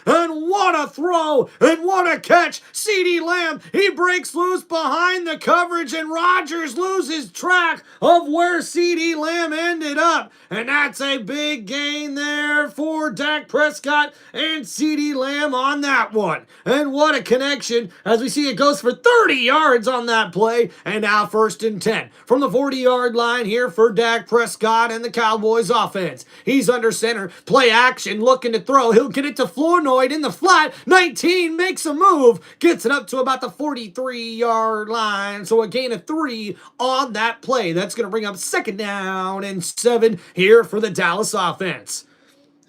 And what a throw and what a catch. CeeDee Lamb, he breaks loose behind the coverage, and Rodgers loses track of where CeeDee Lamb ended up. And that's a big gain there for Dak Prescott and CeeDee Lamb on that one. And what a connection, as we see it goes for 30 yards on that play. And now 1st and 10 from the 40-yard line here for Dak Prescott and the Cowboys offense. He's under center, play action, looking to throw. He'll get it to Flournoy in the flat. 19 makes a move, gets it up to about the 43-yard line. So a gain of 3 on that play. That's going to bring up 2nd down and 7 here for the Dallas offense.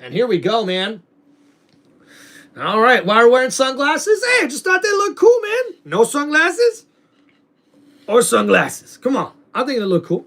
And here we go, man. All right, why are we wearing sunglasses? Hey, I just thought they looked cool, man. No sunglasses? Or sunglasses? Come on. I think they look cool.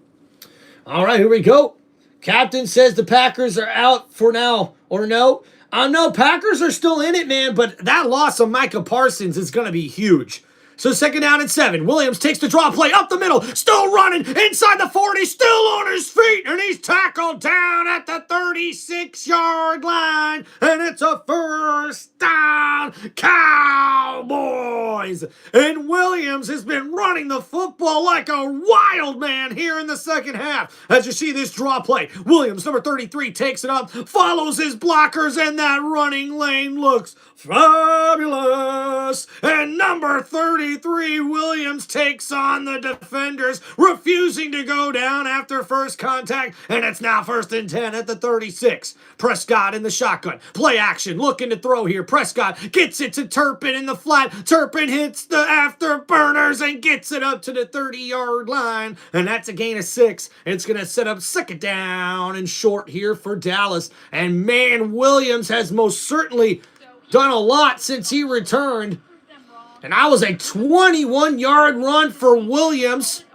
All right, here we go. Captain says the Packers are out for now, or no? No, Packers are still in it, man, but that loss of Micah Parsons is going to be huge. So 2nd down and 7. Williams takes the draw play up the middle. Still running inside the 40. Still on his feet. And he's tackled down at the 36-yard line. And it's a 1st down. Cowboys. And Williams has been running the football like a wild man here in the 2nd half. As you see this draw play, Williams, number 33, takes it up, follows his blockers, and that running lane looks fabulous. And number 33, Williams, takes on the defenders, refusing to go down after first contact, and it's now 1st and 10 at the 36. Prescott in the shotgun. Play action, looking to throw here. Prescott gets it to Turpin in the flat. Turpin hits the afterburners and gets it up to the 30-yard line, and that's a gain of 6. It's going to set up 2nd down and short here for Dallas. And man, Williams has most certainly done a lot since he returned. And that was a 21-yard run for Williams.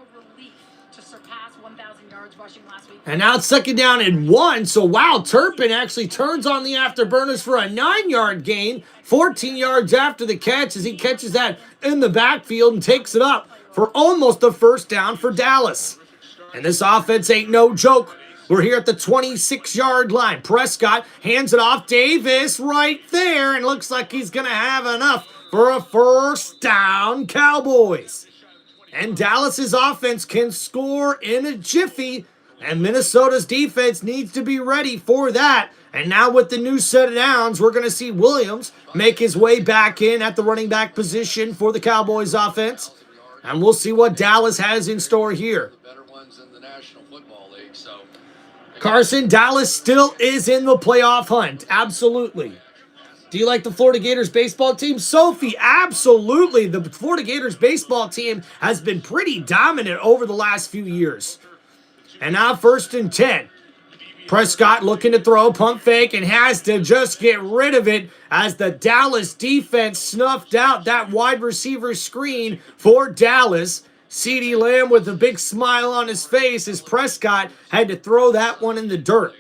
And now it's 2nd down and 1. So, wow, Turpin actually turns on the afterburners for a 9-yard gain. 14 yards after the catch as he catches that in the backfield and takes it up for almost a 1st down for Dallas. And this offense ain't no joke. We're here at the 26-yard line. Prescott hands it off. Davis right there, and looks like he's going to have enough for a first down, Cowboys. And Dallas's offense can score in a jiffy, and Minnesota's defense needs to be ready for that. And now with the new set of downs, we're going to see Williams make his way back in at the running back position for the Cowboys offense. And we'll see what Dallas has in store here. Carson, Dallas still is in the playoff hunt. Absolutely. Do you like the Florida Gators baseball team? Sophie, absolutely. The Florida Gators baseball team has been pretty dominant over the last few years. And now 1st and 10. Prescott looking to throw, pump fake, and has to just get rid of it as the Dallas defense snuffed out that wide receiver screen for Dallas. CeeDee Lamb with a big smile on his face as Prescott had to throw that one in the dirt.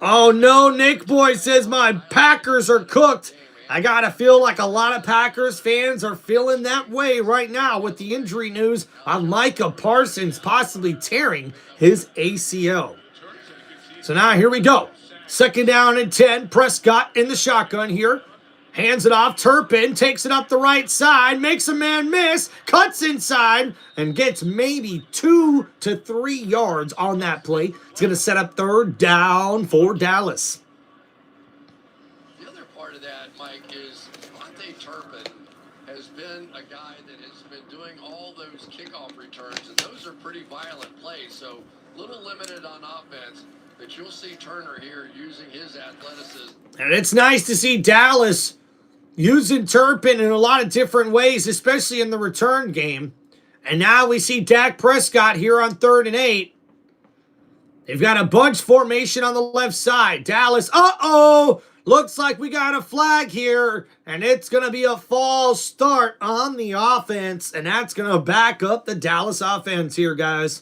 Oh no, Nick Boy says my Packers are cooked. I gotta feel like a lot of Packers fans are feeling that way right now with the injury news on Micah Parsons possibly tearing his ACL. So now here we go. 2nd down and 10. Prescott in the shotgun here. Hands it off. Turpin takes it up the right side, makes a man miss, cuts inside, and gets maybe 2 to 3 yards on that play. It's going to set up 3rd down for Dallas. The other part of that, Mike, is Turpin has been a guy that has been doing all those kickoff returns, and those are pretty violent plays, so a little limited on offense. But you'll see Turner here using his athleticism. And it's nice to see Dallas using Turpin in a lot of different ways, especially in the return game. And now we see Dak Prescott here on 3rd and 8. They've got a bunch formation on the left side. Dallas, looks like we got a flag here. And it's going to be a false start on the offense. And that's going to back up the Dallas offense here, guys.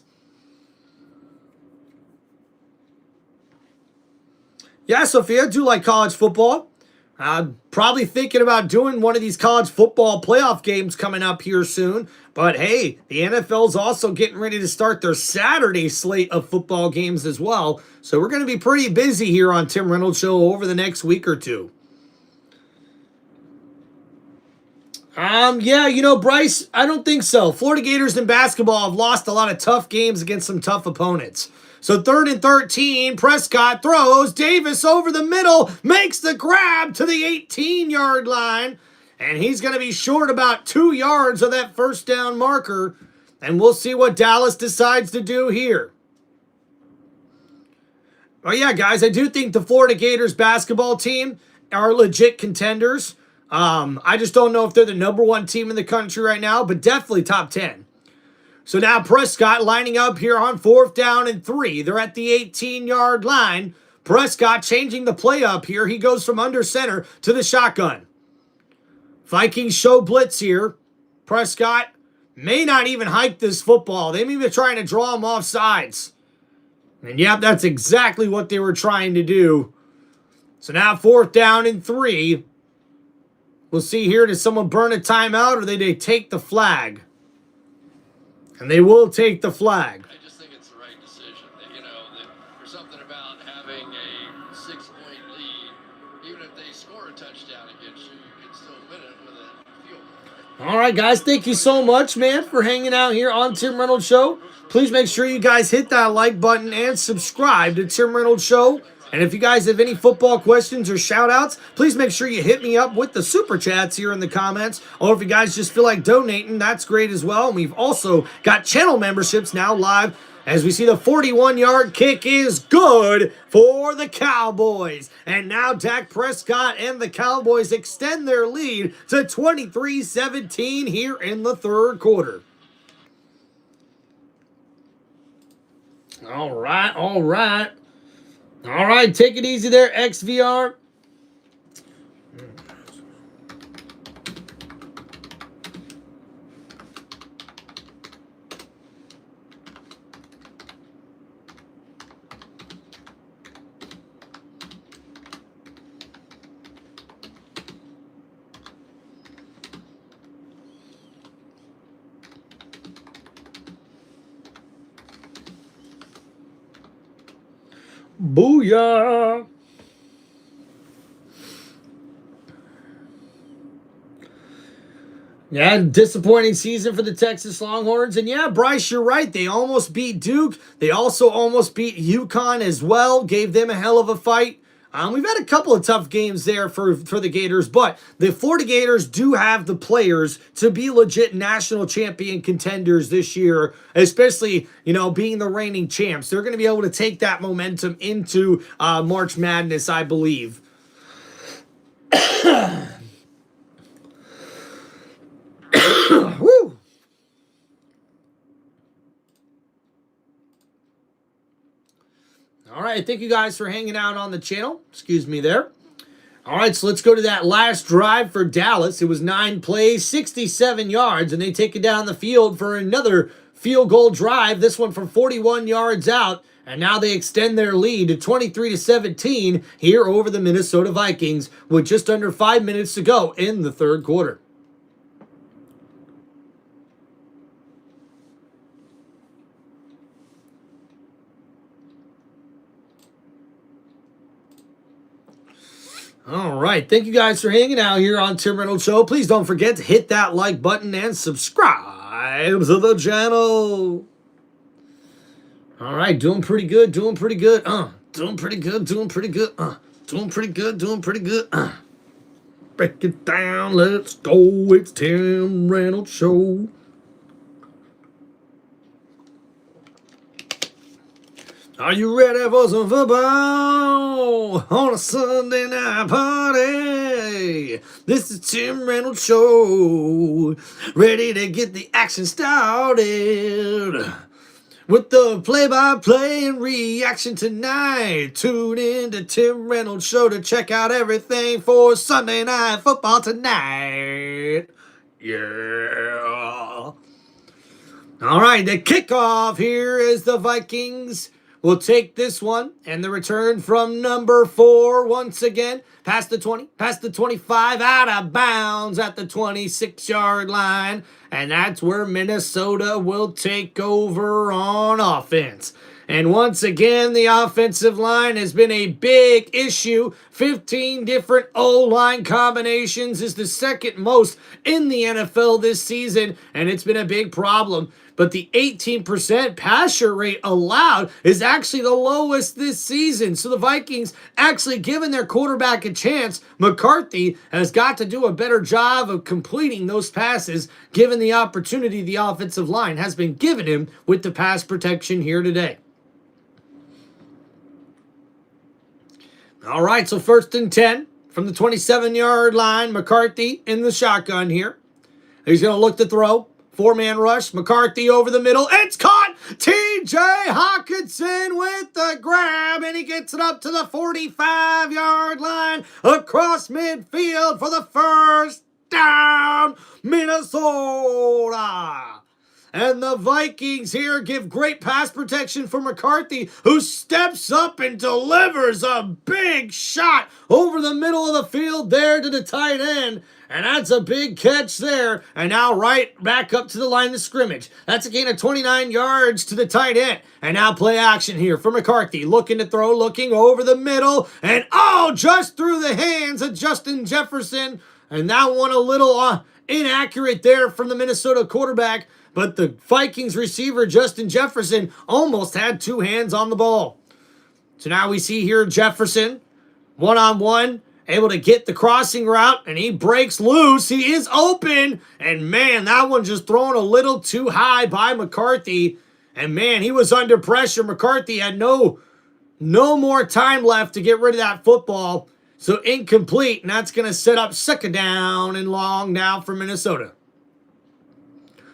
Yeah, Sophia, I do like college football. I'm probably thinking about doing one of these college football playoff games coming up here soon. But hey, the NFL's also getting ready to start their Saturday slate of football games as well. So we're going to be pretty busy here on Tim Reynolds Show over the next week or two. Yeah, Bryce, I don't think so. Florida Gators in basketball have lost a lot of tough games against some tough opponents. So 3rd and 13, Prescott throws, Davis over the middle, makes the grab to the 18-yard line, and he's going to be short about 2 yards of that first down marker, and we'll see what Dallas decides to do here. Oh yeah, guys, I do think the Florida Gators basketball team are legit contenders. I just don't know if they're the #1 team in the country right now, but definitely top 10. So now Prescott lining up here on 4th down and 3. They're at the 18-yard line. Prescott changing the play up here. He goes from under center to the shotgun. Vikings show blitz here. Prescott may not even hike this football. They may be trying to draw him off sides. And yep, that's exactly what they were trying to do. So now 4th down and 3. We'll see here, does someone burn a timeout or they take the flag? And they will take the flag. I just think it's the right decision. There's something about having a 6-point lead. Even if they score a touchdown against you, you can still win it with a field goal. All right, guys. Thank you so much, man, for hanging out here on Tim Reynolds Show. Please make sure you guys hit that like button and subscribe to Tim Reynolds Show. And if you guys have any football questions or shout-outs, please make sure you hit me up with the super chats here in the comments. Or if you guys just feel like donating, that's great as well. And we've also got channel memberships now live as we see the 41-yard kick is good for the Cowboys. And now Dak Prescott and the Cowboys extend their lead to 23-17 here in the 3rd quarter. All right. All right, take it easy there, XVR. Booyah. Yeah, disappointing season for the Texas Longhorns. And yeah, Bryce, you're right. They almost beat Duke. They also almost beat UConn as well. Gave them a hell of a fight. We've had a couple of tough games there for the Gators, but the Florida Gators do have the players to be legit national champion contenders this year, especially, being the reigning champs. They're going to be able to take that momentum into March Madness, I believe. Woo! All right, thank you guys for hanging out on the channel. Excuse me there. All right, so let's go to that last drive for Dallas. It was 9 plays, 67 yards, and they take it down the field for another field goal drive, this one from 41 yards out, and now they extend their lead to 23-17 here over the Minnesota Vikings with just under 5 minutes to go in the third quarter. All right. Thank you guys for hanging out here on Tim Reynolds Show. Please don't forget to hit that like button and subscribe to the channel. All right. Doing pretty good. Doing pretty good. Doing pretty good. Doing pretty good. Doing pretty good. Doing pretty good. Break it down. Let's go. It's Tim Reynolds Show. Are you ready for some football on a Sunday night party? This is Tim Reynolds Show, ready to get the action started with the play-by-play and reaction tonight. Tune in to Tim Reynolds Show to check out everything for Sunday night football tonight. Yeah. All right, the kickoff here is the Vikings. We'll take this one, and the return from number 4 once again. Past the 20, past the 25, out of bounds at the 26-yard line. And that's where Minnesota will take over on offense. And once again, the offensive line has been a big issue. 15 different O-line combinations is the second most in the NFL this season, and it's been a big problem. But the 18% passer rate allowed is actually the lowest this season. So the Vikings actually giving their quarterback a chance. McCarthy has got to do a better job of completing those passes, given the opportunity the offensive line has been given him with the pass protection here today. All right, so 1st and 10 from the 27-yard line. McCarthy in the shotgun here. He's going to look to throw. 4-man rush. McCarthy over the middle. It's caught. T.J. Hawkinson with the grab, and he gets it up to the 45-yard line across midfield for the first down. Minnesota. And the Vikings here give great pass protection for McCarthy, who steps up and delivers a big shot over the middle of the field there to the tight end. And that's a big catch there. And now right back up to the line of scrimmage. That's a gain of 29 yards to the tight end. And now play action here for McCarthy. Looking to throw, looking over the middle. And just through the hands of Justin Jefferson. And that one a little inaccurate there from the Minnesota quarterback. But the Vikings receiver, Justin Jefferson, almost had 2 hands on the ball. So now we see here Jefferson, one-on-one, able to get the crossing route, and he breaks loose. He is open, and man, that one just thrown a little too high by McCarthy. And man, he was under pressure. McCarthy had no more time left to get rid of that football. So incomplete, and that's going to set up 2nd down and long now for Minnesota.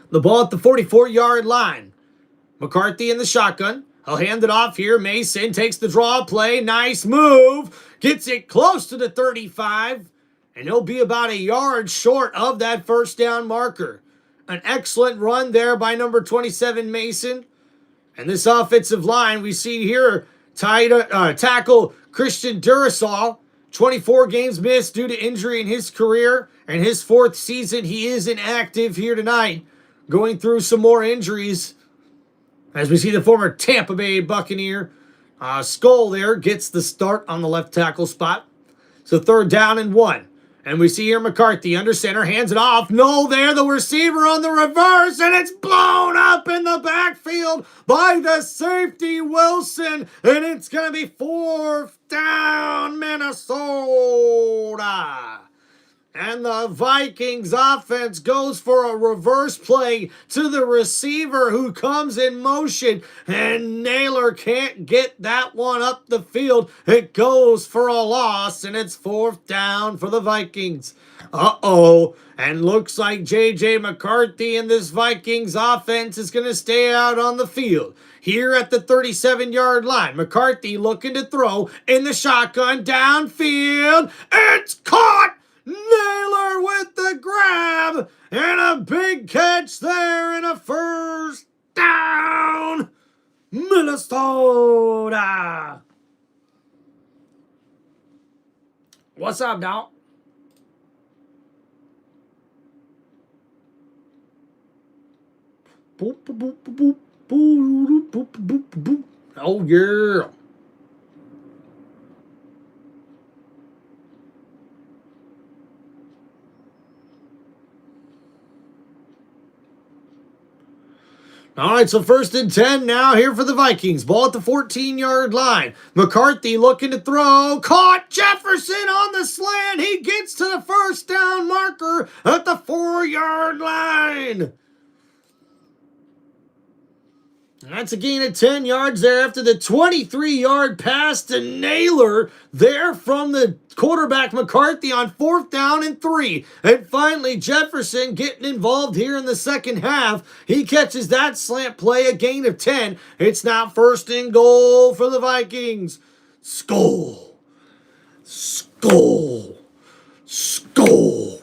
The ball at the 44-yard line. McCarthy in the shotgun. He'll hand it off here. Mason takes the draw play. Nice move. Gets it close to the 35. And he'll be about a yard short of that 1st down marker. An excellent run there by number 27, Mason. And this offensive line, we see here, tackle Christian Durasol. 24 games missed due to injury in his career. And his 4th season, he is inactive here tonight. Going through some more injuries. As we see the former Tampa Bay Buccaneer Skull there gets the start on the left tackle spot. So 3rd down and 1. And we see here McCarthy under center, hands it off. No, there, the receiver on the reverse, and it's blown up in the backfield by the safety Wilson. And it's going to be 4th down, Minnesota. And the Vikings offense goes for a reverse play to the receiver who comes in motion. And Naylor can't get that one up the field. It goes for a loss, and it's 4th down for the Vikings. Uh-oh. And looks like J.J. McCarthy and this Vikings offense is going to stay out on the field. Here at the 37-yard line, McCarthy looking to throw in the shotgun downfield. It's caught! Naylor with the grab and a big catch there and a 1st down, Minnesota. What's up, dog? Boop, boop, boop, boop, boop, boop, boop. Oh, yeah. All right, so 1st and 10 now here for the Vikings. Ball at the 14-yard line. McCarthy looking to throw. Caught Jefferson on the slant. He gets to the 1st down marker at the 4-yard line. That's a gain of 10 yards there after the 23-yard pass to Naylor there from the quarterback McCarthy on 4th down and 3. And finally, Jefferson getting involved here in the second half. He catches that slant play, a gain of 10. It's now 1st and goal for the Vikings. Skull. Skull. Skull.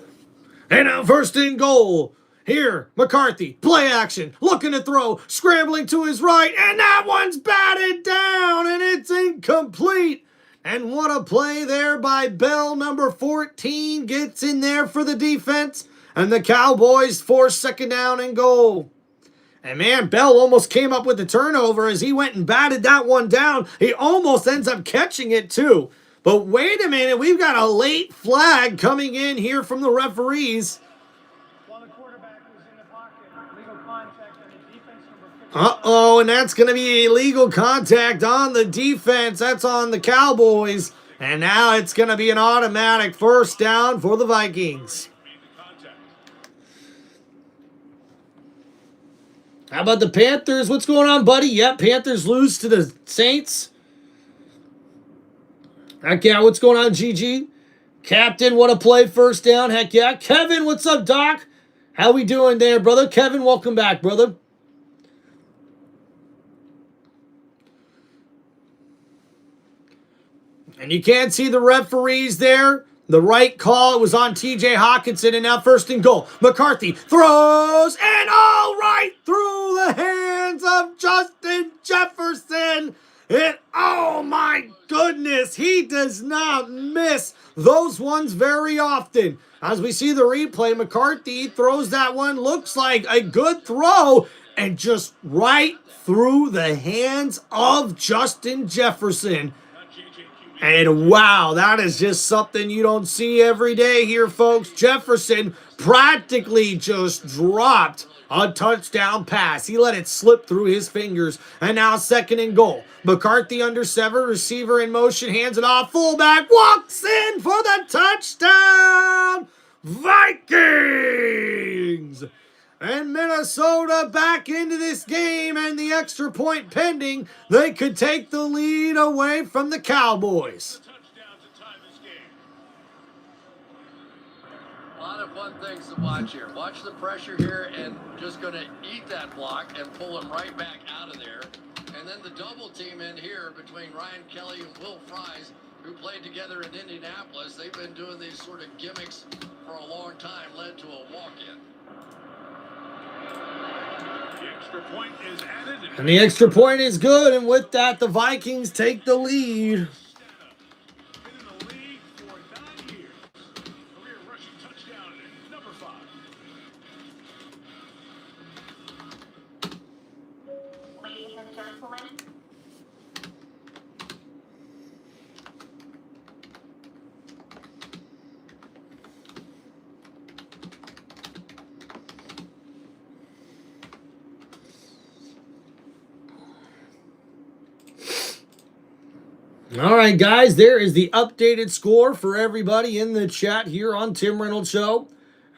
And now 1st and goal. Here, McCarthy, play action, looking to throw, scrambling to his right, and that one's batted down, and it's incomplete. And what a play there by Bell, number 14, gets in there for the defense, and the Cowboys force 2nd down and goal. And man, Bell almost came up with the turnover as he went and batted that one down. He almost ends up catching it too. But wait a minute, we've got a late flag coming in here from the referees. Uh-oh, and that's going to be illegal contact on the defense. That's on the Cowboys. And now it's going to be an automatic 1st down for the Vikings. How about the Panthers? What's going on, buddy? Yep, Panthers lose to the Saints. Heck yeah, what's going on, GG? Captain, what a play, 1st down. Heck yeah. Kevin, what's up, Doc? How we doing there, brother? Kevin, welcome back, brother. And you can't see the referees there. The right call, it was on TJ Hawkinson, and now 1st and goal. McCarthy throws, and all right through the hands of Justin Jefferson. And oh my goodness, he does not miss those ones very often. As we see the replay, McCarthy throws that one, looks like a good throw, and just right through the hands of Justin Jefferson. And wow, that is just something you don't see every day here, folks. Jefferson practically just dropped a touchdown pass. He let it slip through his fingers. And now 2nd and goal. McCarthy under 7, receiver in motion, hands it off. Fullback walks in for the touchdown. Vikings! And Minnesota back into this game, and the extra point pending. They could take the lead away from the Cowboys. A lot of fun things to watch here. Watch the pressure here, and just going to eat that block and pull him right back out of there. And then the double team in here between Ryan Kelly and Will Fries, who played together in Indianapolis. They've been doing these sort of gimmicks for a long time, led to a walk-in. And the extra point is good, and with that, the Vikings take the lead. All right, guys, there is the updated score for everybody in the chat here on Tim Reynolds Show.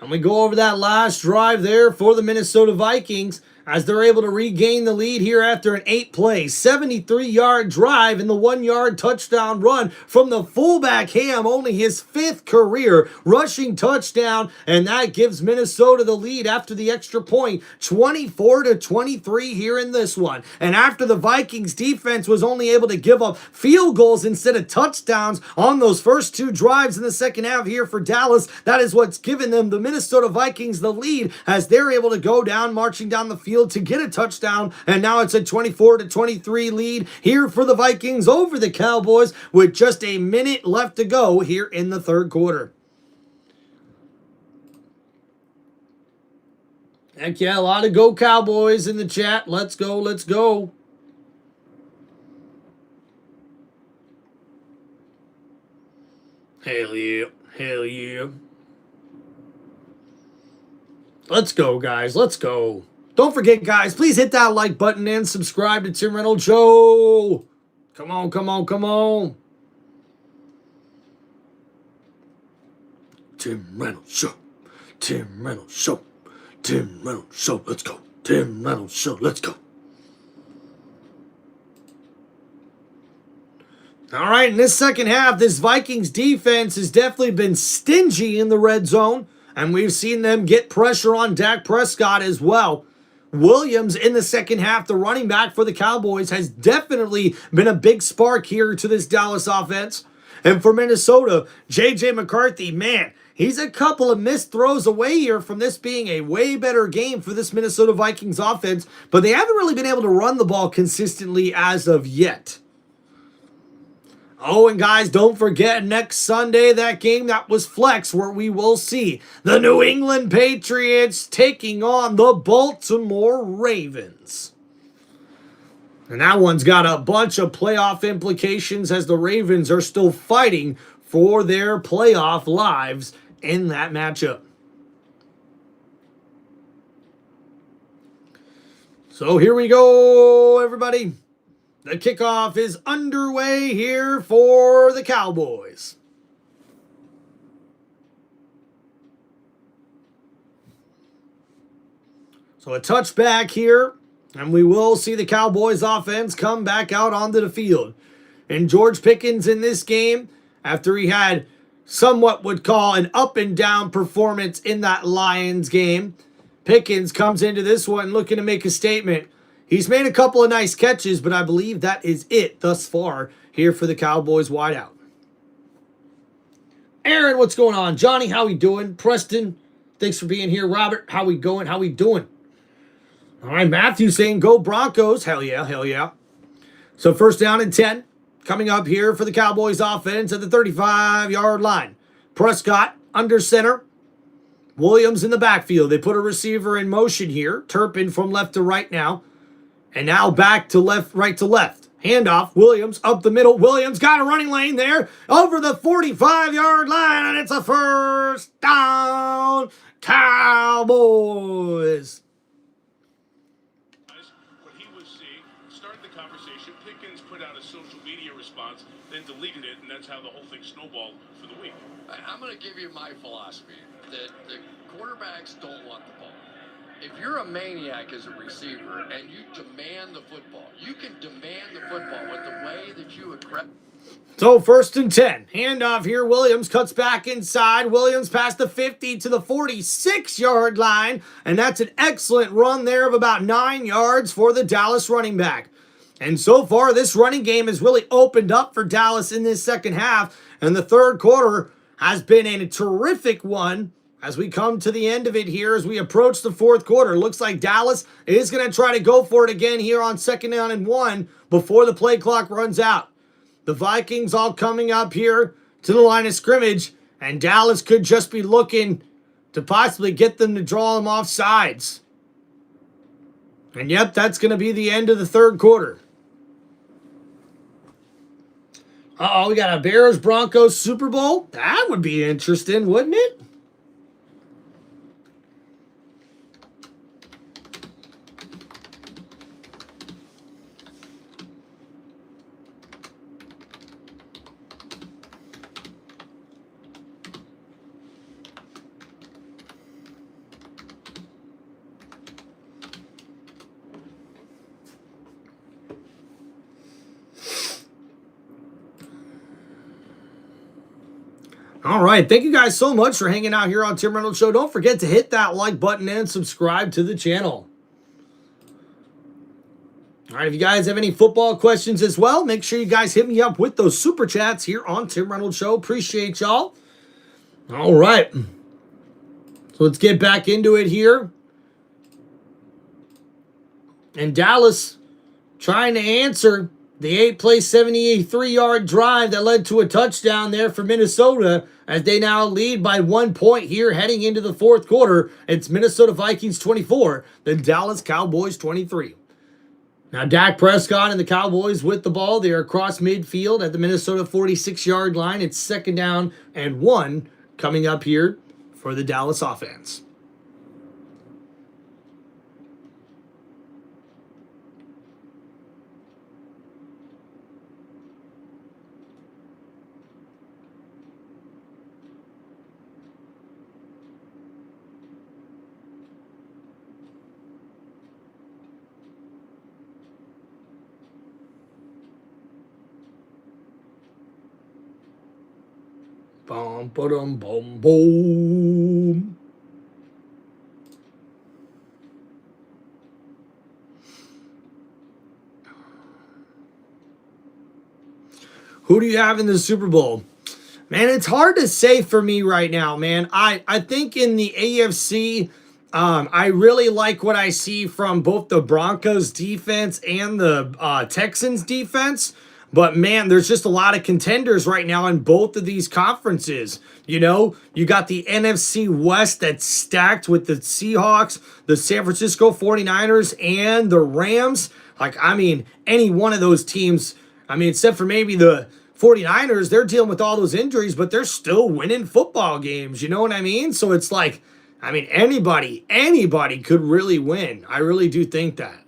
And we go over that last drive there for the Minnesota Vikings as they're able to regain the lead here after an 8-play, 73-yard drive and the 1-yard touchdown run from the fullback Ham, only his 5th career rushing touchdown, and that gives Minnesota the lead after the extra point, 24-23 here in this one. And after the Vikings defense was only able to give up field goals instead of touchdowns on those first 2 drives in the second half here for Dallas, that is what's given them, the Minnesota Vikings, the lead as they're able to go down, marching down the field to get a touchdown, and now it's a 24-23 lead here for the Vikings over the Cowboys with just a minute left to go here in the third quarter. Heck yeah, a lot of go Cowboys in the chat. Let's go, let's go. Hell yeah, hell yeah. Let's go, guys, let's go. Don't forget, guys, please hit that like button and subscribe to Tim Reynolds Show. Come on, come on, come on. Tim Reynolds Show. Tim Reynolds Show. Tim Reynolds Show. Let's go. Tim Reynolds Show. Let's go. All right, in this second half, this Vikings defense has definitely been stingy in the red zone, and we've seen them get pressure on Dak Prescott as well. Williams in the second half, the running back for the Cowboys, has definitely been a big spark here to this Dallas offense. And for Minnesota, J.J. McCarthy, man, he's a couple of missed throws away here from this being a way better game for this Minnesota Vikings offense, but they haven't really been able to run the ball consistently as of yet. Oh, and guys, don't forget next Sunday, that game that was flex, where we will see the New England Patriots taking on the Baltimore Ravens. And that one's got a bunch of playoff implications as the Ravens are still fighting for their playoff lives in that matchup. So here we go, everybody. The kickoff is underway here for the Cowboys. So a touchback here, and we will see the Cowboys offense come back out onto the field. And George Pickens in this game, after he had somewhat would call an up and down performance in that Lions game, Pickens comes into this one looking to make a statement. He's made a couple of nice catches, but I believe that is it thus far here for the Cowboys wideout. Aaron, what's going on? Johnny, how we doing? Preston, thanks for being here. Robert, how we going? How we doing? All right, Matthew saying go Broncos. Hell yeah, hell yeah. So first down and 10 coming up here for the Cowboys offense at the 35-yard line. Prescott under center. Williams in the backfield. They put a receiver in motion here. Turpin from left to right now. And now back to left, right to left. Handoff, Williams up the middle. Williams got a running lane there over the 45-yard line, and it's a first down, Cowboys. What he was seeing started the conversation. Pickens put out a social media response, then deleted it, and that's how the whole thing snowballed for the week. I'm going to give you my philosophy that the quarterbacks don't want the ball. If you're a maniac as a receiver and you demand the football, you can demand the football with the way that you aggress. So first and 10. Handoff here. Williams cuts back inside. Williams past the 50 to the 46-yard line. And that's an excellent run there of about 9 yards for the Dallas running back. And so far, this running game has really opened up for Dallas in this second half. And the third quarter has been a terrific one as we come to the end of it here, as we approach the fourth quarter. Looks like Dallas is going to try to go for it again here on second down and 1 before the play clock runs out. The Vikings all coming up here to the line of scrimmage, and Dallas could just be looking to possibly get them to draw them off sides. And yep, that's going to be the end of the third quarter. Uh-oh, we got a Bears-Broncos Super Bowl. That would be interesting, wouldn't it? All right. Thank you guys so much for hanging out here on Tim Reynolds Show. Don't forget to hit that like button and subscribe to the channel. All right, if you guys have any football questions as well, make sure you guys hit me up with those super chats here on Tim Reynolds Show. Appreciate y'all. All right. So let's get back into it here. And Dallas trying to answer the 8-play, 73-yard drive that led to a touchdown there for Minnesota as they now lead by 1 point here heading into the fourth quarter. It's Minnesota Vikings 24, the Dallas Cowboys 23. Now, Dak Prescott and the Cowboys with the ball. They are across midfield at the Minnesota 46-yard line. It's 2nd down and 1 coming up here for the Dallas offense. Bum, ba-dum, boom, boom. Who do you have in the Super Bowl? Man, it's hard to say for me right now, man. I think in the AFC, I really like what I see from both the Broncos defense and the Texans defense. But, man, there's just a lot of contenders right now in both of these conferences. You know, you got the NFC West that's stacked with the Seahawks, the San Francisco 49ers, and the Rams. Like, I mean, any one of those teams, I mean, except for maybe the 49ers, they're dealing with all those injuries, but they're still winning football games. You know what I mean? So it's like, I mean, anybody could really win. I really do think that.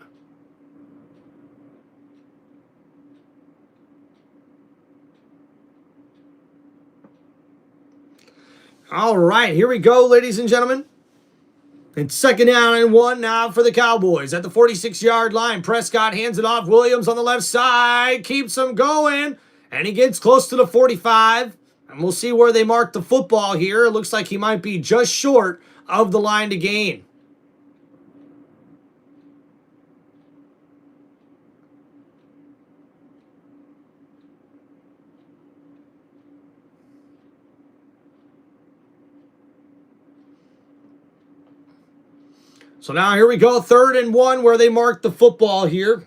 All right, here we go, ladies and gentlemen. It's 2nd down and 1 now for the Cowboys at the 46-yard line. Prescott hands it off. Williams on the left side keeps him going, and he gets close to the 45. And we'll see where they mark the football here. It looks like he might be just short of the line to gain. So now here we go, 3rd and 1 where they mark the football here.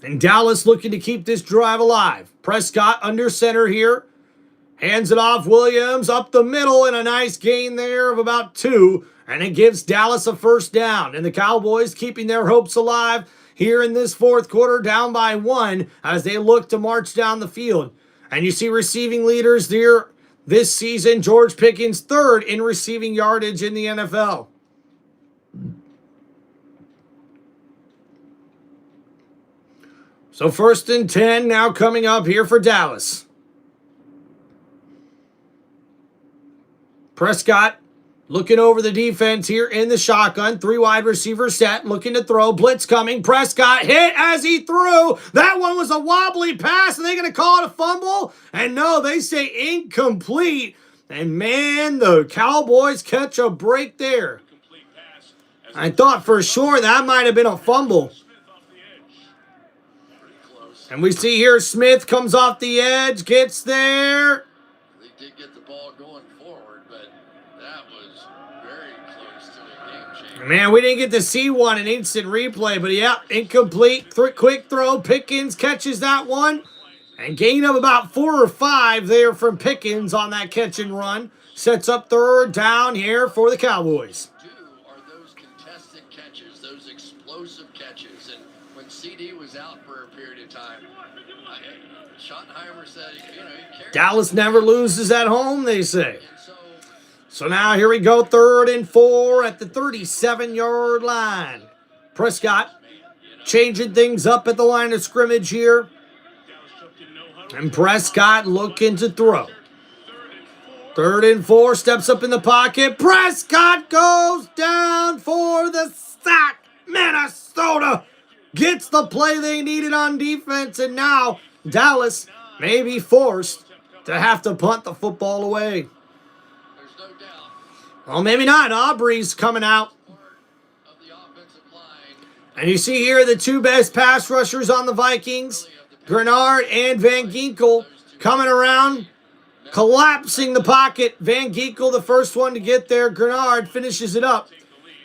And Dallas looking to keep this drive alive. Prescott under center here. Hands it off. Williams up the middle and a nice gain there of about 2. And it gives Dallas a 1st down. And the Cowboys keeping their hopes alive here in this fourth quarter, down by 1 as they look to march down the field. And you see receiving leaders there this season. George Pickens 3rd in receiving yardage in the NFL. So 1st and 10 now coming up here for Dallas. Prescott looking over the defense here in the shotgun. 3 wide receivers set, looking to throw. Blitz coming. Prescott hit as he threw. That one was a wobbly pass. Are they going to call it a fumble? And no, they say incomplete. And man, the Cowboys catch a break there. I thought for sure that might have been a fumble. And we see here Smith comes off the edge, gets there. They did get the ball going forward, but that was very close to a game changer. Man, we didn't get to see one in instant replay, but yeah, incomplete. Quick throw. Pickens catches that one. And gain of about 4 or 5 there from Pickens on that catch and run. Sets up 3rd down here for the Cowboys. Are those contested catches, those explosive catches. And when CD was out for a period of time, Schottenheimer said, he carried Dallas never loses at home, they say. So now here we go, 3rd and 4 at the 37-yard line. Prescott changing things up at the line of scrimmage here. And Prescott looking to throw. 3rd and 4, steps up in the pocket. Prescott goes down for the sack. Minnesota gets the play they needed on defense, and now Dallas may be forced to have to punt the football away. There's no doubt. Well, maybe not. Aubrey's coming out. Of the offensive line. And you see here the two best pass rushers on the Vikings, Grenard and Van Ginkel, coming around, collapsing the pocket. Van Ginkel, the first one to get there. Grenard finishes it up.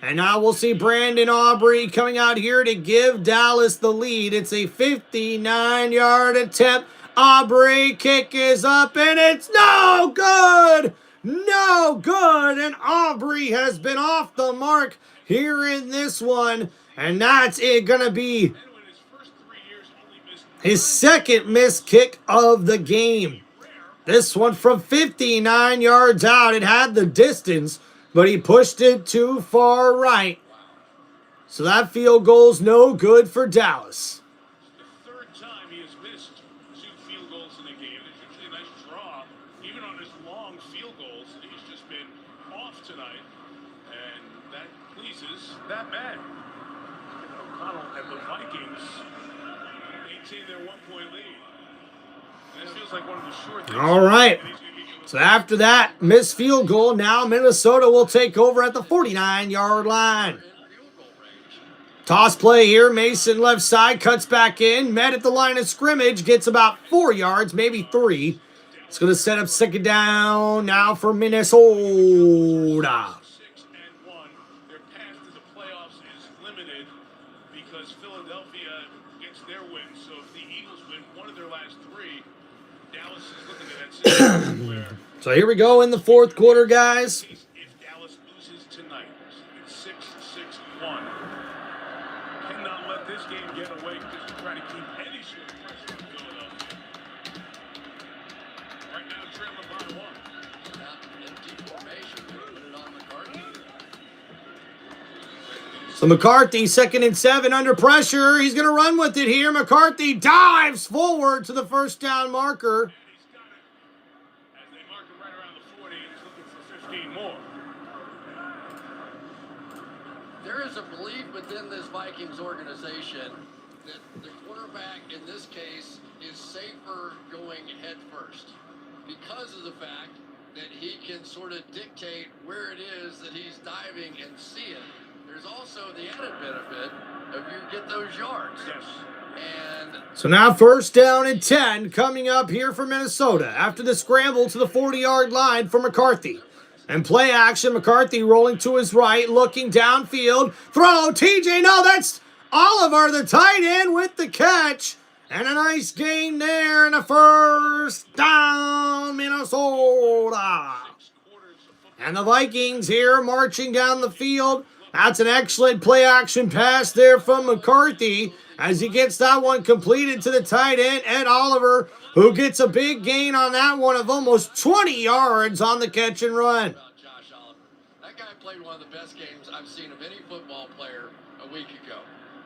And now we'll see Brandon Aubrey coming out here to give Dallas the lead. It's a 59-yard attempt. Aubrey kick is up, and it's no good! No good! And Aubrey has been off the mark here in this one. And that's it, going to be his second missed kick of the game. This one from 59 yards out. It had the distance, but he pushed it too far right. So that field goal's no good for Dallas. The third time he has missed 2 field goals in a game. There's usually a nice draw, even on his long field goals. He's just been off tonight, and that pleases that man. O'Connell and the Vikings maintain their 1-point lead. And this feels like one of the short things. All right. So after that missed field goal, now Minnesota will take over at the 49-yard line. Toss play here. Mason left side, cuts back in. Met at the line of scrimmage, gets about 4 yards, maybe 3. It's going to set up second down now for Minnesota. 6-1. Their path to the playoffs is limited because Philadelphia gets their win. So if the Eagles win one of their last 3, Dallas is looking at that situation where So here we go in the fourth quarter, guys. if Dallas loses tonight, it's 6-1. Cannot let this game get away because they're trying to keep any sort of pressure on Philadelphia. Right now, trailing by 1. Empty formation. Put it on McCarthy. So McCarthy, 2nd and 7 under pressure. He's going to run with it here. McCarthy dives forward to the first down marker. He's got it as they mark it right around the 40 and he's looking for 15 more. There is a belief within this Vikings organization that the quarterback in this case is safer going head first because of the fact that he can sort of dictate where it is that he's diving and see it. There's also the added benefit of you get those yards. Yes. And So now first down and 10 coming up here for Minnesota after the scramble to the 40-yard line for McCarthy. And play action, McCarthy rolling to his right, looking downfield. Throw, TJ, no, that's Oliver, the tight end with the catch. And a nice gain there and a first down, Minnesota. And the Vikings here marching down the field. That's an excellent play action pass there from McCarthy as he gets that one completed to the tight end, Ed Oliver, who gets a big gain on that one of almost 20 yards on the catch and run. Josh Oliver, that guy played one of the best games I've seen of any football player a week ago.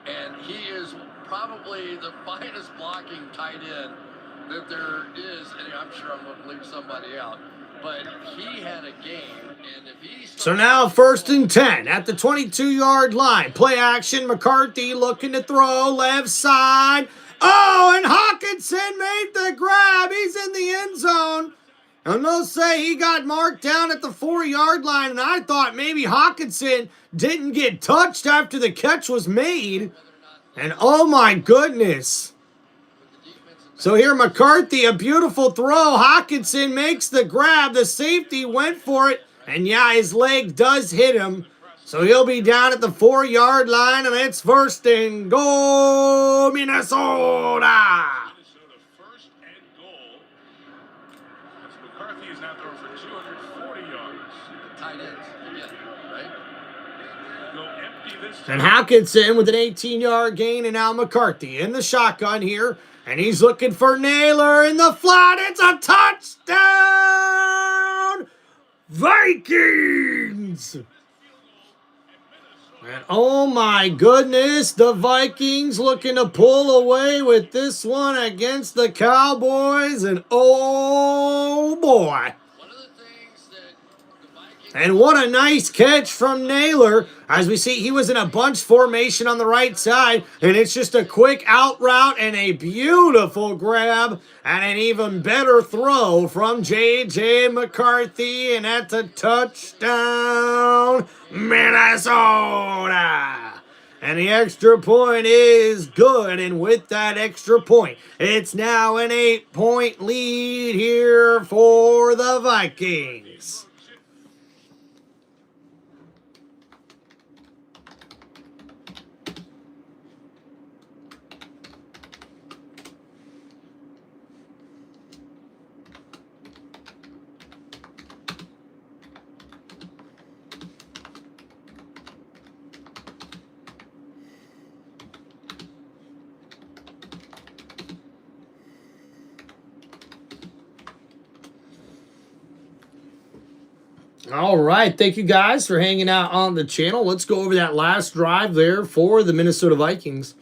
And he is probably the finest blocking tight end that there is. And I'm sure I'm going to leave somebody out. But he had a game, and if he... So now first and 10 at the 22-yard line. Play action, McCarthy looking to throw, left side. Oh, and Hawkinson made the grab. He's in the end zone. And they'll say he got marked down at the 4-yard line, and I thought maybe Hawkinson didn't get touched after the catch was made. And oh my goodness. So here McCarthy, a beautiful throw. Hawkinson makes the grab. The safety went for it. And yeah, his leg does hit him. So he'll be down at the 4-yard line. And it's first and goal, Minnesota. Minnesota first and goal. As McCarthy is now throwing for 240 yards. Tight ends again, right? Go empty this time. And Hawkinson with an 18-yard gain. And now McCarthy in the shotgun here. And he's looking for Naylor in the flat. It's a touchdown! Vikings! And oh my goodness, the Vikings looking to pull away with this one against the Cowboys. And oh boy. One of the things that the Vikings And what a nice catch from Naylor. As we see, he was in a bunch formation on the right side, and it's just a quick out route and a beautiful grab and an even better throw from J.J. McCarthy, and that's a touchdown, Minnesota. And the extra point is good, and with that extra point, it's now an 8-point lead here for the Vikings. All right, thank you guys for hanging out on the channel. Let's go over that last drive there for the Minnesota Vikings.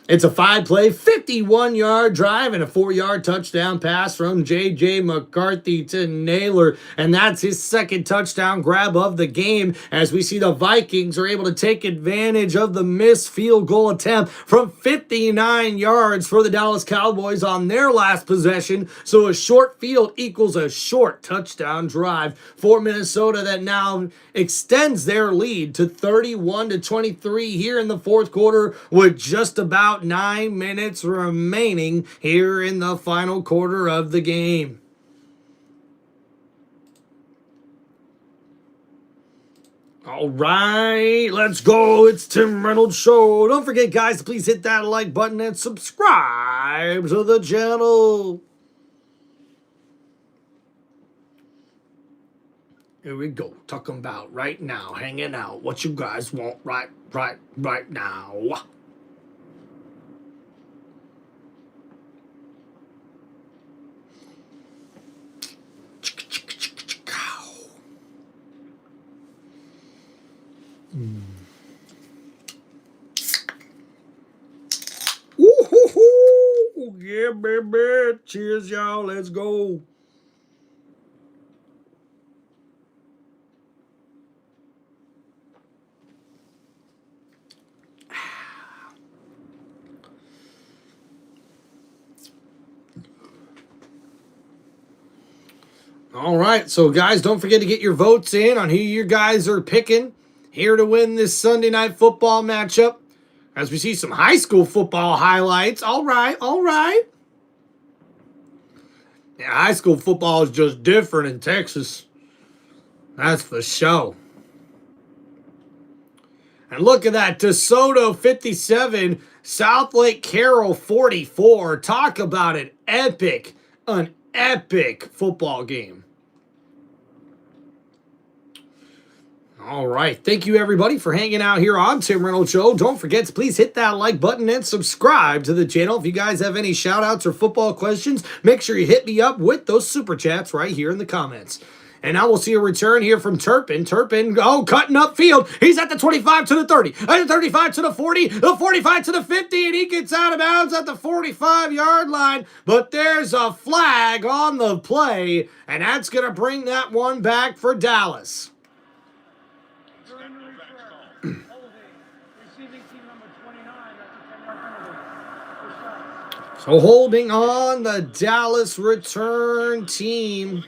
It's a 5-play, 51-yard drive and a 4-yard touchdown pass from J.J. McCarthy to Naylor. And that's his second touchdown grab of the game, as we see the Vikings are able to take advantage of the missed field goal attempt from 59 yards for the Dallas Cowboys on their last possession. So a short field equals a short touchdown drive for Minnesota that now extends their lead to 31-23 here in the fourth quarter, with just about 9 minutes remaining here in the final quarter of the game. All right, let's go. It's Tim Reynolds Show. Don't forget, guys, to please hit that like button and subscribe to the channel. Here we go. Talking about right now, hanging out. What you guys want right now. Woo-hoo-hoo. Yeah, baby. Cheers, y'all. Let's go. All right, so guys, don't forget to get your votes in on who you guys are picking here to win this Sunday night football matchup, as we see some high school football highlights. All right. Yeah, high school football is just different in Texas. That's for sure. And look at that, DeSoto 57, South Lake Carroll 44. Talk about an epic football game. All right. Thank you, everybody, for hanging out here on Tim Reynolds Show. Don't forget to please hit that like button and subscribe to the channel. If you guys have any shout-outs or football questions, make sure you hit me up with those super chats right here in the comments. And now we'll see a return here from Turpin. Turpin, cutting up field. He's at the 25 to the 30, at the 35 to the 40, the 45 to the 50, and he gets out of bounds at the 45-yard line. But there's a flag on the play, and that's going to bring that one back for Dallas. So holding on the Dallas return team.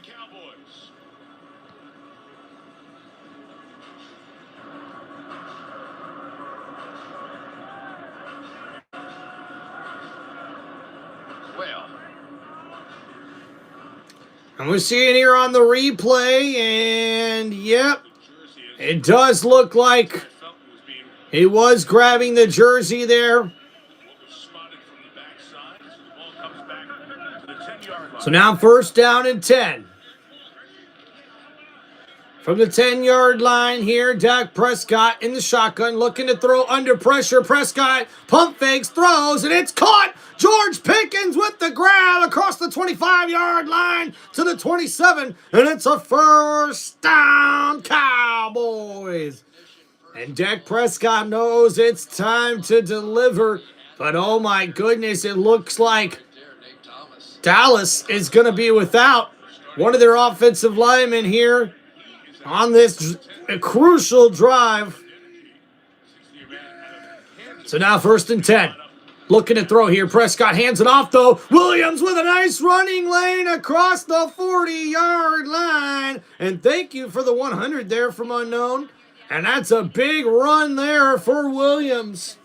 And we're seeing here on the replay, and yep, it does look like he was grabbing the jersey there. So now first down and 10. From the 10-yard line here, Dak Prescott in the shotgun, looking to throw under pressure. Prescott pump fakes, throws, and it's caught. George Pickens with the grab across the 25-yard line to the 27, and it's a first down, Cowboys. And Dak Prescott knows it's time to deliver, but oh my goodness, it looks like Dallas is going to be without one of their offensive linemen here. on this crucial drive. So now 1st and 10. Looking to throw here. Prescott hands it off, though. Williams with a nice running lane across the 40-yard line. And thank you for the 100 there from Unknown. And that's a big run there for Williams.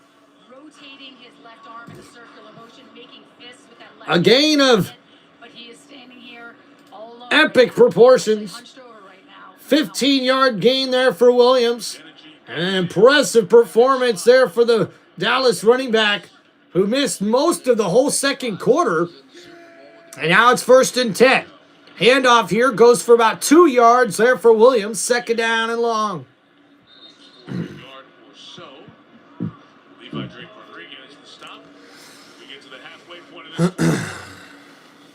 Rotating his left arm in a circular motion, making fists with that left. A gain of but he is standing here all alone. epic proportions. Hunched over right now. 15-yard gain there for Williams. An impressive performance there for the Dallas running back, who missed most of the whole second quarter. And now it's 1st and 10. Handoff here goes for about 2 yards there for Williams. 2nd down and long. Yard or so. Levi Drake Rodriguez the stop. We get to the halfway point of this.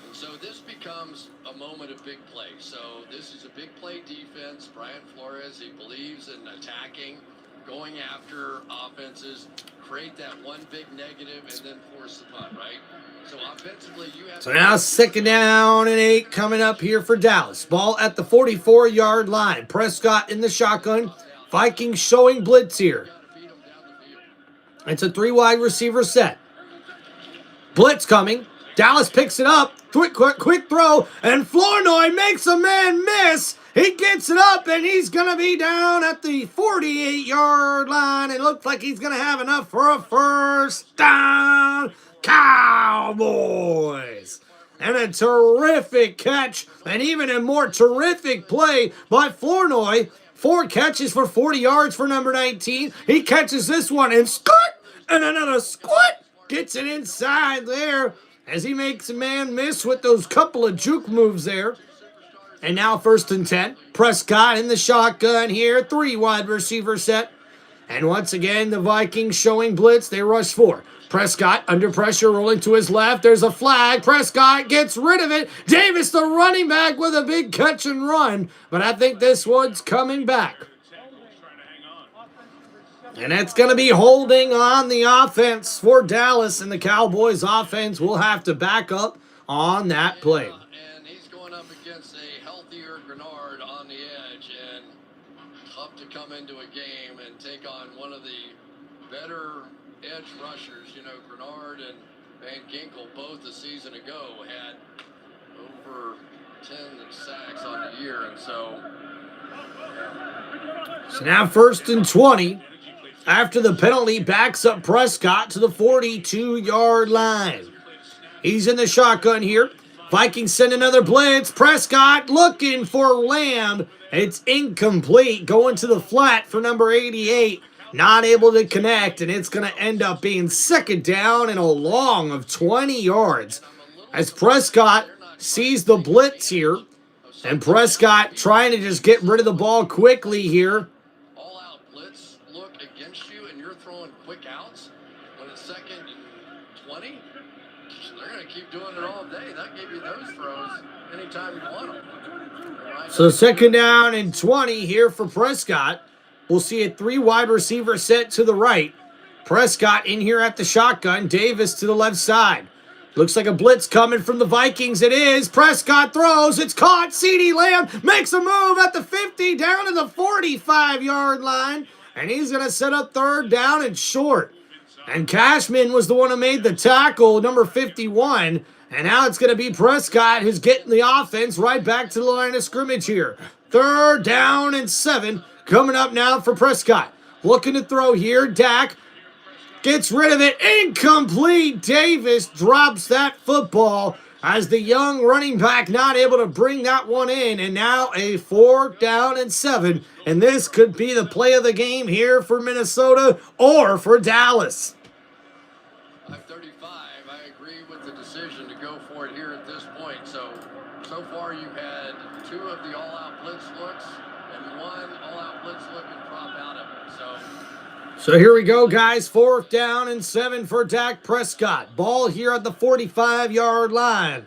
And so this becomes a moment of big play. So this is a big play defense. Brian Flores, he believes in attacking, going after offenses, create that one big negative, and then force the punt, right? So offensively, you have... So now 2nd down and 8 coming up here for Dallas. Ball at the 44-yard line. Prescott in the shotgun. Vikings showing blitz here. It's a 3-wide receiver set. Blitz coming. Dallas picks it up. Quick throw. And Flournoy makes a man miss. He gets it up, and he's going to be down at the 48-yard line. It looks like he's going to have enough for a 1st down. Cowboys. And a terrific catch, and even a more terrific play by Flournoy. 4 catches for 40 yards for number 19. He catches this one and squirt, and another squirt. Gets it inside there as he makes a man miss with those couple of juke moves there. And now 1st and 10. Prescott in the shotgun here. 3-wide receiver set. And once again, the Vikings showing blitz. They rush 4. Prescott under pressure, rolling to his left. There's a flag. Prescott gets rid of it. Davis, the running back, with a big catch and run. But I think this one's coming back. And it's going to be holding on the offense for Dallas. And the Cowboys offense will have to back up on that play. And he's going up against a healthier Grenard on the edge. And tough to come into a game and take on one of the better edge rushers. You know, Grenard and Van Ginkel both a season ago had over 10 sacks on the year, and so now 1st and 20 after the penalty backs up Prescott to the 42-yard line. He's in the shotgun here. Vikings send another blitz. Prescott looking for Lamb. It's incomplete, going to the flat for number 88. Not able to connect, and it's going to end up being 2nd down and a long of 20 yards. As Prescott sees the blitz here, and Prescott trying to just get rid of the ball quickly here. All-out blitz look against you, and you're throwing quick outs when it's 2nd and 20. They're going to keep doing it all day. That gave you those throws anytime you want them. Right? So 2nd down and 20 here for Prescott. We'll see a 3-wide receiver set to the right. Prescott in here at the shotgun. Davis to the left side. Looks like a blitz coming from the Vikings. It is. Prescott throws. It's caught. CeeDee Lamb makes a move at the 50 down to the 45-yard line. And he's going to set up 3rd down and short. And Cashman was the one who made the tackle, number 51. And now it's going to be Prescott who's getting the offense right back to the line of scrimmage here. 3rd down and 7. Coming up now for Prescott. Looking to throw here. Dak gets rid of it. Incomplete. Davis drops that football as the young running back not able to bring that one in. And now a 4th down and 7. And this could be the play of the game here for Minnesota or for Dallas. 5:35. I agree with the decision to go for it here at this point. So far you've had 2 of the all-out blitz looks and 1 all-out blitz look and drop out of it. So here we go, guys. 4th down and 7 for Dak Prescott. Ball here at the 45-yard line.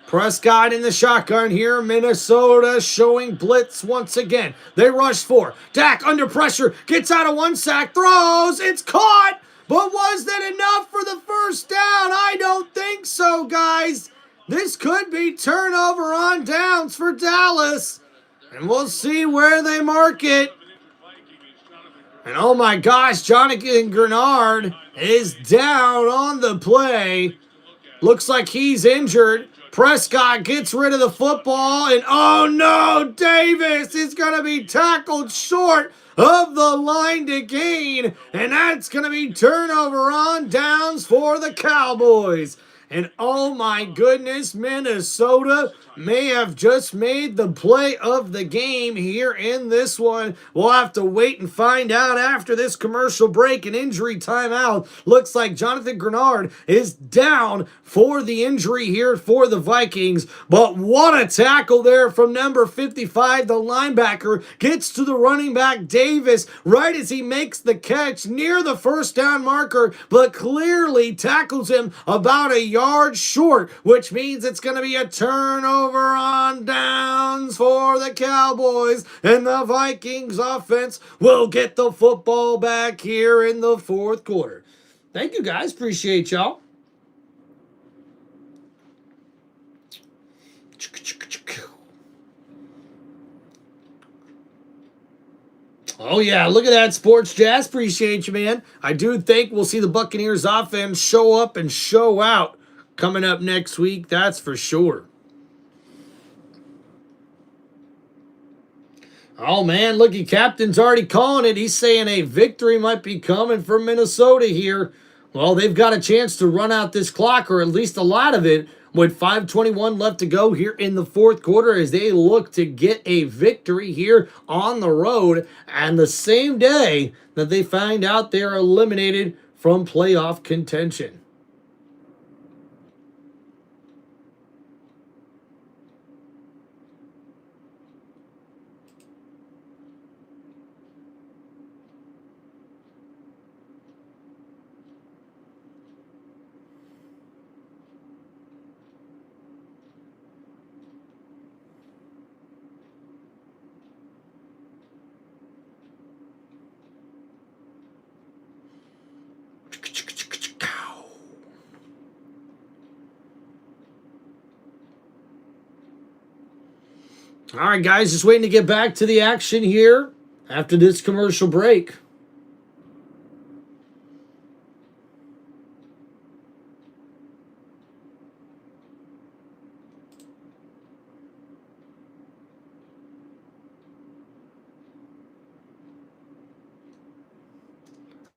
Prescott in the shotgun here. Minnesota showing blitz once again. They rush 4. Dak under pressure. Gets out of 1 sack. Throws. It's caught. But was that enough for the 1st down? I don't think so, guys. This could be turnover on downs for Dallas. And we'll see where they mark it. And oh my gosh, Jonathan Grenard is down on the play. Looks like he's injured. Prescott gets rid of the football, and oh no, Davis is going to be tackled short of the line to gain, and that's going to be turnover on downs for the Cowboys. And oh my goodness, Minnesota may have just made the play of the game here in this one. We'll have to wait and find out after this commercial break and injury timeout. Looks like Jonathan Grenard is down for the injury here for the Vikings. But what a tackle there from number 55. The linebacker gets to the running back Davis right as he makes the catch near the first down marker, but clearly tackles him about a yard short, which means it's going to be a turnover on downs for the Cowboys, and the Vikings offense will get the football back here in the fourth quarter. Thank you guys. Appreciate y'all. Oh, yeah, look at that, Sports Jazz. Appreciate you, man. I do think we'll see the Buccaneers offense show up and show out coming up next week. That's for sure. Oh, man, looky, Captain's already calling it. He's saying a victory might be coming for Minnesota here. Well, they've got a chance to run out this clock, or at least a lot of it, with 5:21 left to go here in the fourth quarter as they look to get a victory here on the road, and the same day that they find out they're eliminated from playoff contention. All right, guys, just waiting to get back to the action here after this commercial break.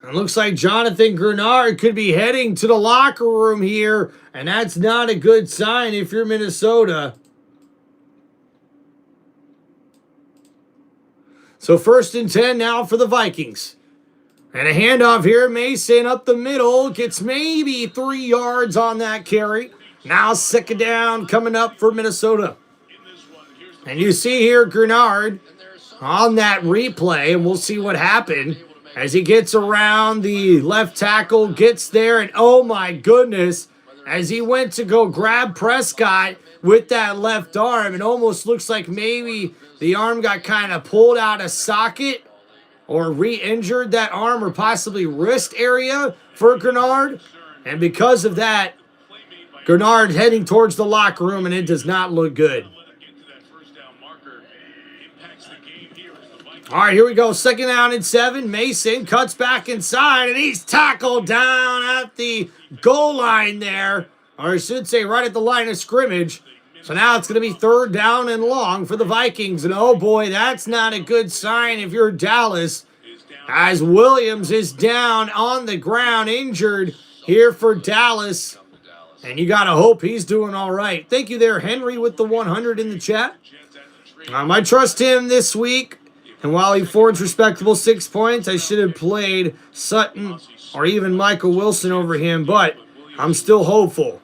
It looks like Jonathan Grenard could be heading to the locker room here, and that's not a good sign if you're Minnesota. So 1st and 10 now for the Vikings. And a handoff here. Mason up the middle. Gets maybe 3 yards on that carry. Now 2nd down coming up for Minnesota. And you see here Grenard on that replay. And we'll see what happened as he gets around the left tackle. Gets there. And oh my goodness. As he went to go grab Prescott with that left arm. It almost looks like maybe the arm got kind of pulled out of socket or re-injured that arm or possibly wrist area for Grenard. And because of that, Grenard heading towards the locker room, and it does not look good. All right, here we go. 2nd down and 7. Mason cuts back inside, and he's tackled down at the goal line there. Or I should say right at the line of scrimmage. So now it's going to be 3rd down and long for the Vikings. And oh boy, that's not a good sign if you're Dallas. As Williams is down on the ground, injured here for Dallas. And you got to hope he's doing all right. Thank you there, Henry, with the 100 in the chat. I trust him this week. And while he forged respectable 6 points, I should have played Sutton or even Michael Wilson over him. But I'm still hopeful.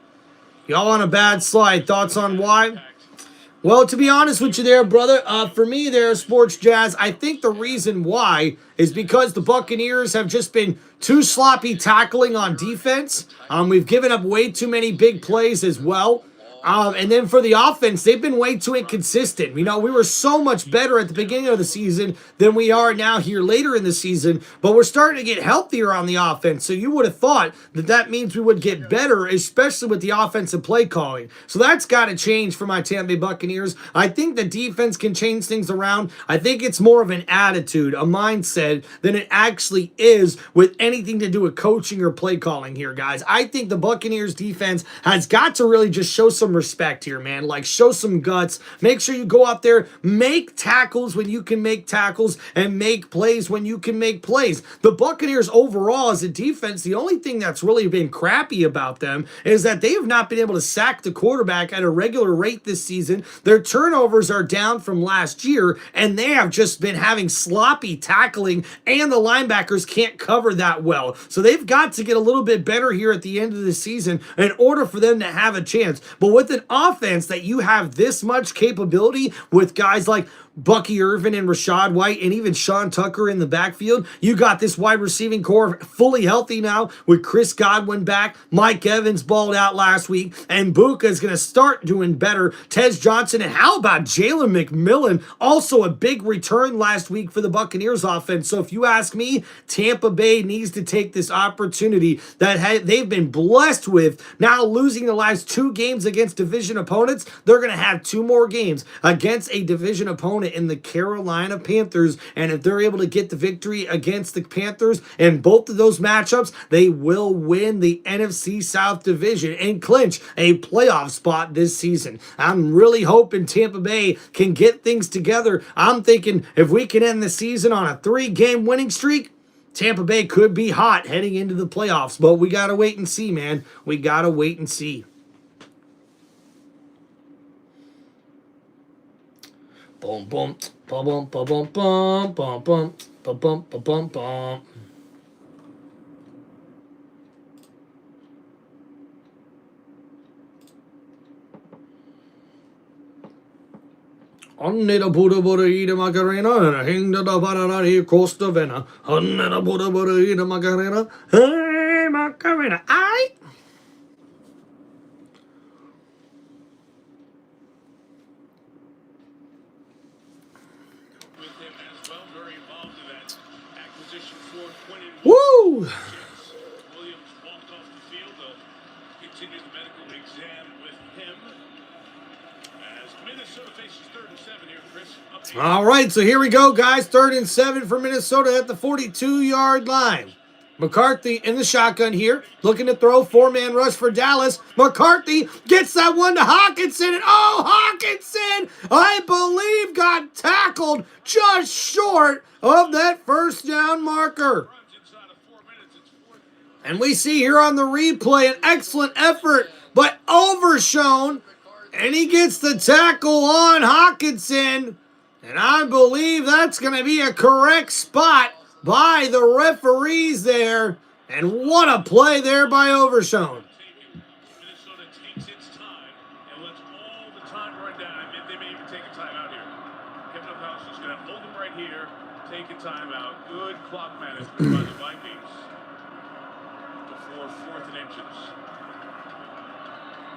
Y'all on a bad slide. Thoughts on why? Well, to be honest with you there, brother, for me there, Sports Jazz, I think the reason why is because the Buccaneers have just been too sloppy tackling on defense. We've given up way too many big plays as well. And then for the offense, they've been way too inconsistent. You know, we were so much better at the beginning of the season than we are now here later in the season, but we're starting to get healthier on the offense. So you would have thought that that means we would get better, especially with the offensive play calling. So that's got to change for my Tampa Bay Buccaneers. I think the defense can change things around. I think it's more of an attitude, a mindset, than it actually is with anything to do with coaching or play calling here, guys. I think the Buccaneers defense has got to really just show some respect here, man. Like, show some guts. Make sure you go out there, make tackles when you can make tackles, and make plays when you can make plays. The Buccaneers overall as a defense, the only thing that's really been crappy about them is that they have not been able to sack the quarterback at a regular rate this season. Their turnovers are down from last year, and they have just been having sloppy tackling, and the linebackers can't cover that well. So they've got to get a little bit better here at the end of the season in order for them to have a chance. But with an offense that you have this much capability with guys like Bucky Irvin and Rashad White and even Sean Tucker in the backfield, you got this wide receiving core fully healthy now with Chris Godwin back. Mike Evans balled out last week, and Buka is going to start doing better. Tez Johnson, and how about Jalen McMillan? Also a big return last week for the Buccaneers offense. So if you ask me, Tampa Bay needs to take this opportunity that they've been blessed with. Now losing the last 2 games against division opponents, they're going to have 2 more games against a division opponent in the Carolina Panthers, and if they're able to get the victory against the Panthers in both of those matchups, they will win the NFC South division and clinch a playoff spot this season. I'm really hoping Tampa Bay can get things together. I'm thinking if we can end the season on a 3-game winning streak, Tampa Bay could be hot heading into the playoffs, but we gotta wait and see, man. We gotta wait and see. Boom, boom, boom, boom, boom, boom, boom, boom, boom, boom, boom, boom, boom. Anneda Buddha Buddha eat a Macarena and a hing to the Barari Costa Vena. Anneda Buddha Buddha eat a Macarena. Hey, Macarena. Aye. Woo! Williams walked off the field. Continue the medical exam with him as Minnesota faces 3rd and 7 here, Chris. All right, so here we go, guys. 3rd and 7 for Minnesota at the 42-yard line. McCarthy in the shotgun here, looking to throw 4-man rush for Dallas. McCarthy gets that one to Hawkinson, and Hawkinson, I believe, got tackled just short of that first down marker. And we see here on the replay an excellent effort, but overshown. And he gets the tackle on Hawkinson. And I believe that's going to be a correct spot by the referees there. And what a play there by Overshown. Minnesota takes its time and lets all the time run down. They may even take a timeout here. Kevin O'Connell is going to hold them right here, take a timeout. Good clock management by the Vikings. Before 4th and inches.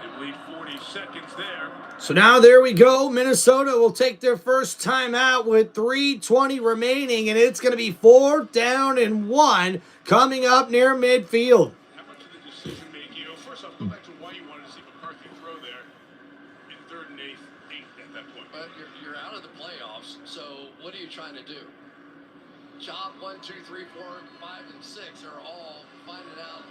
They bleed 40 seconds there. So now there we go. Minnesota will take their first timeout with 3:20 remaining, and it's going to be 4th down and 1 coming up near midfield. How much of the decision making? First off, go back to why you wanted to see McCarthy throw there in 3rd and 8 at that point. But you're out of the playoffs, so what are you trying to do? Job 1, 2, 3, 4, 5, and 6 are all finding out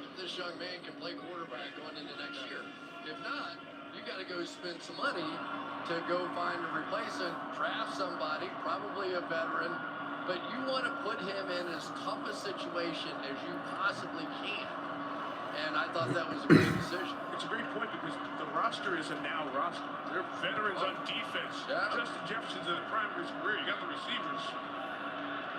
if this young man can play quarterback going into next year. If not, you got to go spend some money to go find a replacement, draft somebody, probably a veteran, but you want to put him in as tough a situation as you possibly can. And I thought that was a great decision. It's a great point because the roster is a now roster. They're veterans on defense. Yeah. Justin Jefferson's in the prime of his career. You got the receivers.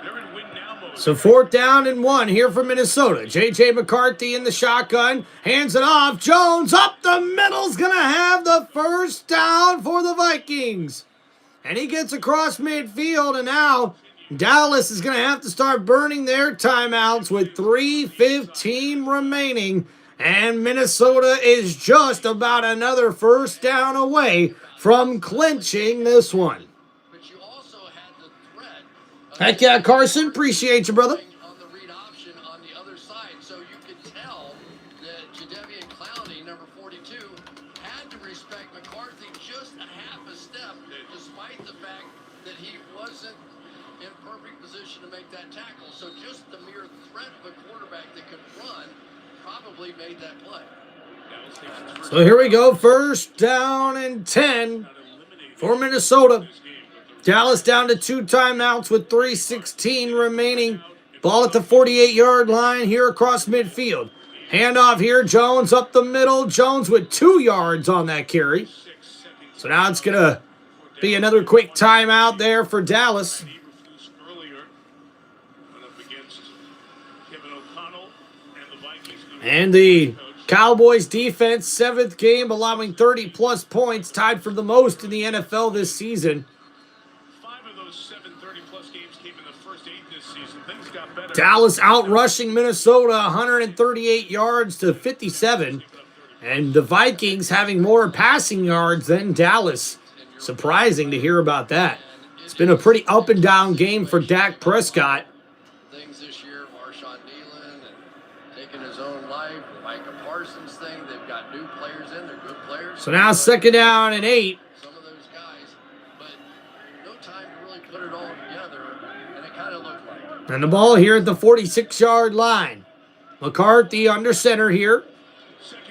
They're in win now mode. So 4th down and 1 here for Minnesota. J.J. McCarthy in the shotgun. Hands it off. Jones up the middle's going to have the first down for the Vikings. And he gets across midfield, and now Dallas is going to have to start burning their timeouts with 3:15 remaining. And Minnesota is just about another first down away from clinching this one. But you also had the threat of Heck yeah, Carson. Appreciate you, brother. on the read option on the other side. So you could tell that Jadeveon Clowney, number 42, had to respect McCarthy just a half a step, despite the fact that he wasn't in perfect position to make that tackle. So just the mere threat of a quarterback that could run probably made that play. So here we go. First down and 10 for Minnesota. Dallas down to 2 timeouts with 3:16 remaining. Ball at the 48-yard line here across midfield. Handoff here. Jones up the middle. Jones with 2 yards on that carry. So now it's going to be another quick timeout there for Dallas. And the Cowboys defense, 7th game, allowing 30-plus points, tied for the most in the NFL this season. 5 of those 7 30-plus games came in the first 8 this season. Things got better. Dallas outrushing Minnesota 138 yards to 57. And the Vikings having more passing yards than Dallas. Surprising to hear about that. It's been a pretty up and down game for Dak Prescott. Things this year, Marshawn Nealon and taking his own life, the Micah Parsons thing, they've got new players in, they're good players. So now 2nd down and 8. Some of those guys, but no time to really put it all together, and it kind of looked like it. And the ball here at the 46-yard line. McCarthy under center here.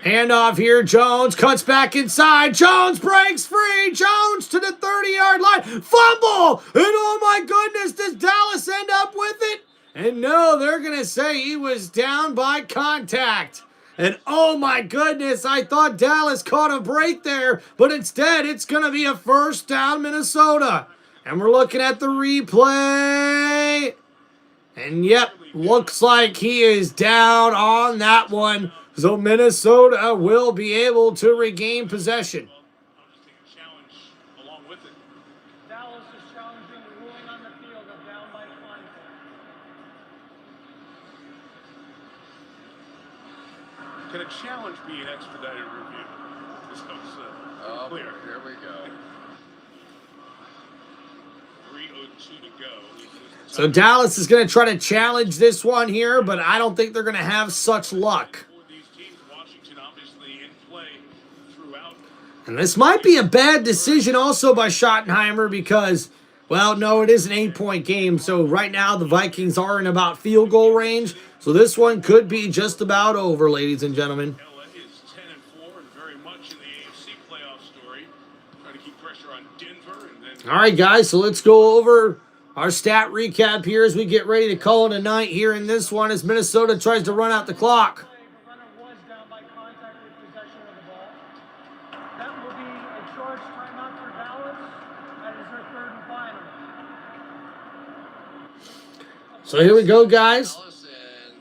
Handoff here. Jones cuts back inside. Jones breaks free. Jones to the 30-yard line. Fumble! And oh my goodness, does Dallas end up with it? And no, they're going to say he was down by contact. And oh my goodness, I thought Dallas caught a break there, but instead it's going to be a first down Minnesota. And we're looking at the replay. And yep, looks like he is down on that one. So Minnesota will be able to regain possession. Challenge along with it. Dallas is challenging the ruling on the field of down by contact. Can a challenge be an expedited review? This was clear. Here we go. 3:02 to go. So Dallas is going to try to challenge this one here, but I don't think they're going to have such luck. And this might be a bad decision also by Schottenheimer because, well, no, it is an 8-point game. So right now the Vikings are in about field goal range. So this one could be just about over, ladies and gentlemen. LA is 10-4 and very much in the AFC playoff story. Trying to keep pressure on Denver. And then... All right, guys, so let's go over our stat recap here as we get ready to call it a night here in this one as Minnesota tries to run out the clock. The runner was down by contact with possession of the ball. That will be a charged timeout for Dallas. That is their 3rd and final. So here we go, guys. And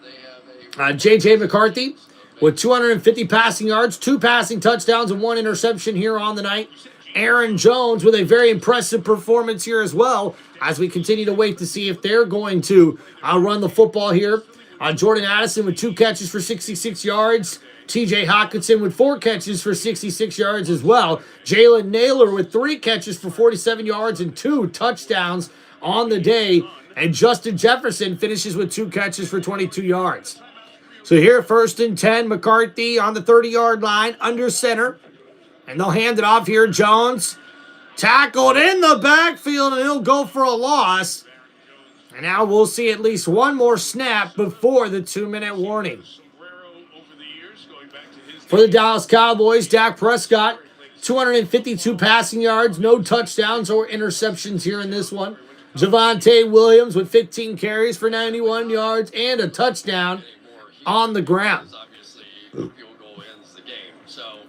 they have a J.J. McCarthy with 250 passing yards, 2 passing touchdowns, and 1 interception here on the night. Aaron Jones with a very impressive performance here as well as we continue to wait to see if they're going to run the football here. Jordan Addison with 2 catches for 66 yards. T.J. Hockenson with 4 catches for 66 yards as well. Jalen Naylor with 3 catches for 47 yards and 2 touchdowns on the day. And Justin Jefferson finishes with 2 catches for 22 yards. So here, 1st and 10, McCarthy on the 30-yard line, under center. And they'll hand it off here. Jones tackled in the backfield, and he'll go for a loss. And now we'll see at least one more snap before the 2-minute warning. For the Dallas Cowboys, Dak Prescott, 252 passing yards, no touchdowns or interceptions here in this one. Javonte Williams with 15 carries for 91 yards and a touchdown on the ground. obviously field goal ends the game. So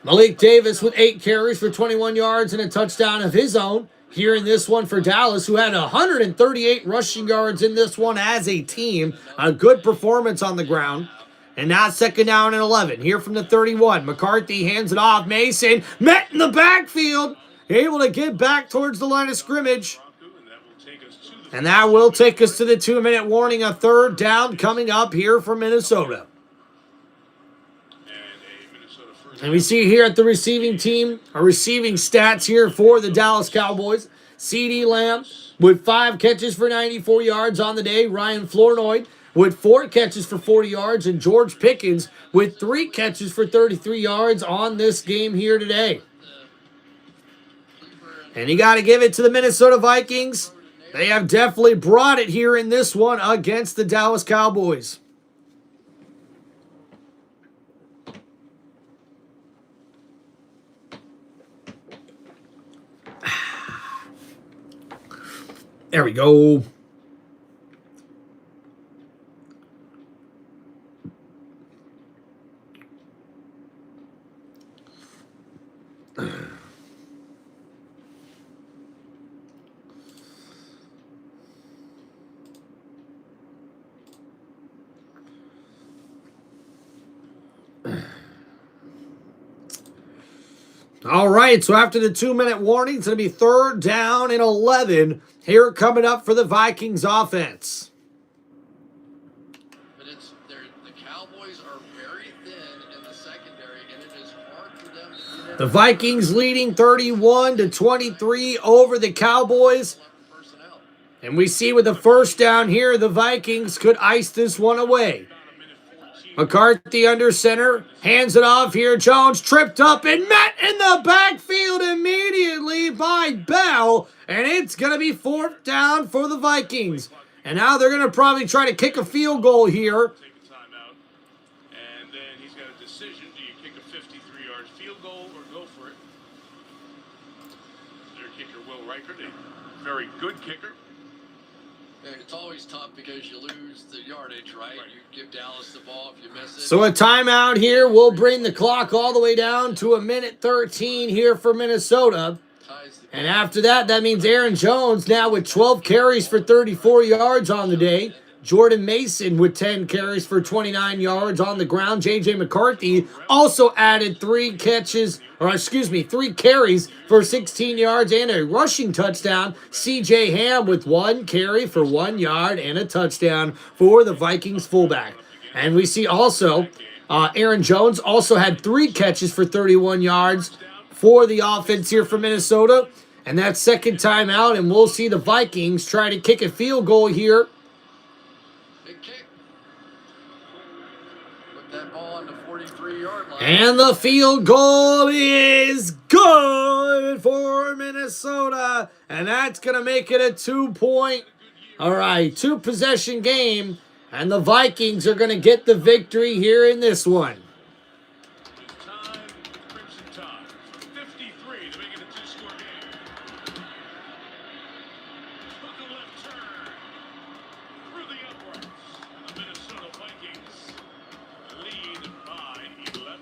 Malik Davis with 8 carries for 21 yards and a touchdown of his own here in this one for Dallas, who had 138 rushing yards in this one as a team. A good performance on the ground. And now 2nd down and 11. Here from the 31. McCarthy hands it off. Mason met in the backfield. Able to get back towards the line of scrimmage. And that will take us to the 2-minute warning. A 3rd down coming up here for Minnesota. And a Minnesota first. And we see here at the receiving team, our receiving stats here for the Dallas Cowboys. CeeDee Lamb with 5 catches for 94 yards on the day. Ryan Flournoy with 4 catches for 40 yards. And George Pickens with 3 catches for 33 yards on this game here today. And you got to give it to the Minnesota Vikings. They have definitely brought it here in this one against the Dallas Cowboys. There we go. All right, so after the 2-minute warning, it's going to be 3rd down and 11 here coming up for the Vikings offense. But the Cowboys are very thin in the secondary, and it is hard for them to get The Vikings leading 31-23 over the Cowboys. personnel. And we see with the 1st down here, the Vikings could ice this one away. McCarthy under center, hands it off here. Jones tripped up and met in the backfield immediately by Bell. And it's going to be 4th down for the Vikings. And now they're going to probably try to kick a field goal here. Take a timeout. And then he's got a decision. Do you kick a 53-yard field goal or go for it? Their kicker, Will Reichert, a very good kicker. And it's always tough because you lose the yardage, right? You give Dallas the ball if you miss it. So a timeout here will bring the clock all the way down to 1:13 here for Minnesota. And after that, that means Aaron Jones now with 12 carries for 34 yards on the day. Jordan Mason with 10 carries for 29 yards on the ground. J.J. McCarthy also added 3 carries for 16 yards and a rushing touchdown. C.J. Ham with 1 carry for 1 yard and a touchdown for the Vikings fullback. And we see also Aaron Jones also had 3 catches for 31 yards for the offense here for Minnesota. And that's 2nd time out, and we'll see the Vikings try to kick a field goal here. Big kick. Put that ball on the 43-yard line. And the field goal is good for Minnesota. And that's going to make it a 2-possession game. And the Vikings are going to get the victory here in this one. Time, Crimson Tide. 53 to make it a 2-score game. Took a left turn through the uprights. And the Minnesota Vikings lead by 11.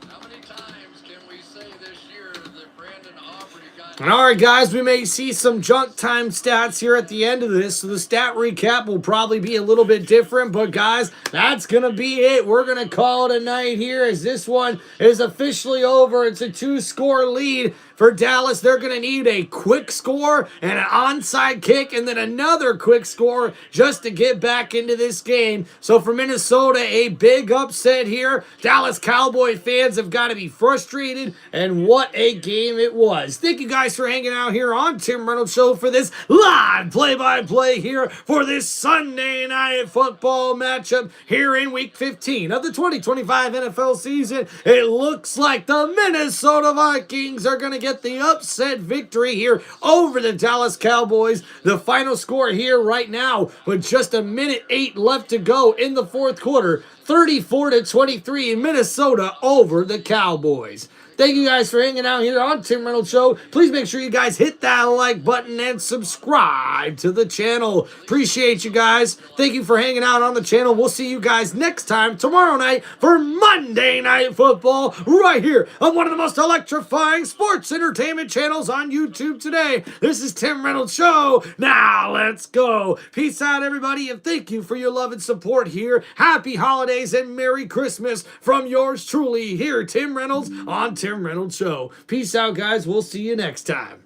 How many times can we say this year that Brandon Aubrey got... All right, guys, we may see some junk time stats here at the end of this, so the stat recap will probably be a little bit different, but guys, that's going to be it. We're going to call it a night here as this one is officially over. It's a 2-score lead for Dallas. They're going to need a quick score and an onside kick and then another quick score just to get back into this game. So for Minnesota, a big upset here. Dallas Cowboy fans have got to be frustrated, and what a game it was. Thank you guys for hanging out here on Tim Reynolds Show for this live play-by-play here for this Sunday Night Football matchup here in Week 15 of the 2025 NFL season. It looks like the Minnesota Vikings are going to get the upset victory here over the Dallas Cowboys. The final score here right now with just 1:08 left to go in the 4th quarter, 34-23 Minnesota over the Cowboys. Thank you guys for hanging out here on Tim Reynolds Show. Please make sure you guys hit that like button and subscribe to the channel. Appreciate you guys. Thank you for hanging out on the channel. We'll see you guys next time tomorrow night for Monday Night Football right here on one of the most electrifying sports entertainment channels on YouTube today. This is Tim Reynolds Show. Now let's go. Peace out, everybody, and thank you for your love and support here. Happy holidays and Merry Christmas from yours truly here, Tim Reynolds on Tim Reynolds Show. Peace out, guys. We'll see you next time.